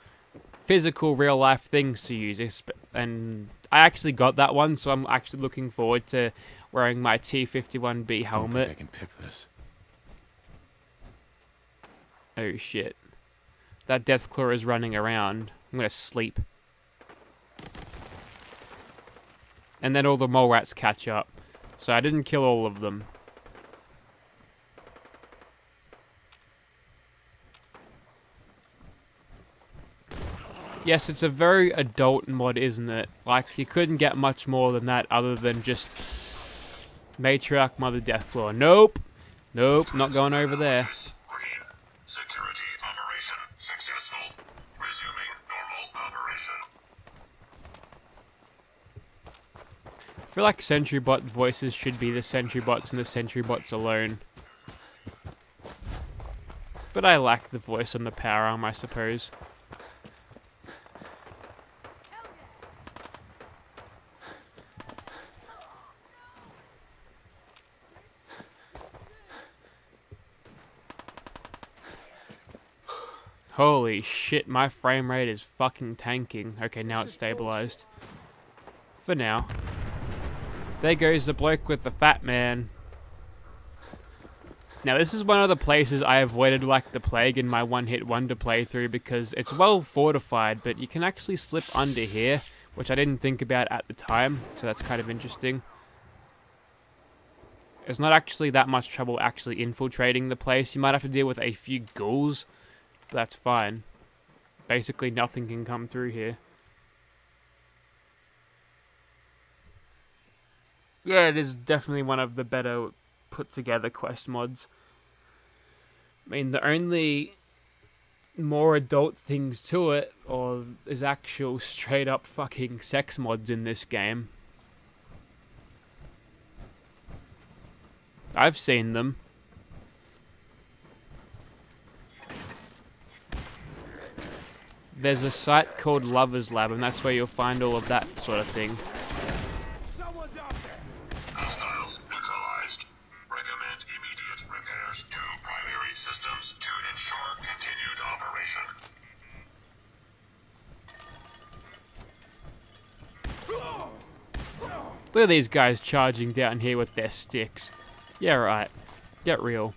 [SPEAKER 1] physical real-life things to use. And I actually got that one, so I'm actually looking forward to wearing my T-51B helmet.
[SPEAKER 2] I can pick this.
[SPEAKER 1] Oh shit. That Deathclaw is running around. I'm gonna sleep. And then all the mole rats catch up. So I didn't kill all of them. Yes, it's a very adult mod, isn't it? Like, you couldn't get much more than that other than just Matriarch Mother Deathclaw. Nope. Nope, not going over there.
[SPEAKER 13] Green. Security operation successful. Resuming normal operation.
[SPEAKER 1] I feel like Sentry Bot voices should be the Sentry Bots and the Sentry Bots alone. But I like the voice on the Power Arm, I suppose. Holy shit, my frame rate is fucking tanking. Okay, now it's stabilized. For now. There goes the bloke with the fat man. Now, this is one of the places I avoided like the plague in my one-hit wonder playthrough because it's well fortified, but you can actually slip under here, which I didn't think about at the time, so that's kind of interesting. It's not actually that much trouble actually infiltrating the place. You might have to deal with a few ghouls. That's fine. Basically nothing can come through here. Yeah, it is definitely one of the better put together quest mods. I mean, the only more adult things to it or is actual straight up fucking sex mods in this game. I've seen them. There's a site called Lover's Lab, and that's where you'll find all of that sort of thing.
[SPEAKER 13] Hostiles neutralized. Recommend immediate repairs to primary systems to ensure continued operation.
[SPEAKER 1] Look at these guys charging down here with their sticks. Yeah, right. Get real.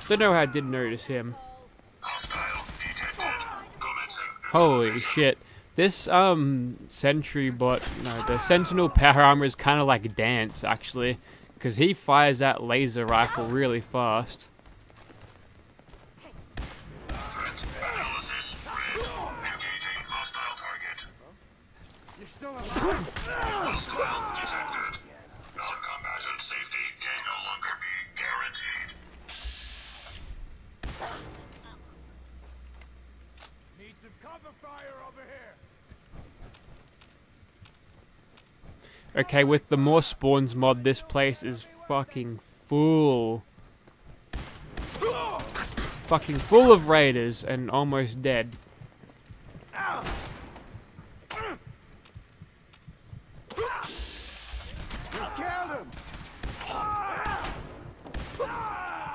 [SPEAKER 1] Don't know how I didn't notice him. Holy shit. This, sentry bot, no, the Sentinel power armor is kind of like Dance, actually. Because he fires that laser rifle really fast.
[SPEAKER 13] Threat analysis red. Engaging hostile target.
[SPEAKER 5] You're still alive?
[SPEAKER 13] Hostile detected. Non-combatant safety can no longer be guaranteed.
[SPEAKER 5] Need some cover fire over here.
[SPEAKER 1] Okay, with the more spawns mod, this place is fucking full. Fucking full of raiders and almost dead.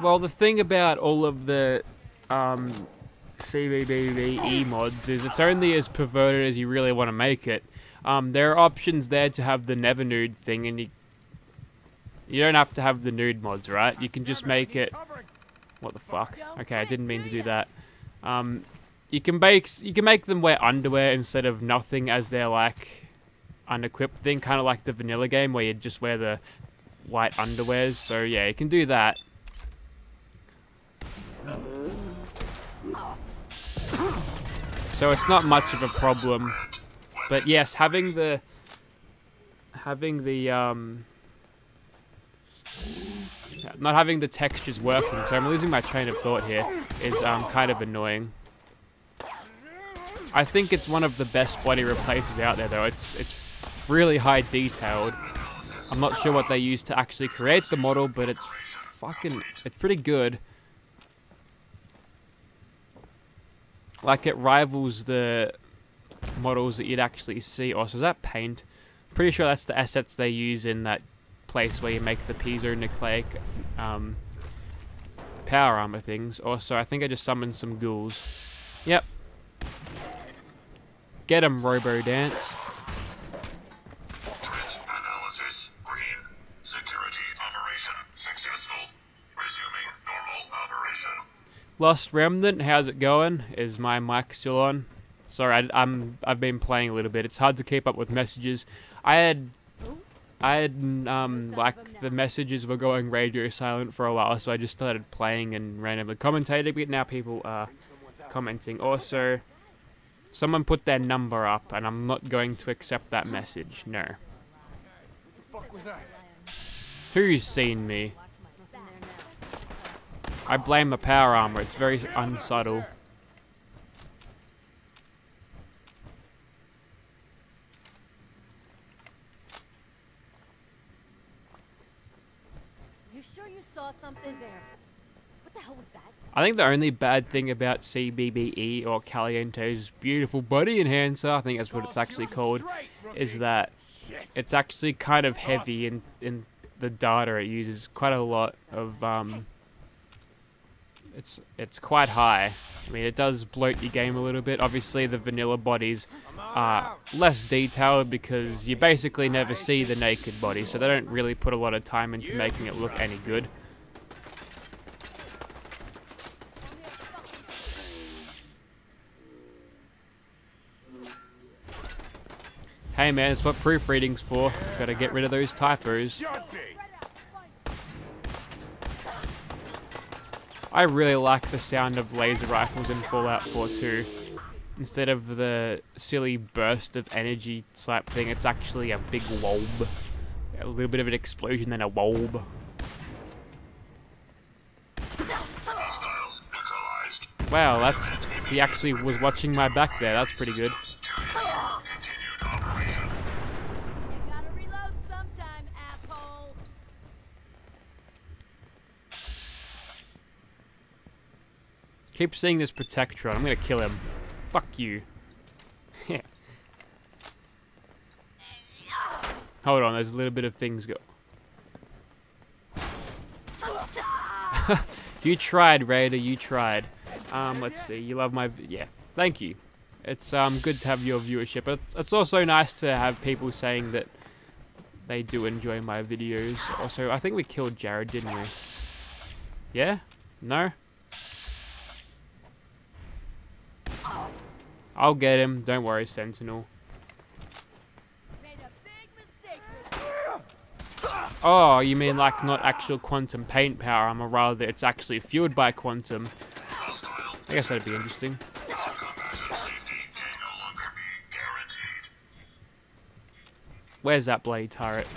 [SPEAKER 1] Well, the thing about all of the CBBE mods is it's only as perverted as you really want to make it. There are options there to have the never nude thing, and you don't have to have the nude mods, right? You can just make it. What the fuck? Okay, I didn't mean to do that. You can make them wear underwear instead of nothing as their like unequipped thing, kind of like the vanilla game where you just wear the white underwears. So yeah, you can do that. So it's not much of a problem. But yes, having the not having the textures working, so I'm losing my train of thought here, is kind of annoying. I think it's one of the best body replacers out there though. It's really high detailed. I'm not sure what they used to actually create the model, but it's pretty good. Like, it rivals the models that you'd actually see. Also, is that paint? Pretty sure that's the assets they use in that place where you make the piezo-nucleic power armor things. Also, I think I just summoned some ghouls. Yep. Get 'em, Robo Dance.
[SPEAKER 13] Threat analysis green. Security operation successful. Resuming normal operation.
[SPEAKER 1] Lost Remnant, how's it going? Is my mic still on? Sorry, I've been playing a little bit. It's hard to keep up with messages. I had like the messages were going radio silent for a while, so I just started playing and randomly commentating. But now people are commenting. Also, someone put their number up, and I'm not going to accept that message. No. Who's seen me? I blame the power armor. It's very unsubtle.
[SPEAKER 8] You sure you saw something there? What the hell was that?
[SPEAKER 1] I think the only bad thing about CBBE or Caliente's beautiful body enhancer, I think that's what it's actually called, is that it's actually kind of heavy in the data it uses. Quite a lot of it's quite high. I mean, it does bloat your game a little bit. Obviously, the vanilla bodies are less detailed because you basically never see the naked body, so they don't really put a lot of time into making it look any good. Hey man, it's what proofreading's for. Gotta get rid of those typos. I really like the sound of laser rifles in Fallout 4 too. Instead of the silly burst of energy slap thing, it's actually a big whob. A little bit of an explosion, then a whob. Wow, that's... he actually was watching my back there. That's pretty good. Keep seeing this Protectron. I'm gonna kill him. Fuck you. Hold on, there's a little bit of things go. You tried, Raider. You tried. Let's see. You love my... yeah. Thank you. It's good to have your viewership. But it's also nice to have people saying that they do enjoy my videos. Also, I think we killed Jared, didn't we? Yeah? No? I'll get him. Don't worry, Sentinel. Oh, you mean like not actual quantum paint power armor, rather it's actually fueled by quantum. I guess that'd be interesting. Where's that bloody turret?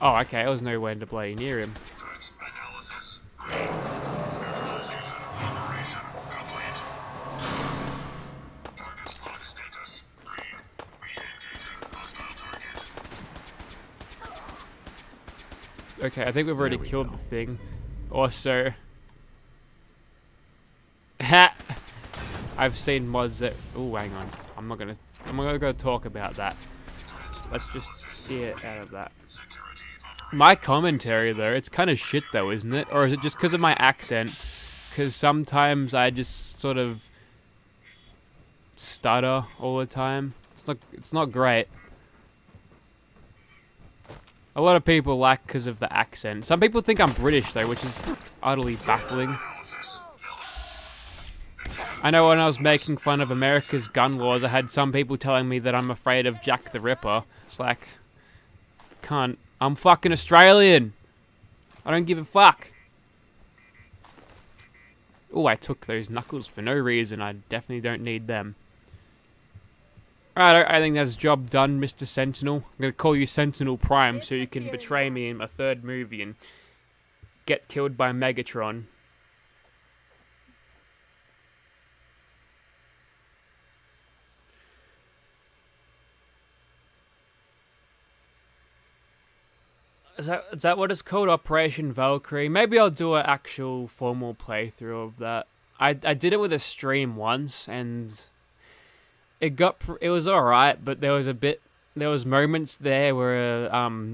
[SPEAKER 1] Oh, okay, I was nowhere to bloody near him. Okay, I think we've already killed the thing. Also, I've seen mods that... oh, hang on. I'm gonna go talk about that. Let's just steer out of that. My commentary, though, it's kind of shit, though, isn't it? Or is it just because of my accent? Because sometimes I just sort of stutter all the time. It's not great. A lot of people like because of the accent. Some people think I'm British though, which is utterly baffling. I know when I was making fun of America's gun laws, I had some people telling me that I'm afraid of Jack the Ripper. It's like, cunt, I'm fucking Australian. I don't give a fuck. Oh, I took those knuckles for no reason. I definitely don't need them. Alright, I think that's job done, Mr. Sentinel. I'm going to call you Sentinel Prime so you can betray me in my third movie and get killed by Megatron. Is that what it's called? Operation Valkyrie? Maybe I'll do an actual formal playthrough of that. I did it with a stream once, and it was alright, but there was moments there where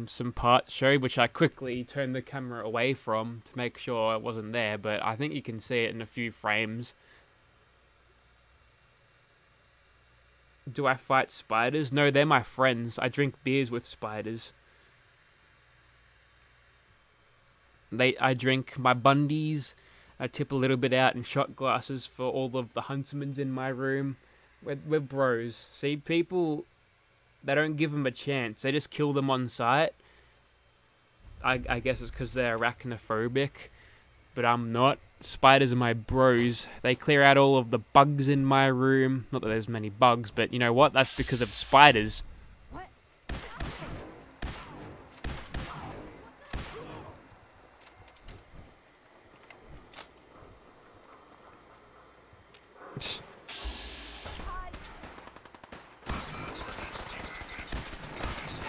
[SPEAKER 1] some parts showed, which I quickly turned the camera away from to make sure it wasn't there, but I think you can see it in a few frames. Do I fight spiders? No, they're my friends. I drink beers with spiders. I drink my Bundies. I tip a little bit out in shot glasses for all of the Huntermans in my room. We're bros. See, people, they don't give them a chance. They just kill them on sight. I guess it's because they're arachnophobic. But I'm not. Spiders are my bros. They clear out all of the bugs in my room. Not that there's many bugs, but you know what? That's because of spiders.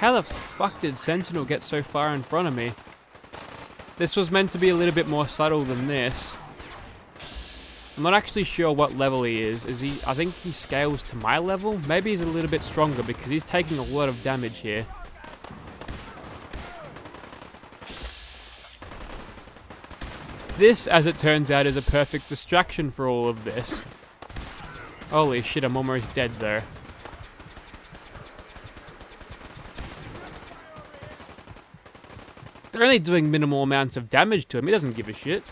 [SPEAKER 1] How the fuck did Sentinel get so far in front of me? This was meant to be a little bit more subtle than this. I'm not actually sure what level he is. I think he scales to my level? Maybe he's a little bit stronger because he's taking a lot of damage here. This, as it turns out, is a perfect distraction for all of this. Holy shit, I'm almost dead there. They're only doing minimal amounts of damage to him. He doesn't give a shit.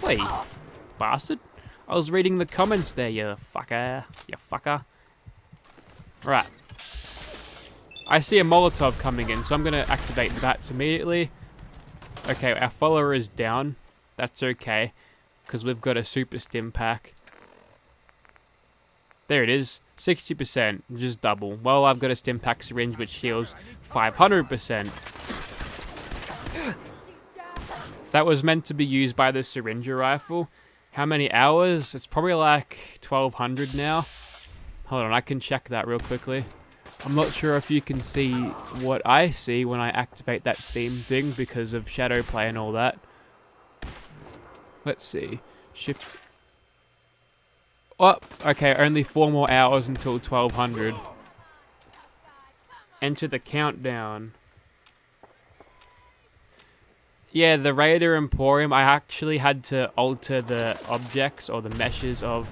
[SPEAKER 1] Wait, bastard. I was reading the comments there, you fucker. You fucker. Right. I see a Molotov coming in, so I'm going to activate that immediately. Okay, our follower is down. That's okay, because we've got a super stim pack. There it is. 60%, just double. Well, I've got a stim pack syringe which heals 500%. That was meant to be used by the syringer rifle. How many hours? It's probably like 1200 now. Hold on, I can check that real quickly. I'm not sure if you can see what I see when I activate that Steam thing because of shadow play and all that. Let's see. Shift. Oh, okay, only 4 more hours until 1200. Enter the countdown. Yeah, the Raider Emporium, I actually had to alter the objects or the meshes of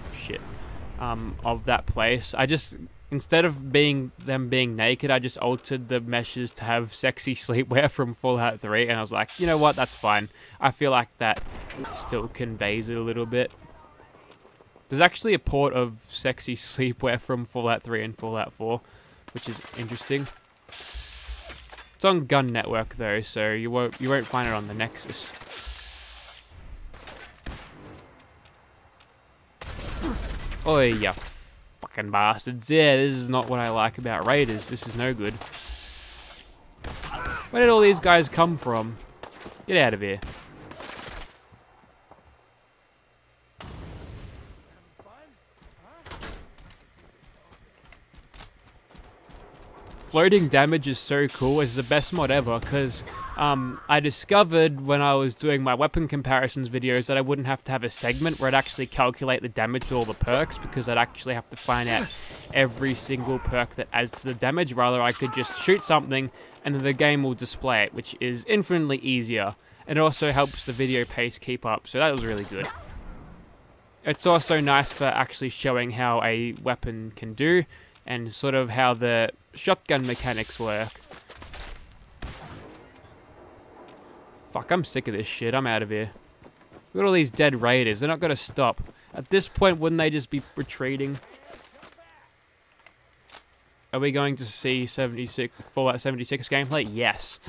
[SPEAKER 1] that place. I just, instead of them being naked, I just altered the meshes to have sexy sleepwear from Fallout 3, and I was like, you know what, that's fine. I feel like that still conveys it a little bit. There's actually a port of sexy sleepwear from Fallout 3 and Fallout 4, which is interesting. It's on Gun Network though, so you won't find it on the Nexus. Oh, you fucking bastards. Yeah, this is not what I like about Raiders. This is no good. Where did all these guys come from? Get out of here. Floating damage is so cool. It's the best mod ever because I discovered when I was doing my weapon comparisons videos that I wouldn't have to have a segment where I'd actually calculate the damage with all the perks because I'd actually have to find out every single perk that adds to the damage. Rather, I could just shoot something and then the game will display it, which is infinitely easier. And it also helps the video pace keep up, so that was really good. It's also nice for actually showing how a weapon can do, and sort of how the shotgun mechanics work. Fuck, I'm sick of this shit. I'm out of here. Look at all these dead raiders. They're not going to stop. At this point, wouldn't they just be retreating? Are we going to see 76 Fallout 76 gameplay? Yes.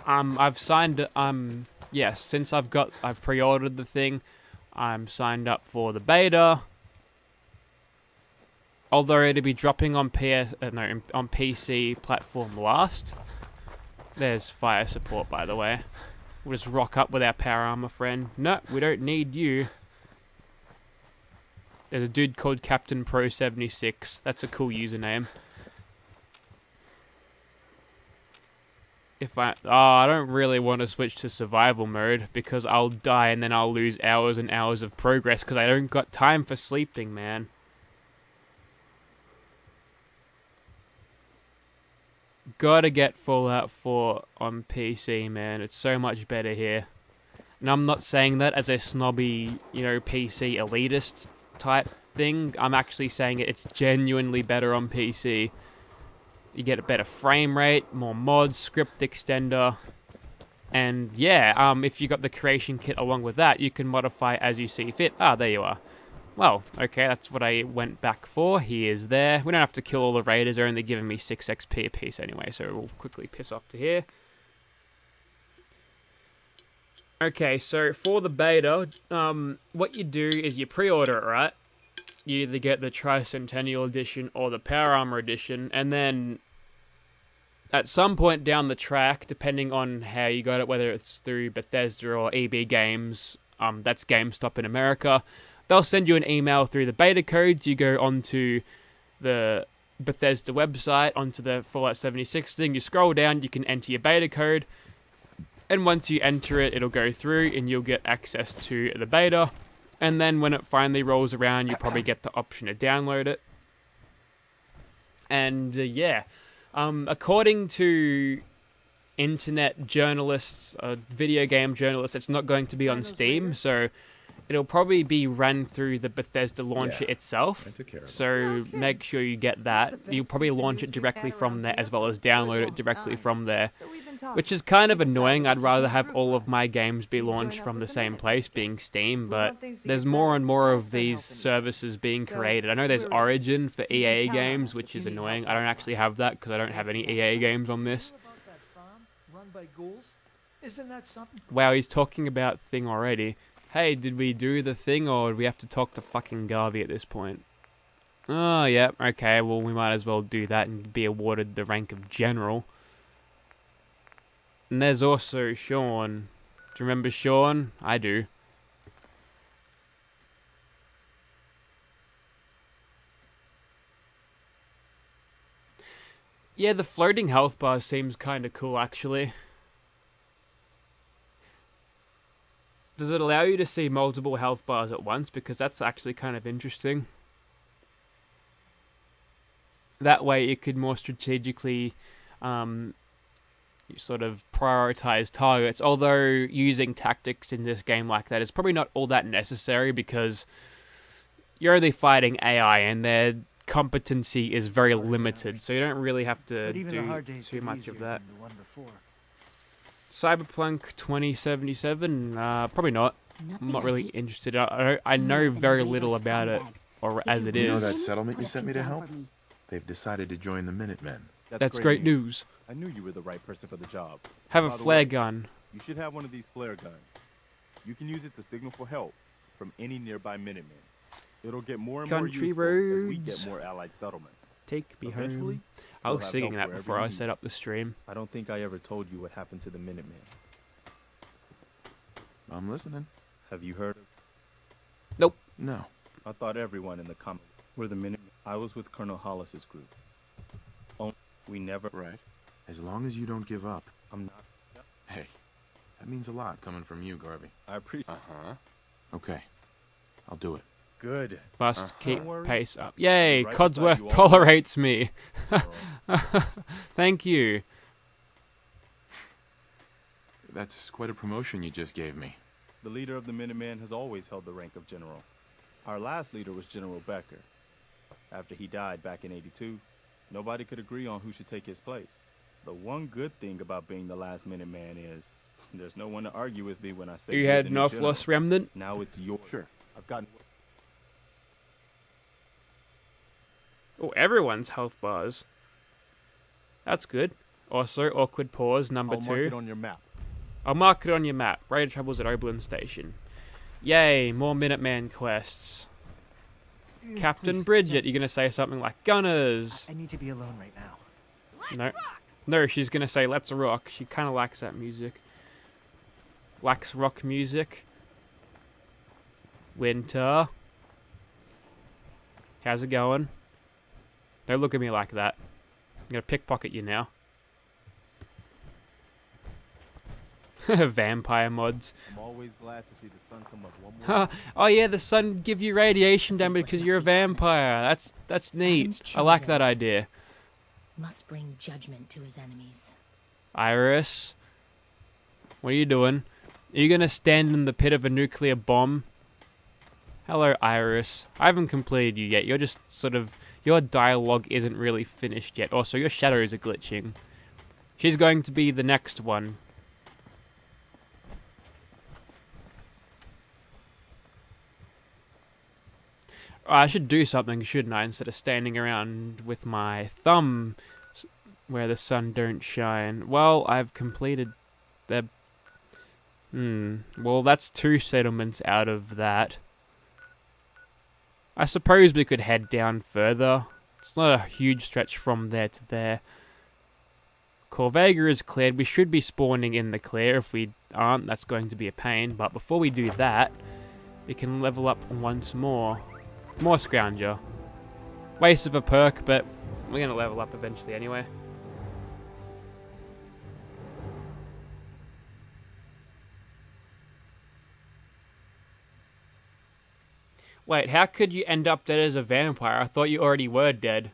[SPEAKER 1] I've signed. Yes. Since I've pre-ordered the thing, I'm signed up for the beta. Although it'll be dropping on on PC platform last. There's fire support, by the way. We'll just rock up with our power armor friend. No, we don't need you. There's a dude called Captain Pro 76. That's a cool username. I don't really want to switch to survival mode because I'll die and then I'll lose hours and hours of progress because I don't got time for sleeping, man. Gotta get Fallout 4 on PC, man. It's so much better here. And I'm not saying that as a snobby, PC elitist type thing. I'm actually saying it's genuinely better on PC. You get a better frame rate, more mods, script extender. And yeah, if you got the creation kit along with that, you can modify as you see fit. Ah, there you are. Well, okay, that's what I went back for. He is there. We don't have to kill all the raiders. They're only giving me 6 XP a piece anyway, so we'll quickly piss off to here. Okay, so for the beta, what you do is you pre-order it, right? You either get the Tricentennial Edition or the Power Armor Edition, and then at some point down the track, depending on how you got it, whether it's through Bethesda or EB Games, that's GameStop in America, they'll send you an email through the beta codes. You go onto the Bethesda website, onto the Fallout 76 thing, you scroll down, you can enter your beta code, and once you enter it, it'll go through and you'll get access to the beta. And then when it finally rolls around, you probably get the option to download it. And yeah, according to internet journalists, video game journalists, it's not going to be on Steam, so it'll probably be run through the Bethesda launcher itself. So make sure you get that. You'll probably launch it directly from there as well as download it directly from there. Which is kind of annoying. I'd rather have all of my games be launched from the same place, being Steam, but there's more and more of these services being created. I know there's Origin for EA games, which is annoying. I don't actually have that because I don't have any EA games on this. Wow, he's talking about Thing already. Hey, did we do the thing, or do we have to talk to fucking Garvey at this point? Oh, yeah, okay, well, we might as well do that and be awarded the rank of General. And there's also Sean. Do you remember Sean? I do. Yeah, the floating health bar seems kind of cool, actually. Does it allow you to see multiple health bars at once? Because that's actually kind of interesting. That way you could more strategically sort of prioritize targets. Although using tactics in this game like that is probably not all that necessary because you're only fighting AI and their competency is very limited. So you don't really have to do too much of that. Cyberpunk 2077? Probably not. I'm not really interested. I know very little about it, or as it is.
[SPEAKER 2] You know that settlement you sent me to help? They've decided to join the Minutemen.
[SPEAKER 1] That's great news.
[SPEAKER 3] I knew you were the right person for the job.
[SPEAKER 1] Have a flare gun.
[SPEAKER 3] You should have one of these flare guns. You can use it to signal for help from any nearby Minutemen. It'll get more and more useful as we get more allied settlements.
[SPEAKER 1] Take me home. I was singing that before I set up the stream.
[SPEAKER 14] I don't think I ever told you what happened to the Minutemen.
[SPEAKER 2] I'm listening.
[SPEAKER 14] Have you heard of...
[SPEAKER 1] Nope.
[SPEAKER 2] No.
[SPEAKER 14] I thought everyone in the comic were the Minutemen. I was with Colonel Hollis's group. We never...
[SPEAKER 2] Right. As long as you don't give up.
[SPEAKER 14] I'm not...
[SPEAKER 2] Hey, that means a lot coming from you, Garvey.
[SPEAKER 14] I appreciate...
[SPEAKER 2] Okay. I'll do it.
[SPEAKER 14] Good.
[SPEAKER 1] Must keep pace up. Yay, Codsworth tolerates me. Thank you.
[SPEAKER 2] That's quite a promotion you just gave me.
[SPEAKER 3] The leader of the Minutemen has always held the rank of general.
[SPEAKER 14] Our last leader was General Becker. After he died back in '82, nobody could agree on who should take his place. The one good thing about being the last Minuteman is there's no one to argue with me when I say
[SPEAKER 1] You
[SPEAKER 14] you're
[SPEAKER 1] had
[SPEAKER 14] the
[SPEAKER 1] an
[SPEAKER 14] new general.
[SPEAKER 1] Lost Remnant?
[SPEAKER 14] Now it's yours.
[SPEAKER 3] Sure, I've gotten...
[SPEAKER 1] Oh, everyone's health bars. That's good. Also, awkward pause, number
[SPEAKER 3] I'll
[SPEAKER 1] 2.
[SPEAKER 3] mark it on your map.
[SPEAKER 1] I'll mark it on your map. Raid troubles at Oberlin Station. Yay, more Minuteman quests. Captain
[SPEAKER 12] Please,
[SPEAKER 1] Bridget,
[SPEAKER 12] just-
[SPEAKER 1] you're going to say something like, Gunners!
[SPEAKER 12] I need to be alone right now.
[SPEAKER 1] No. No, she's going to say, let's rock. She kind of likes that music. Likes rock music. Winter. How's it going? Don't look at me like that. I'm going to pickpocket you now. Vampire mods.
[SPEAKER 3] I'm always glad to see the sun come up one more time.
[SPEAKER 1] Oh yeah, the sun give you radiation damage because you're a vampire. That's neat. I like that idea.
[SPEAKER 8] Must bring judgment to his enemies.
[SPEAKER 1] Iris, what are you doing? Are you gonna stand in the pit of a nuclear bomb? Hello, Iris. I haven't completed you yet. You're just sort of... Your dialogue isn't really finished yet. Also, your shadows are glitching. She's going to be the next one. I should do something, shouldn't I? Instead of standing around with my thumb where the sun don't shine. Well, I've completed the... Well, that's 2 settlements out of that. I suppose we could head down further. It's not a huge stretch from there to there. Corvega is cleared. We should be spawning in the clear. If we aren't, that's going to be a pain. But before we do that, we can level up once more. More Scrounger. Waste of a perk, but we're going to level up eventually anyway. Wait, how could you end up dead as a vampire? I thought you already were dead.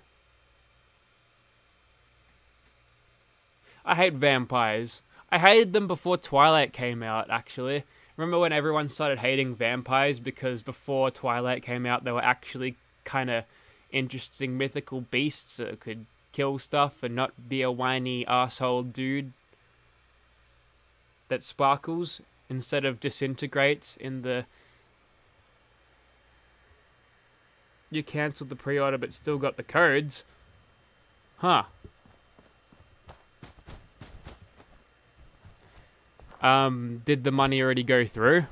[SPEAKER 1] I hate vampires. I hated them before Twilight came out, actually. Remember when everyone started hating vampires because before Twilight came out, they were actually kind of interesting mythical beasts that could kill stuff and not be a whiny asshole dude that sparkles instead of disintegrates in the... You cancelled the pre-order but still got the codes. Huh. Did the money already go through?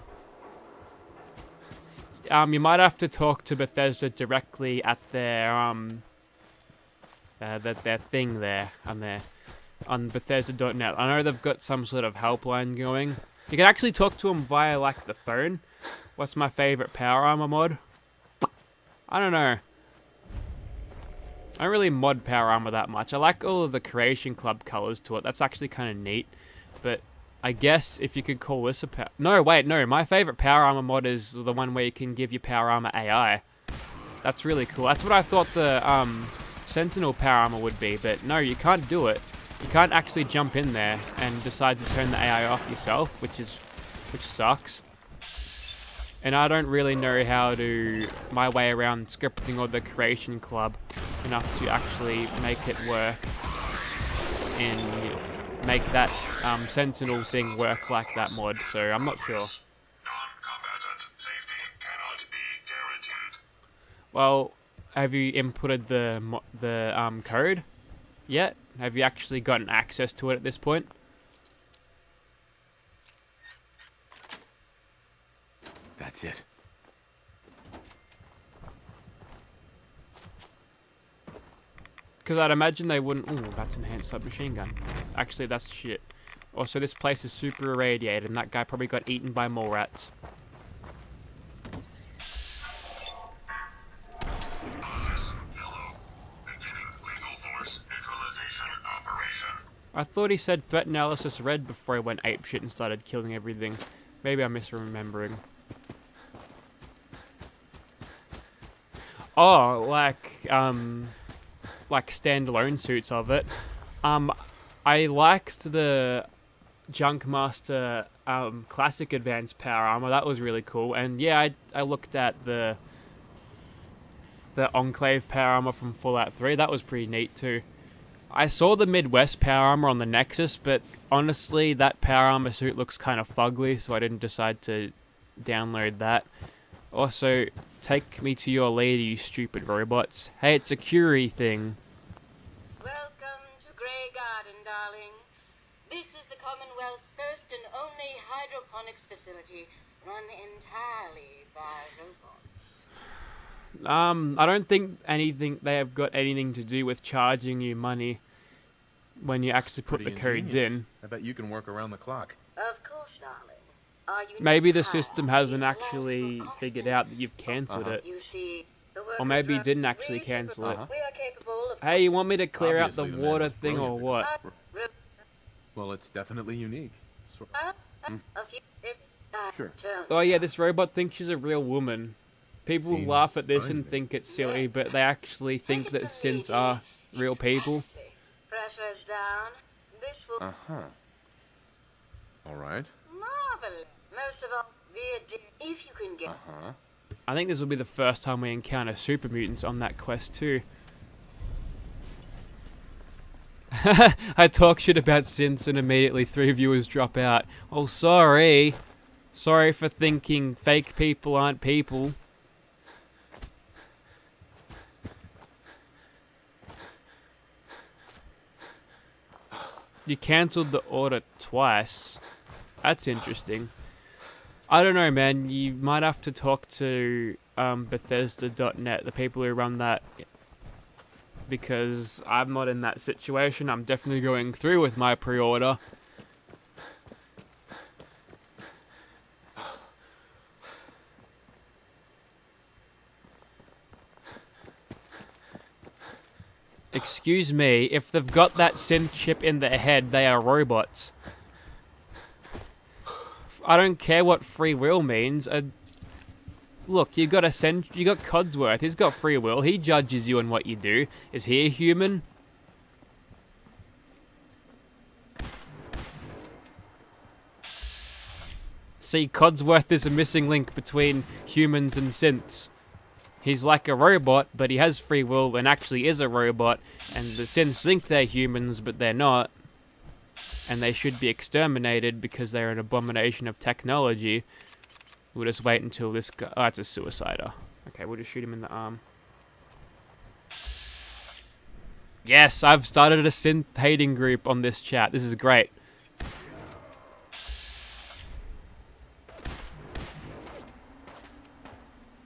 [SPEAKER 1] You might have to talk to Bethesda directly at their their thing there on Bethesda.net. I know they've got some sort of helpline going. You can actually talk to them via like the phone. What's my favorite power armor mod? I don't know. I don't really mod power armor that much. I like all of the Creation Club colors to it. That's actually kind of neat. But I guess if you could call this a power... No, wait, no. My favorite power armor mod is the one where you can give your power armor AI. That's really cool. That's what I thought the Sentinel power armor would be. But no, you can't do it. You can't actually jump in there and decide to turn the AI off yourself, which sucks. And I don't really know how to my way around scripting or the Creation Club enough to actually make it work and make that Sentinel thing work like that mod. So I'm not sure.
[SPEAKER 13] Non-combatant safety cannot be guaranteed.
[SPEAKER 1] Well, have you inputted the code yet? Have you actually gotten access to it at this point?
[SPEAKER 2] That's it.
[SPEAKER 1] Because I'd imagine they wouldn't... Ooh, that's enhanced submachine gun. Actually, that's shit. Also, this place is super irradiated, and that guy probably got eaten by mole rats. I thought he said threat analysis red before he went apeshit and started killing everything. Maybe I'm misremembering. Oh, like standalone suits of it. I liked the Junkmaster Classic Advanced Power Armor. That was really cool. And yeah, I looked at the the Enclave power armor from Fallout 3. That was pretty neat too. I saw the Midwest power armor on the Nexus, but honestly, that power armor suit looks kind of fugly, so I didn't decide to download that. Also, take me to your lady, you stupid robots. Hey, it's a Curie thing.
[SPEAKER 15] Welcome to Grey Garden, darling. This is the Commonwealth's first and only hydroponics facility run entirely by robots.
[SPEAKER 1] I don't think they have got anything to do with charging you money when you actually put the codes in.
[SPEAKER 2] I bet you can work around the clock.
[SPEAKER 15] Of course, darling.
[SPEAKER 1] Maybe the system hasn't actually figured out that you've cancelled it. Or maybe you didn't actually cancel it. Hey, you want me to clear out the water thing or what?
[SPEAKER 2] Well, it's definitely unique. Sure.
[SPEAKER 1] Oh yeah, this robot thinks she's a real woman. People laugh at this and think it's silly, but they actually think that synths are real people.
[SPEAKER 15] Pressure's down. This will
[SPEAKER 2] Alright.
[SPEAKER 15] marvelous. Most of all, if you can get
[SPEAKER 1] I think this will be the first time we encounter super mutants on that quest too. I talk shit about synths and immediately 3 viewers drop out. Oh, sorry. Sorry for thinking fake people aren't people. You cancelled the order twice. That's interesting. I don't know, man. You might have to talk to Bethesda.net, the people who run that, because I'm not in that situation. I'm definitely going through with my pre-order. Excuse me, if they've got that synth chip in their head, they are robots. I don't care what free will means. Look, you got Codsworth. He's got free will. He judges you on what you do. Is he a human? See, Codsworth is a missing link between humans and synths. He's like a robot, but he has free will and actually is a robot, and the synths think they're humans, but they're not. And they should be exterminated because they're an abomination of technology. We'll just wait until this guy... Oh, it's a suicider. Okay, we'll just shoot him in the arm. Yes, I've started a synth hating group on this chat. This is great.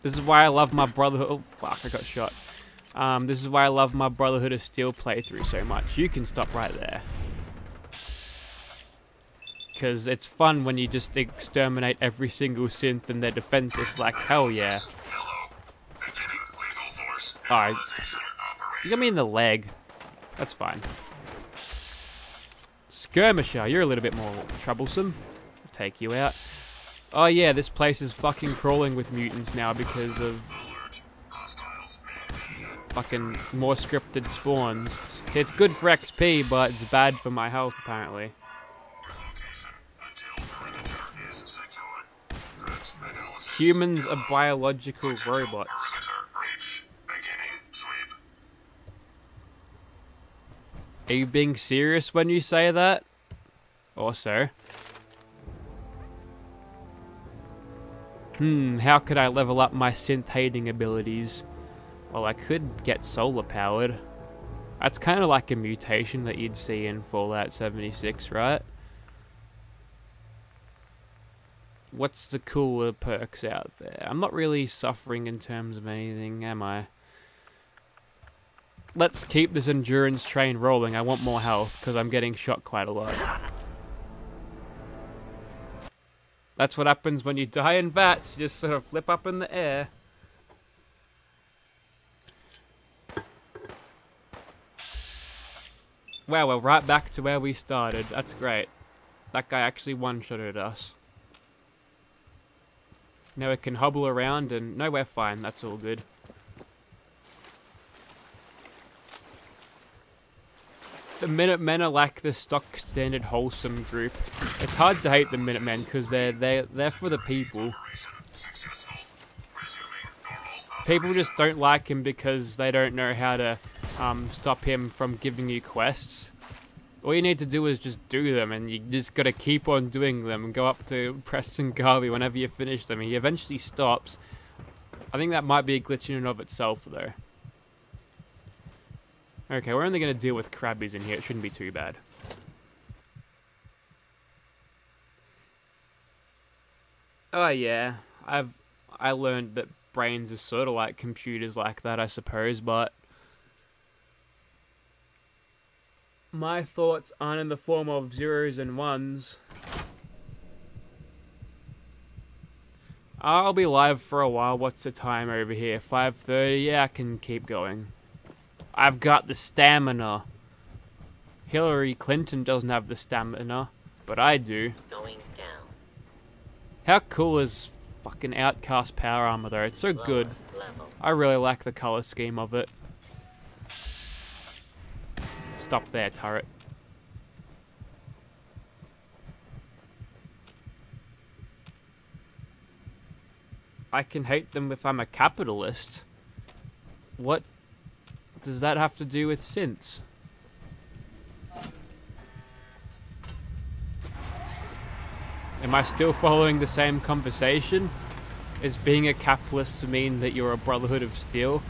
[SPEAKER 1] This is why I love my Brotherhood... Oh, fuck, I got shot. This is why I love my Brotherhood of Steel playthrough so much. You can stop right there. Because it's fun when you just exterminate every single synth and their defense is like, hell yeah. Alright. You got me in the leg. That's fine. Skirmisher, you're a little bit more troublesome. I'll take you out. Oh yeah, this place is fucking crawling with mutants now because of fucking more scripted spawns. See, it's good for XP, but it's bad for my health apparently. Humans are biological robots. Are you being serious when you say that? Also. How could I level up my synth hating abilities? Well, I could get solar powered. That's kind of like a mutation that you'd see in Fallout 76, right? What's the cooler perks out there? I'm not really suffering in terms of anything, am I? Let's keep this endurance train rolling. I want more health, because I'm getting shot quite a lot. That's what happens when you die in vats. You just sort of flip up in the air. Wow, we're right back to where we started. That's great. That guy actually one-shotted us. Now we can hobble around and... No, we're fine. That's all good. The Minutemen are like the stock standard wholesome group. It's hard to hate the Minutemen because they're for the people. People just don't like him because they don't know how to stop him from giving you quests. All you need to do is just do them, and you just gotta keep on doing them and go up to Preston Garvey whenever you finish them. He eventually stops. I think that might be a glitch in and of itself, though. Okay, we're only gonna deal with crabbies in here. It shouldn't be too bad. Oh yeah, I learned that brains are sort of like computers like that, I suppose, but my thoughts aren't in the form of zeros and ones. I'll be live for a while. What's the time over here? 5:30? Yeah, I can keep going. I've got the stamina. Hillary Clinton doesn't have the stamina, but I do.
[SPEAKER 16] Going down.
[SPEAKER 1] How cool is fucking Outcast power armor though? It's so good.
[SPEAKER 16] Level.
[SPEAKER 1] I really like the color scheme of it. Stop there, turret. I can hate them if I'm a capitalist. What does that have to do with synths? Am I still following the same conversation? Is being a capitalist to mean that you're a Brotherhood of Steel?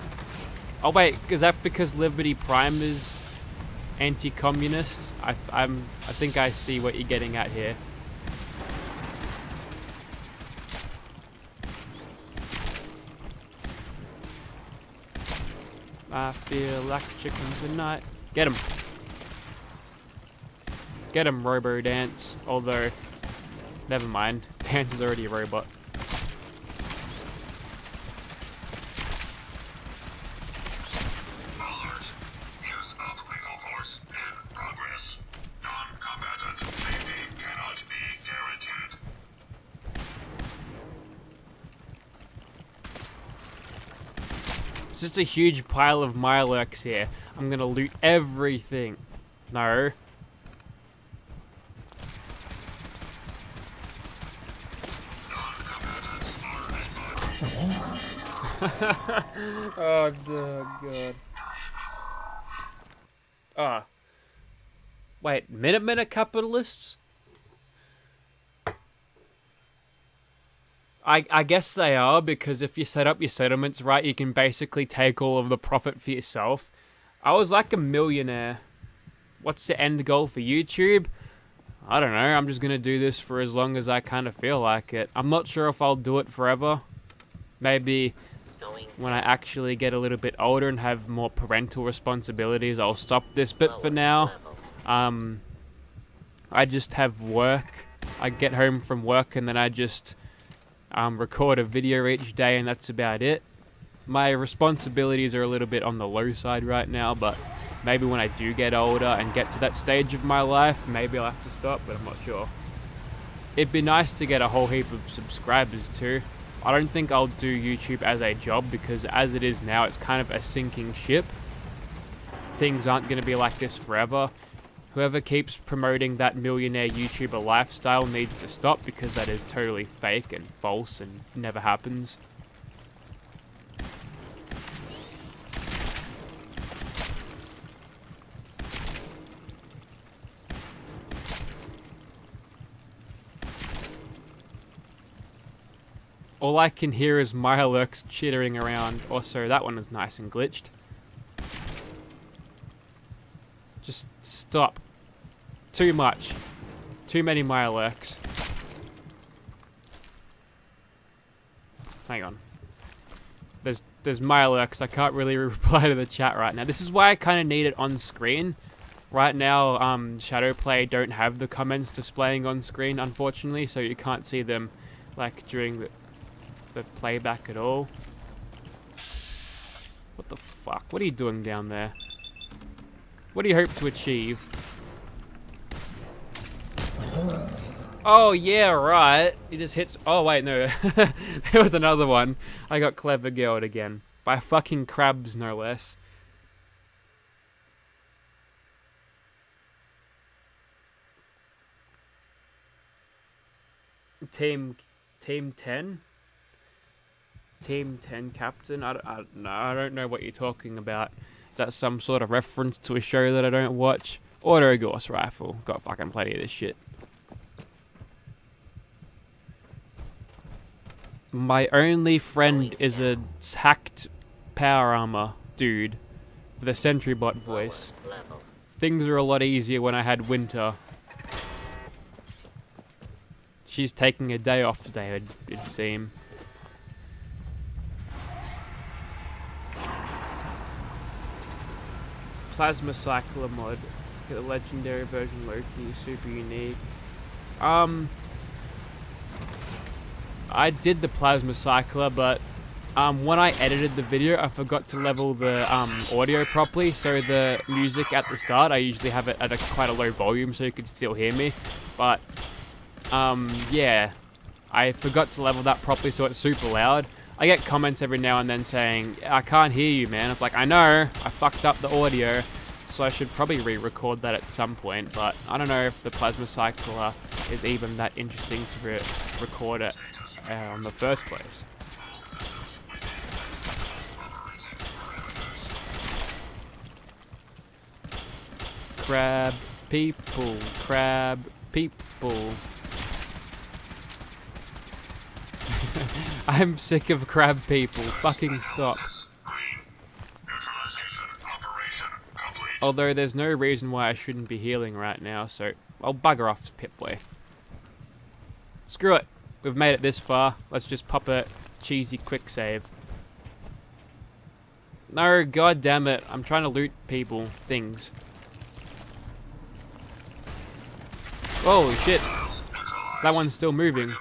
[SPEAKER 1] Oh wait, is that because Liberty Prime is anti-communist? I think I see what you're getting at here. I feel like chicken tonight. Get him. Get him, Robo Dance. Although, never mind. Dance is already a robot.
[SPEAKER 13] Alert. Use of lethal force in progress. Non-combatant safety cannot be guaranteed.
[SPEAKER 1] It's just a huge pile of Mirelurks here. I'm gonna loot everything. No. Oh, God. Ah. Wait, Minutemen are capitalists? I guess they are, because if you set up your settlements right, you can basically take all of the profit for yourself. I was like a millionaire. What's the end goal for YouTube? I don't know, I'm just gonna do this for as long as I kind of feel like it. I'm not sure if I'll do it forever. Maybe when I actually get a little bit older and have more parental responsibilities, I'll stop this. But for now, I just have work. I get home from work and then I just record a video each day, and that's about it. My responsibilities are a little bit on the low side right now, but maybe when I do get older and get to that stage of my life, maybe I'll have to stop, but I'm not sure. It'd be nice to get a whole heap of subscribers too. I don't think I'll do YouTube as a job, because as it is now, it's kind of a sinking ship. Things aren't going to be like this forever. Whoever keeps promoting that millionaire YouTuber lifestyle needs to stop, because that is totally fake and false and never happens. All I can hear is Mirelurks chittering around. Also, that one is nice and glitched. Just stop. Too much. Too many Mirelurks. Hang on. There's Mirelurks. I can't really reply to the chat right now. This is why I kind of need it on screen. Right now, Shadowplay don't have the comments displaying on screen, unfortunately, so you can't see them like during the playback at all. What the fuck? What are you doing down there? What do you hope to achieve? Oh yeah, right. He just hits. Oh wait, no. There was another one. I got clever girled again by fucking crabs, no less. Team 10. Team 10 captain? I don't know what you're talking about. Is that some sort of reference to a show that I don't watch? Auto Gauss rifle. Got fucking plenty of this shit. My only friend is a hacked power armor dude with a sentry bot voice. Things are a lot easier when I had Winter. She's taking a day off today, it'd seem. Plasma Cycler mod. Get the legendary version Loki, super unique. I did the Plasma Cycler, but when I edited the video, I forgot to level the audio properly, so the music at the start, I usually have it at quite a low volume so you could still hear me. But, yeah, I forgot to level that properly so it's super loud. I get comments every now and then saying, I can't hear you, man. It's like, I know, I fucked up the audio, so I should probably re-record that at some point, but I don't know if the Plasma Cycler is even that interesting to record it in the first place. Crab people, crab people. I'm sick of crab people. Fucking stop. Although there's no reason why I shouldn't be healing right now, so I'll bugger off Pip-Boy. Screw it. We've made it this far. Let's just pop a cheesy quick save. No, god damn it. I'm trying to loot people, things. Whoa, shit. That one's still moving.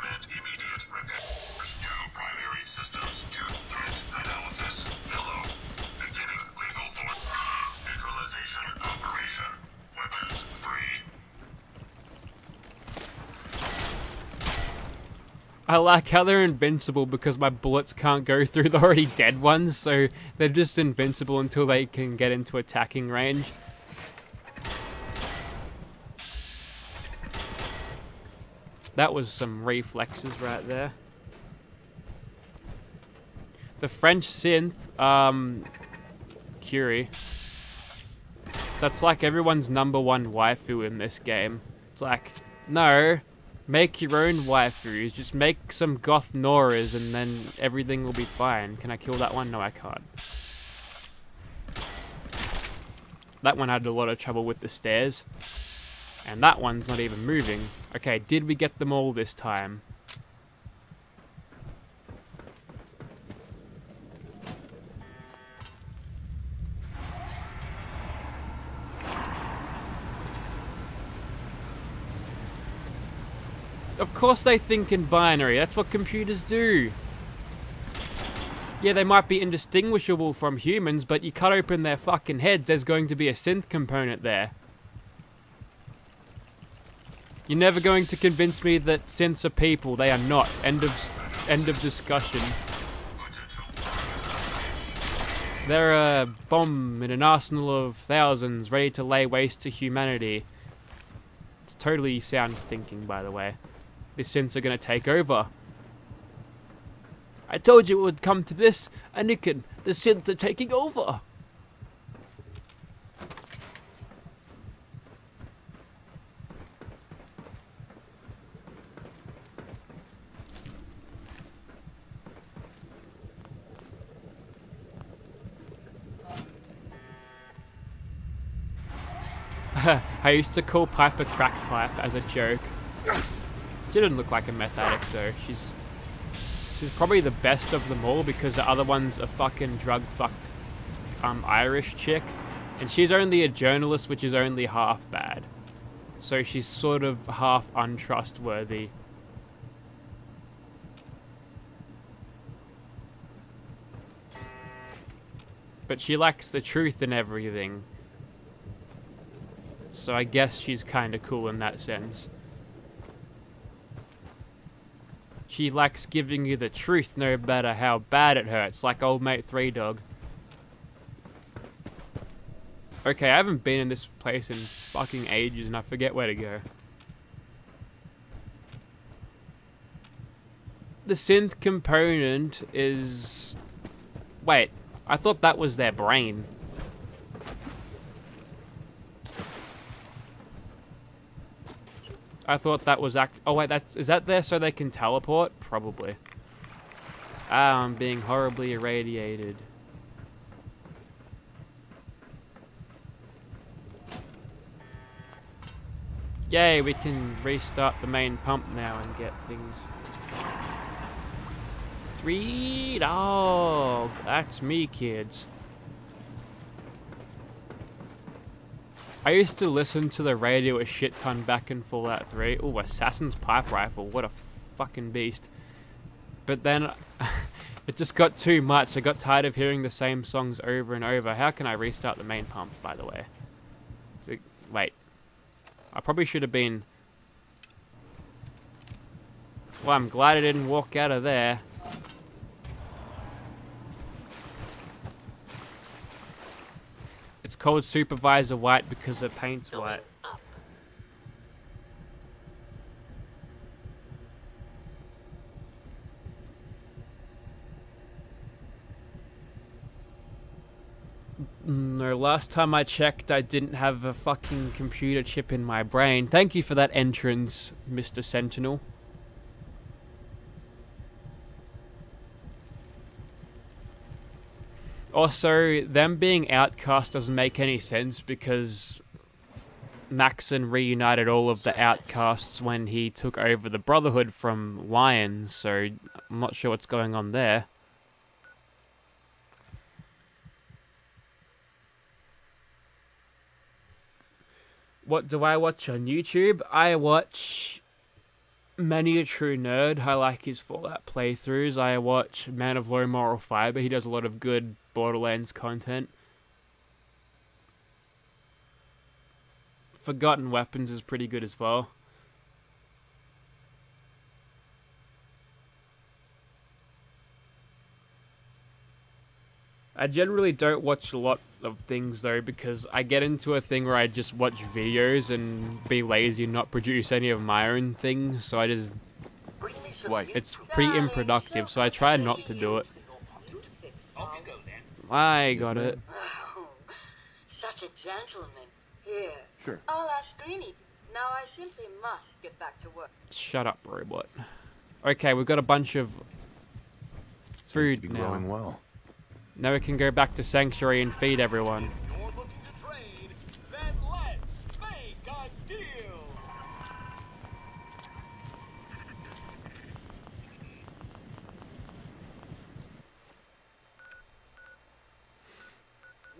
[SPEAKER 1] I like how they're invincible because my bullets can't go through the already dead ones, so they're just invincible until they can get into attacking range. That was some reflexes right there. The French synth, Curie. That's like everyone's #1 waifu in this game. It's like, no, make your own waifus. Just make some goth Noras and then everything will be fine. Can I kill that one? No, I can't. That one had a lot of trouble with the stairs. And that one's not even moving. Okay, did we get them all this time? Of course they think in binary. That's what computers do. Yeah, they might be indistinguishable from humans, but you cut open their fucking heads, there's going to be a synth component there. You're never going to convince me that synths are people. They are not. End of discussion. They're a bomb in an arsenal of thousands, ready to lay waste to humanity. It's totally sound thinking, by the way. The synths are going to take over. I told you it would come to this, Anakin. The synths are taking over. I used to call Piper Crack Pipe as a joke. She didn't look like a meth addict though. She's probably the best of them all because the other one's a fucking drug fucked Irish chick. And she's only a journalist, which is only half bad. So she's sort of half untrustworthy. But she lacks the truth in everything. So I guess she's kinda cool in that sense. She likes giving you the truth no matter how bad it hurts, like old mate 3 Dog. Okay, I haven't been in this place in fucking ages and I forget where to go. the synth component is... Wait, I thought that was their brain. I thought that was oh wait, is that there so they can teleport? Probably. Ah, I'm being horribly irradiated. Yay, we can restart the main pump now and get things. 3 dog. That's me, kids. I used to listen to the radio a shit ton back in Fallout 3. Ooh, Assassin's Pipe Rifle. What a fucking beast. But then it just got too much. I got tired of hearing the same songs over and over. How can I restart the main pump, by the way? Wait. I probably should have been... Well, I'm glad I didn't walk out of there. It's called Supervisor White because the paint's white. No, last time I checked, I didn't have a fucking computer chip in my brain. Thank you for that entrance, Mr. Sentinel. Also, them being outcast doesn't make any sense because Maxon reunited all of the outcasts when he took over the Brotherhood from Lions, so I'm not sure what's going on there. What do I watch on YouTube? I watch Many a True Nerd. I like his Fallout playthroughs. I watch Man of Low Moral Fiber. He does a lot of good Borderlands content. Forgotten Weapons is pretty good as well. I generally don't watch a lot of things though because I get into a thing where I just watch videos and be lazy and not produce any of my own things, so I just... It's pretty unproductive, so I try not to do it. I got it.
[SPEAKER 15] Oh, such a gentleman. Here.
[SPEAKER 2] Sure.
[SPEAKER 15] I'll ask Greenie. Now I simply must get back to work.
[SPEAKER 1] Shut up, robot. Okay, we've got a bunch of food
[SPEAKER 2] Seems to be
[SPEAKER 1] now.
[SPEAKER 2] growing well.
[SPEAKER 1] Now we can go back to Sanctuary and feed everyone.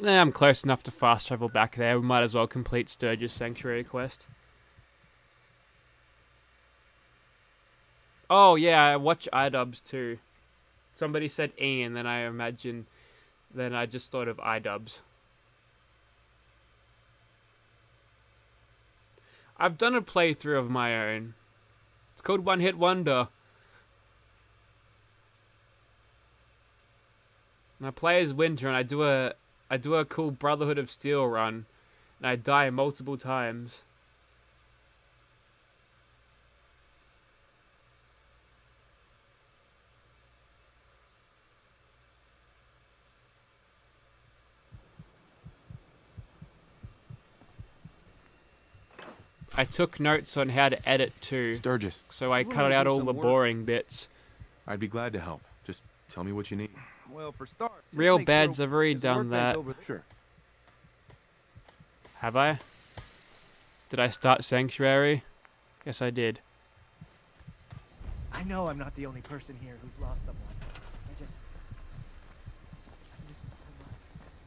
[SPEAKER 1] I'm close enough to fast travel back there. We might as well complete Sturgis Sanctuary quest. Oh yeah, I watch iDubbbz too. Somebody said Ian, then I just thought of iDubbbz. I've done a playthrough of my own. It's called One Hit Wonder. And I play as Winter and I do a cool Brotherhood of Steel run. And I die multiple times. I took notes on how to edit too.
[SPEAKER 2] Sturgis.
[SPEAKER 1] So I cut out all the boring bits.
[SPEAKER 2] I'd be glad to help. Just tell me what you need.
[SPEAKER 3] Well, for start,
[SPEAKER 1] Real beds, I've already done that.
[SPEAKER 3] Sure.
[SPEAKER 1] Have I? Did I start Sanctuary? Yes, I did.
[SPEAKER 12] I know I'm not the only person here who's lost someone. I just...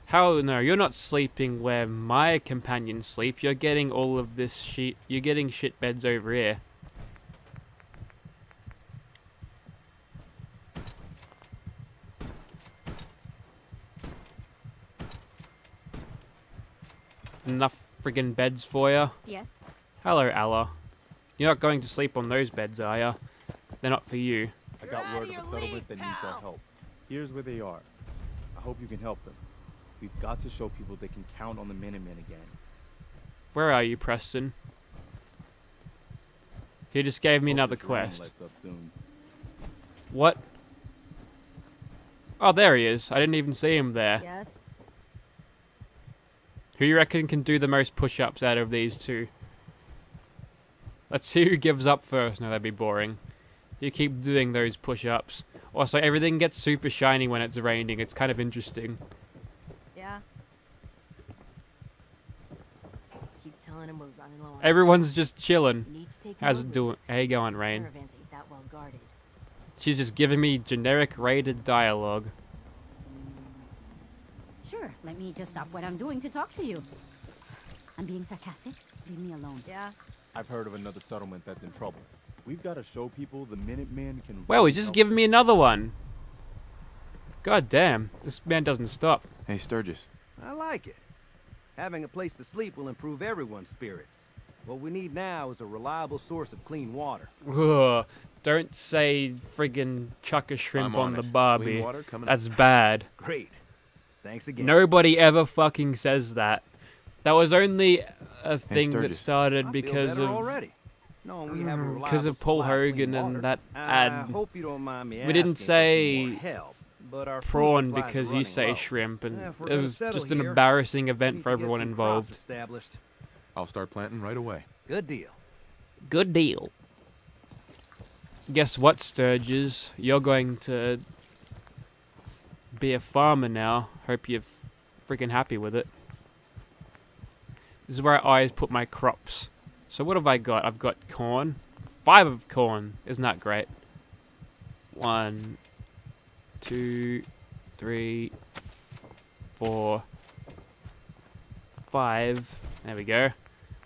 [SPEAKER 1] How? No, you're not sleeping where my companions sleep. You're getting all of this shit. You're getting shit beds over here. Enough friggin' beds for you.
[SPEAKER 6] Yes.
[SPEAKER 1] Hello, Allah. You're not going to sleep on those beds, are ya? They're not for you.
[SPEAKER 3] I got word of a settlement that needs our help. Here's where they are. I hope you can help them. We've got to show people they can count on the Minutemen again.
[SPEAKER 1] Where are you, Preston? He just gave me another quest. What? Oh, there he is. I didn't even see him there.
[SPEAKER 8] Yes.
[SPEAKER 1] Who you reckon can do the most push-ups out of these two? Let's see who gives up first. No, that'd be boring. You keep doing those push-ups. Also, everything gets super shiny when it's raining. It's kind of interesting.
[SPEAKER 8] Yeah. Keep telling him we're running low on
[SPEAKER 1] Everyone's just chilling.
[SPEAKER 8] Need to take
[SPEAKER 1] How's
[SPEAKER 8] more
[SPEAKER 1] it doing?
[SPEAKER 8] risks.
[SPEAKER 1] How you going, Rain?
[SPEAKER 8] Caravans ain't that well guarded.
[SPEAKER 1] She's just giving me generic rated dialogue.
[SPEAKER 6] Sure, let me just stop what I'm doing to talk to you. I'm being sarcastic. Leave me alone.
[SPEAKER 8] Yeah.
[SPEAKER 3] I've heard of another settlement that's in trouble. We've got to show people the Minutemen can...
[SPEAKER 1] Well, he's just giving me another one. God damn, this man doesn't stop.
[SPEAKER 2] Hey, Sturgis.
[SPEAKER 16] I like it. Having a place to sleep will improve everyone's spirits. What we need now is a reliable source of clean water.
[SPEAKER 1] Ugh, don't say friggin' chuck a shrimp
[SPEAKER 2] I'm
[SPEAKER 1] on
[SPEAKER 2] on
[SPEAKER 1] the
[SPEAKER 2] it.
[SPEAKER 1] Barbie.
[SPEAKER 2] Clean water coming
[SPEAKER 1] That's
[SPEAKER 2] up.
[SPEAKER 1] bad.
[SPEAKER 16] Great. Thanks again.
[SPEAKER 1] Nobody ever fucking says that. That was only a thing that
[SPEAKER 2] Sturgis.
[SPEAKER 1] started
[SPEAKER 16] I feel
[SPEAKER 1] because
[SPEAKER 16] better
[SPEAKER 1] of
[SPEAKER 16] already. Knowing we have a
[SPEAKER 1] because
[SPEAKER 16] reliable
[SPEAKER 1] of Paul
[SPEAKER 16] supply of clean
[SPEAKER 1] Hogan and
[SPEAKER 16] water.
[SPEAKER 1] that
[SPEAKER 16] I
[SPEAKER 1] ad.
[SPEAKER 16] hope you don't mind me
[SPEAKER 1] We didn't
[SPEAKER 16] asking for some
[SPEAKER 1] say
[SPEAKER 16] more help, but our food
[SPEAKER 1] prawn
[SPEAKER 16] supplies are
[SPEAKER 1] because you
[SPEAKER 16] running
[SPEAKER 1] say
[SPEAKER 16] low.
[SPEAKER 1] shrimp, and
[SPEAKER 16] If we're
[SPEAKER 1] it
[SPEAKER 16] gonna
[SPEAKER 1] was
[SPEAKER 16] settle
[SPEAKER 1] just an
[SPEAKER 16] here,
[SPEAKER 1] embarrassing
[SPEAKER 16] we
[SPEAKER 1] event
[SPEAKER 16] need
[SPEAKER 1] for
[SPEAKER 16] to get
[SPEAKER 1] everyone
[SPEAKER 16] some
[SPEAKER 1] involved.
[SPEAKER 16] crops established.
[SPEAKER 2] I'll start planting right away.
[SPEAKER 16] Good deal.
[SPEAKER 1] Good deal. Guess what, Sturges? You're going to be a farmer now. Hope you're freaking happy with it. This is where I always put my crops. So what have I got? I've got corn. 5 of corn. Isn't that great? 1, 2, 3, 4, 5. There we go.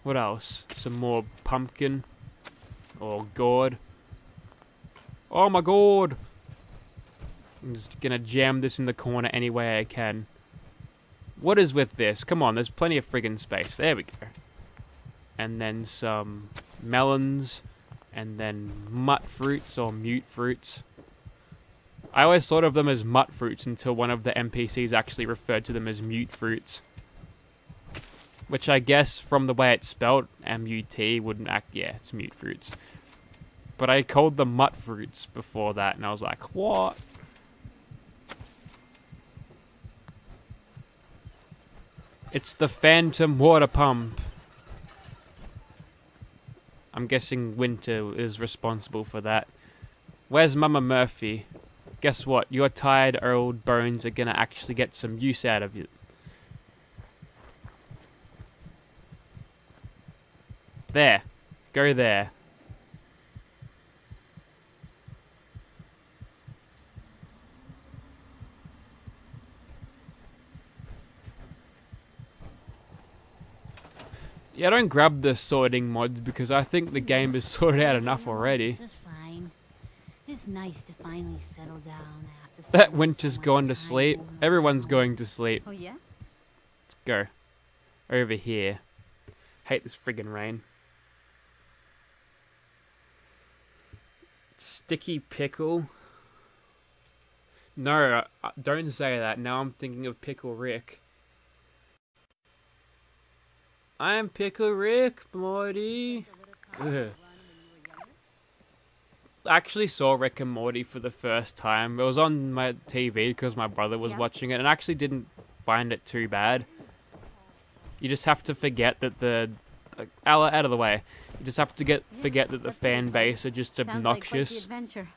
[SPEAKER 1] What else? Some more pumpkin. Or gourd. Oh my god! I'm just gonna jam this in the corner any way I can. What is with this? Come on, there's plenty of friggin' space. There we go. And then some melons. And then mutt fruits or mute fruits. I always thought of them as mutt fruits until one of the NPCs actually referred to them as mute fruits. Which I guess from the way it's spelled, M-U-T, wouldn't act... Yeah, it's mute fruits. But I called them mutt fruits before that, and I was like, what? It's the phantom water pump. I'm guessing Winter is responsible for that. Where's Mama Murphy? Guess what? Your tired old bones are gonna actually get some use out of it. There. Go there. Yeah, don't grab the sorting mods because I think the game is sorted out enough already.
[SPEAKER 6] Just fine. It's nice to finally settle down after
[SPEAKER 1] That Winter's gone to sleep. Everyone's going to sleep.
[SPEAKER 6] Oh yeah?
[SPEAKER 1] Let's go. Over here. Hate this friggin' rain. Sticky pickle. No, don't say that. Now I'm thinking of Pickle Rick. I'm Pickle Rick, Morty. Ugh. I actually saw Rick and Morty for the first time. It was on my TV because my brother was watching it, and I actually didn't find it too bad. You just have to forget that the... out of the way. You just have to forget that the fan base are just obnoxious.
[SPEAKER 6] Sounds like quite the adventure.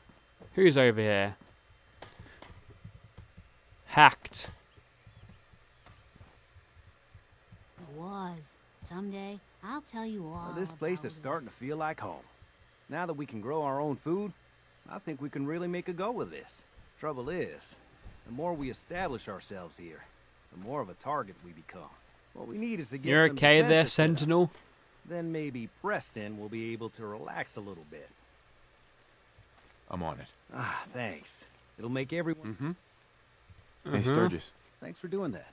[SPEAKER 1] Who's over here? Hacked.
[SPEAKER 6] It was. Someday, I'll tell you all.
[SPEAKER 16] Well, this place is starting to feel like home. Now that we can grow our own food, I think we can really make a go with this. Trouble is, the more we establish ourselves here, the more of a target we become. What we need is to get
[SPEAKER 1] You're
[SPEAKER 16] some
[SPEAKER 1] okay there,
[SPEAKER 16] defenses set up.
[SPEAKER 1] Sentinel?
[SPEAKER 16] Then maybe Preston will be able to relax a little bit.
[SPEAKER 2] I'm on it.
[SPEAKER 16] Ah, thanks. It'll make everyone...
[SPEAKER 2] Hey, Sturgis.
[SPEAKER 16] Thanks for doing that.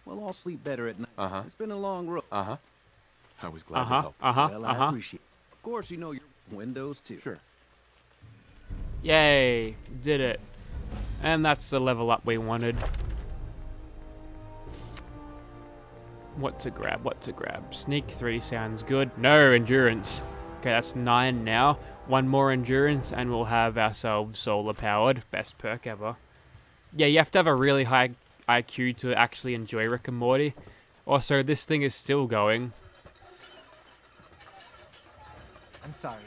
[SPEAKER 16] We'll all sleep better at night.
[SPEAKER 2] Uh-huh.
[SPEAKER 16] It's been a long road.
[SPEAKER 2] Uh-huh. I was glad to help.
[SPEAKER 16] Well, I appreciate it. Of course, you know your windows, too.
[SPEAKER 2] Sure.
[SPEAKER 1] Yay, did it. And that's the level up we wanted. What to grab, what to grab. Sneak 3 sounds good. No, endurance. Okay, that's 9 now. One more endurance and we'll have ourselves solar powered. Best perk ever. Yeah, you have to have a really high IQ to actually enjoy Rick and Morty. Also, this thing is still going.
[SPEAKER 12] I'm sorry.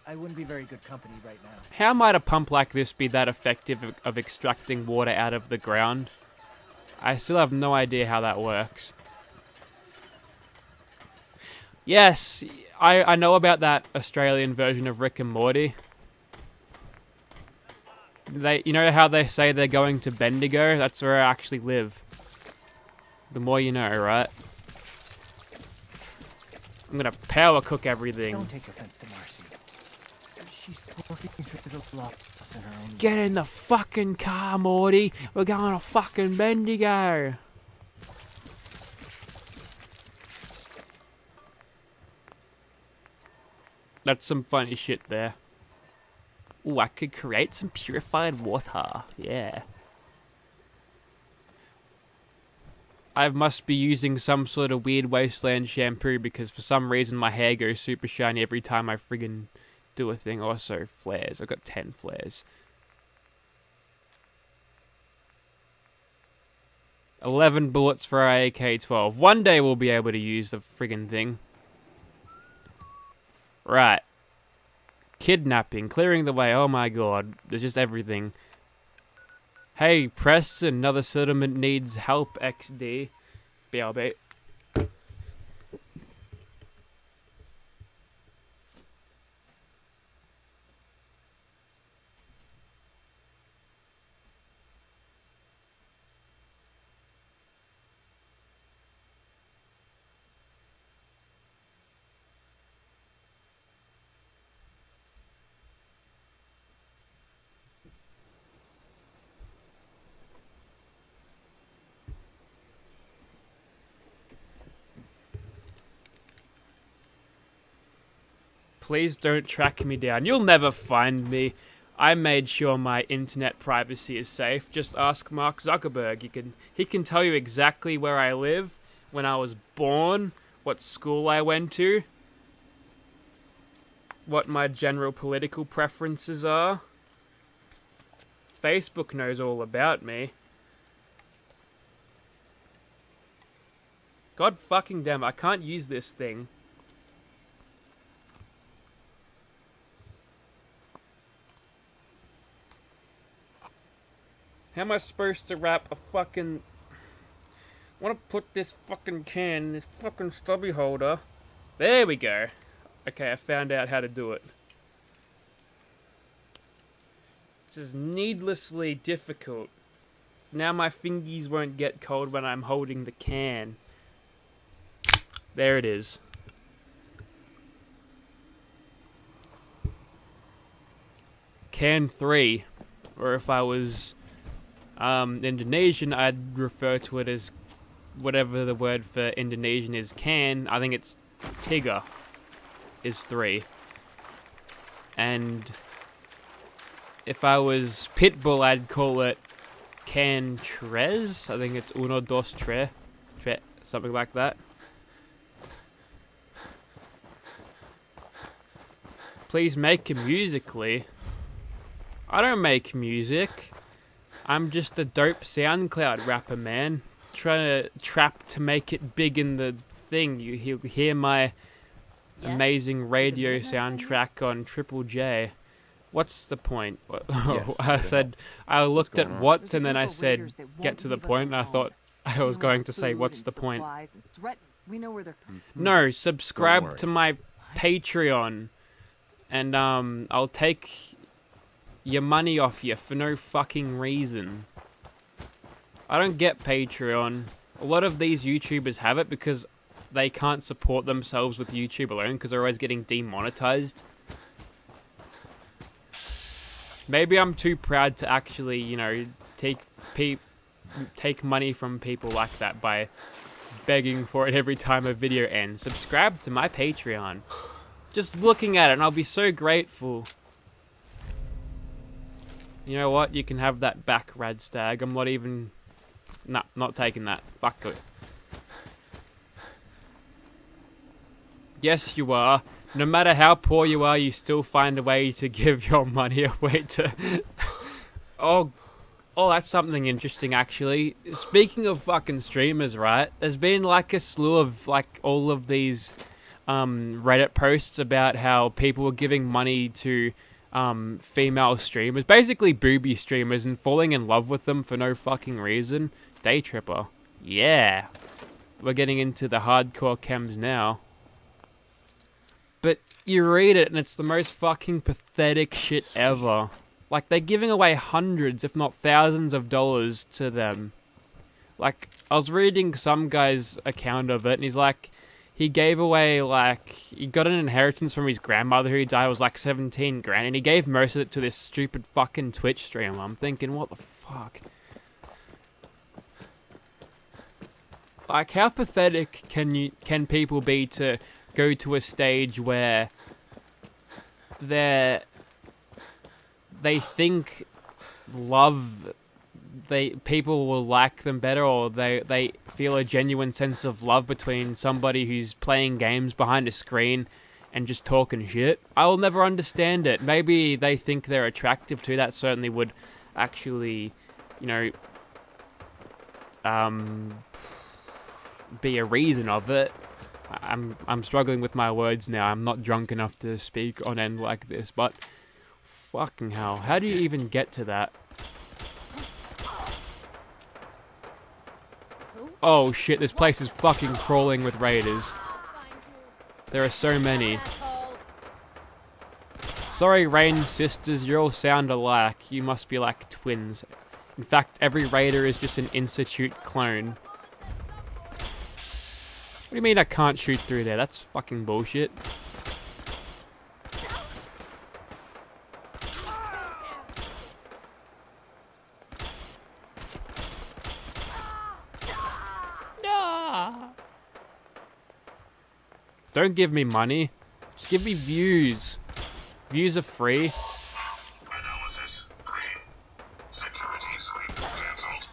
[SPEAKER 12] I wouldn't be very good company right now.
[SPEAKER 1] How might a pump like this be that effective of extracting water out of the ground? I still have no idea how that works. Yes, I know about that Australian version of Rick and Morty. You know how they say they're going to Bendigo? That's where I actually live. The more you know, right? I'm gonna power cook everything.
[SPEAKER 12] Don't take offense to Marcy. She's working through the loss in her own.
[SPEAKER 1] Get in the fucking car, Morty. We're going to fucking Bendigo. That's some funny shit there. Ooh, I could create some purified water. Yeah. I must be using some sort of weird Wasteland shampoo because for some reason my hair goes super shiny every time I friggin' do a thing. Also, flares. I've got 10 flares. 11 bullets for our AK-12. One day we'll be able to use the friggin' thing. Right. Kidnapping. Clearing the way. Oh my god. There's just everything. Hey, Preston. Another settlement needs help, XD. BLB. Please don't track me down. You'll never find me. I made sure my internet privacy is safe. Just ask Mark Zuckerberg. He can tell you exactly where I live, when I was born, what school I went to, what my general political preferences are. Facebook knows all about me. God fucking damn, I can't use this thing. How am I supposed to wrap a fucking... I want to put this fucking can in this fucking stubby holder. There we go. Okay, I found out how to do it. This is needlessly difficult. Now my fingies won't get cold when I'm holding the can. There it is. Can 3. Or if I was... Indonesian, I'd refer to it as whatever the word for Indonesian is. Can, I think it's Tiga, is 3. And if I was Pitbull, I'd call it Can Tres. I think it's Uno, Dos, Tre, something like that. Please make it musically. I don't make music. I'm just a dope SoundCloud rapper, man. Trying to trap to make it big in the thing. You hear my amazing radio soundtrack on Triple J. What's the point?
[SPEAKER 2] Yes,
[SPEAKER 1] I said, I looked at
[SPEAKER 2] on?
[SPEAKER 1] what, and then I said, get to the point, and I thought I was going to say, what's the point?
[SPEAKER 9] We know where they're...
[SPEAKER 1] No, subscribe to my Patreon, and I'll take your money off you for no fucking reason. I don't get Patreon. A lot of these YouTubers have it because they can't support themselves with YouTube alone because they're always getting demonetized. Maybe I'm too proud to actually, you know, take money from people like that by begging for it every time a video ends. Subscribe to my Patreon. Just looking at it and I'll be so grateful. You know what? You can have that back, Radstag. I'm not even... Nah, not taking that. Fuck it. Yes, you are. No matter how poor you are, you still find a way to give your money away to... Oh, that's something interesting, actually. Speaking of fucking streamers, right? There's been, like, a slew of, like, all of these Reddit posts about how people were giving money to female streamers. Basically, booby streamers, and falling in love with them for no fucking reason. Day tripper. Yeah. We're getting into the hardcore chems now. But you read it and it's the most fucking pathetic shit ever. Like, they're giving away hundreds, if not thousands of dollars to them. Like, I was reading some guy's account of it and he's like, he gave away, like, he got an inheritance from his grandmother who died, was like 17 grand, and he gave most of it to this stupid fucking Twitch streamer. I'm thinking, what the fuck? Like, how pathetic can people be to go to a stage where they think people will like them better, or they feel a genuine sense of love between somebody who's playing games behind a screen and just talking shit? I will never understand it. Maybe they think they're attractive too. That certainly would actually, you know, be a reason of it. I'm struggling with my words now. I'm not drunk enough to speak on end like this, but fucking hell, how do you even get to that? Oh shit, this place is fucking crawling with raiders. There are so many. Sorry, Rain sisters, you all sound alike. You must be like twins. In fact, every raider is just an Institute clone. What do you mean I can't shoot through there? That's fucking bullshit. Don't give me money. Just give me views. Views are free.
[SPEAKER 13] Analysis green. Security sweep cancelled.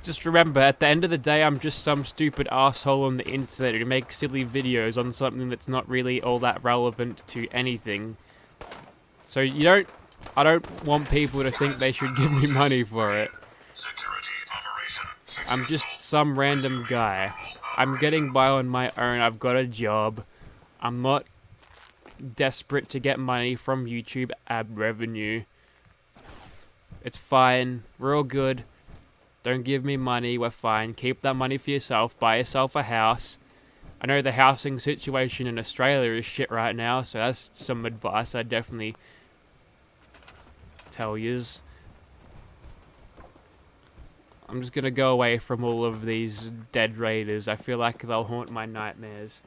[SPEAKER 1] Just remember, at the end of the day, I'm just some stupid asshole on the internet who makes silly videos on something that's not really all that relevant to anything. So I don't want people to think they should give me money for it. I'm just some random guy. I'm getting by on my own. I've got a job. I'm not desperate to get money from YouTube ad revenue. It's fine. We're all good. Don't give me money, we're fine. Keep that money for yourself. Buy yourself a house. I know the housing situation in Australia is shit right now, so that's some advice I'd definitely tell yous. I'm just gonna go away from all of these dead raiders. I feel like they'll haunt my nightmares.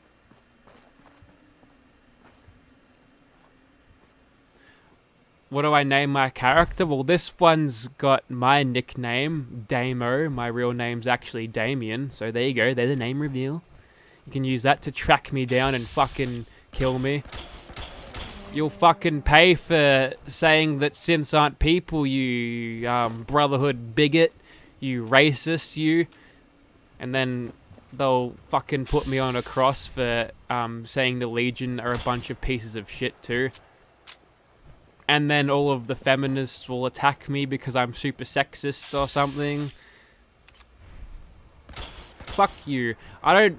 [SPEAKER 1] What do I name my character? Well, this one's got my nickname, Damo. My real name's actually Damien, so there you go. There's a name reveal. You can use that to track me down and fucking kill me. You'll fucking pay for saying that synths aren't people, you brotherhood bigot, you racist, you. And then they'll fucking put me on a cross for saying the Legion are a bunch of pieces of shit too. And then all of the feminists will attack me because I'm super sexist or something. Fuck you. I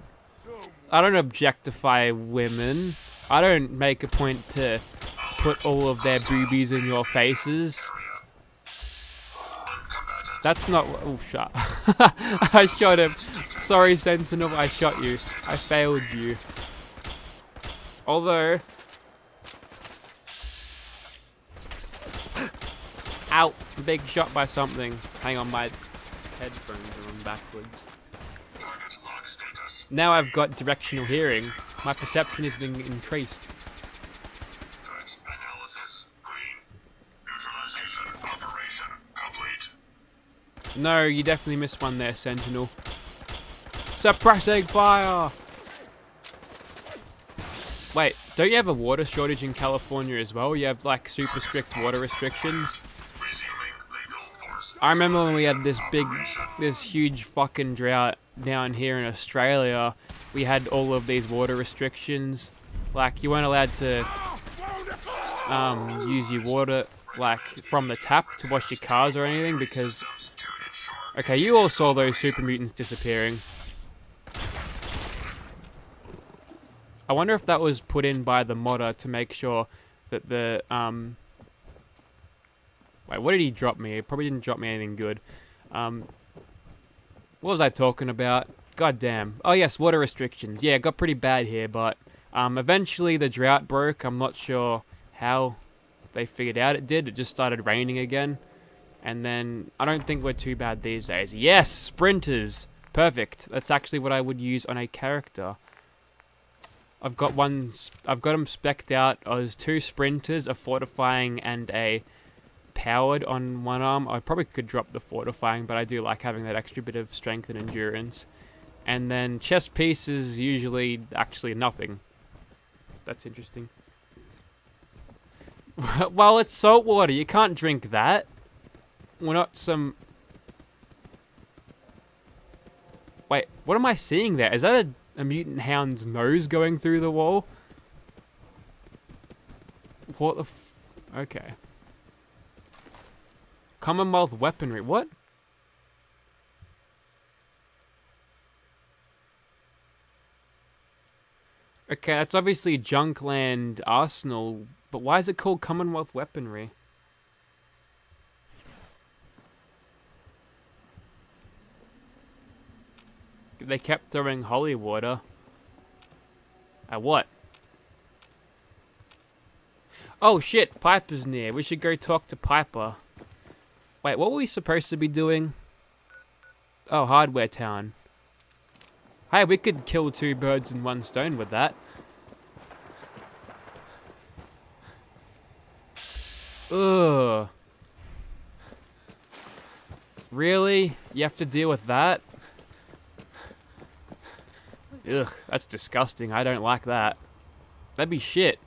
[SPEAKER 1] don't objectify women. I don't make a point to put all of their boobies in your faces. That's not what... Oh, shot. I shot him. Sorry, Sentinel, I shot you. I failed you. Although... Ow! Big shot by something. Hang on, my headphones are on backwards. Now I've got directional hearing. My perception has been increased.
[SPEAKER 13] Threat analysis green. Neutralization operation complete.
[SPEAKER 1] No, you definitely missed one there, Sentinel. Suppressing fire! Wait, Don't you have a water shortage in California as well? You have like super strict water restrictions. I remember when we had this huge fucking drought down here in Australia. We had all of these water restrictions. Like, you weren't allowed to use your water like from the tap to wash your cars or anything because... Okay, you all saw those super mutants disappearing. I wonder if that was put in by the modder to make sure that the Wait, what did he drop me? He probably didn't drop me anything good. What was I talking about? God damn. Oh yes, water restrictions. Yeah, it got pretty bad here, but eventually the drought broke. I'm not sure how they figured out it did. It just started raining again. And then I don't think we're too bad these days. Yes, sprinters. Perfect. That's actually what I would use on a character. I've got them spec'd out as 2 sprinters, a fortifying and a powered on one arm. I probably could drop the fortifying, but I do like having that extra bit of strength and endurance. And then chest pieces, usually actually nothing. That's interesting. Well, it's salt water. You can't drink that. We're not some... Wait, what am I seeing there? Is that a mutant hound's nose going through the wall? What the f... Okay. Commonwealth weaponry. What? Okay, that's obviously Junkland Arsenal, but why is it called Commonwealth weaponry? They kept throwing holy water. At what? Oh shit, Piper's near. We should go talk to Piper. Wait, what were we supposed to be doing? Oh, Hardware Town. Hey, we could kill 2 birds in 1 stone with that. Ugh. Really? You have to deal with that? Ugh, that's disgusting. I don't like that. That'd be shit.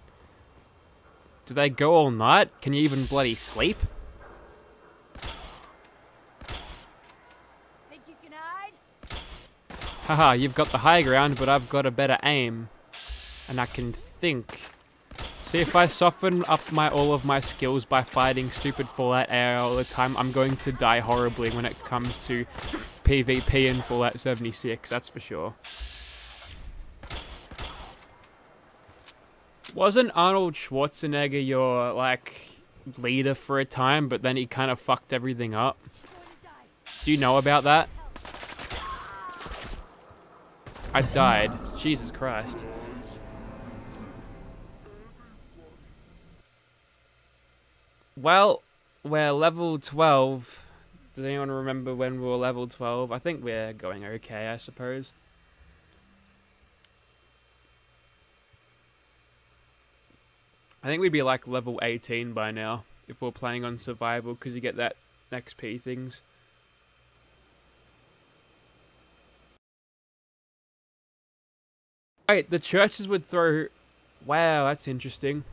[SPEAKER 1] Do they go all night? Can you even bloody sleep?
[SPEAKER 8] Think you can hide?
[SPEAKER 1] Haha, you've got the high ground, but I've got a better aim. And I can think. See, if I soften up all of my skills by fighting stupid Fallout AI all the time, I'm going to die horribly when it comes to PvP in Fallout 76, that's for sure. Wasn't Arnold Schwarzenegger your, like, leader for a time, but then he kind of fucked everything up? Do you know about that? I died. Jesus Christ. Well, we're level 12. Does anyone remember when we were level 12? I think we're going okay, I suppose. I think we'd be like level 18 by now if we're playing on survival, because you get that XP things. Wait, the churches would throw... Wow, that's interesting.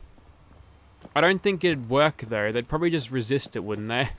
[SPEAKER 1] I don't think it'd work though. They'd probably just resist it, wouldn't they?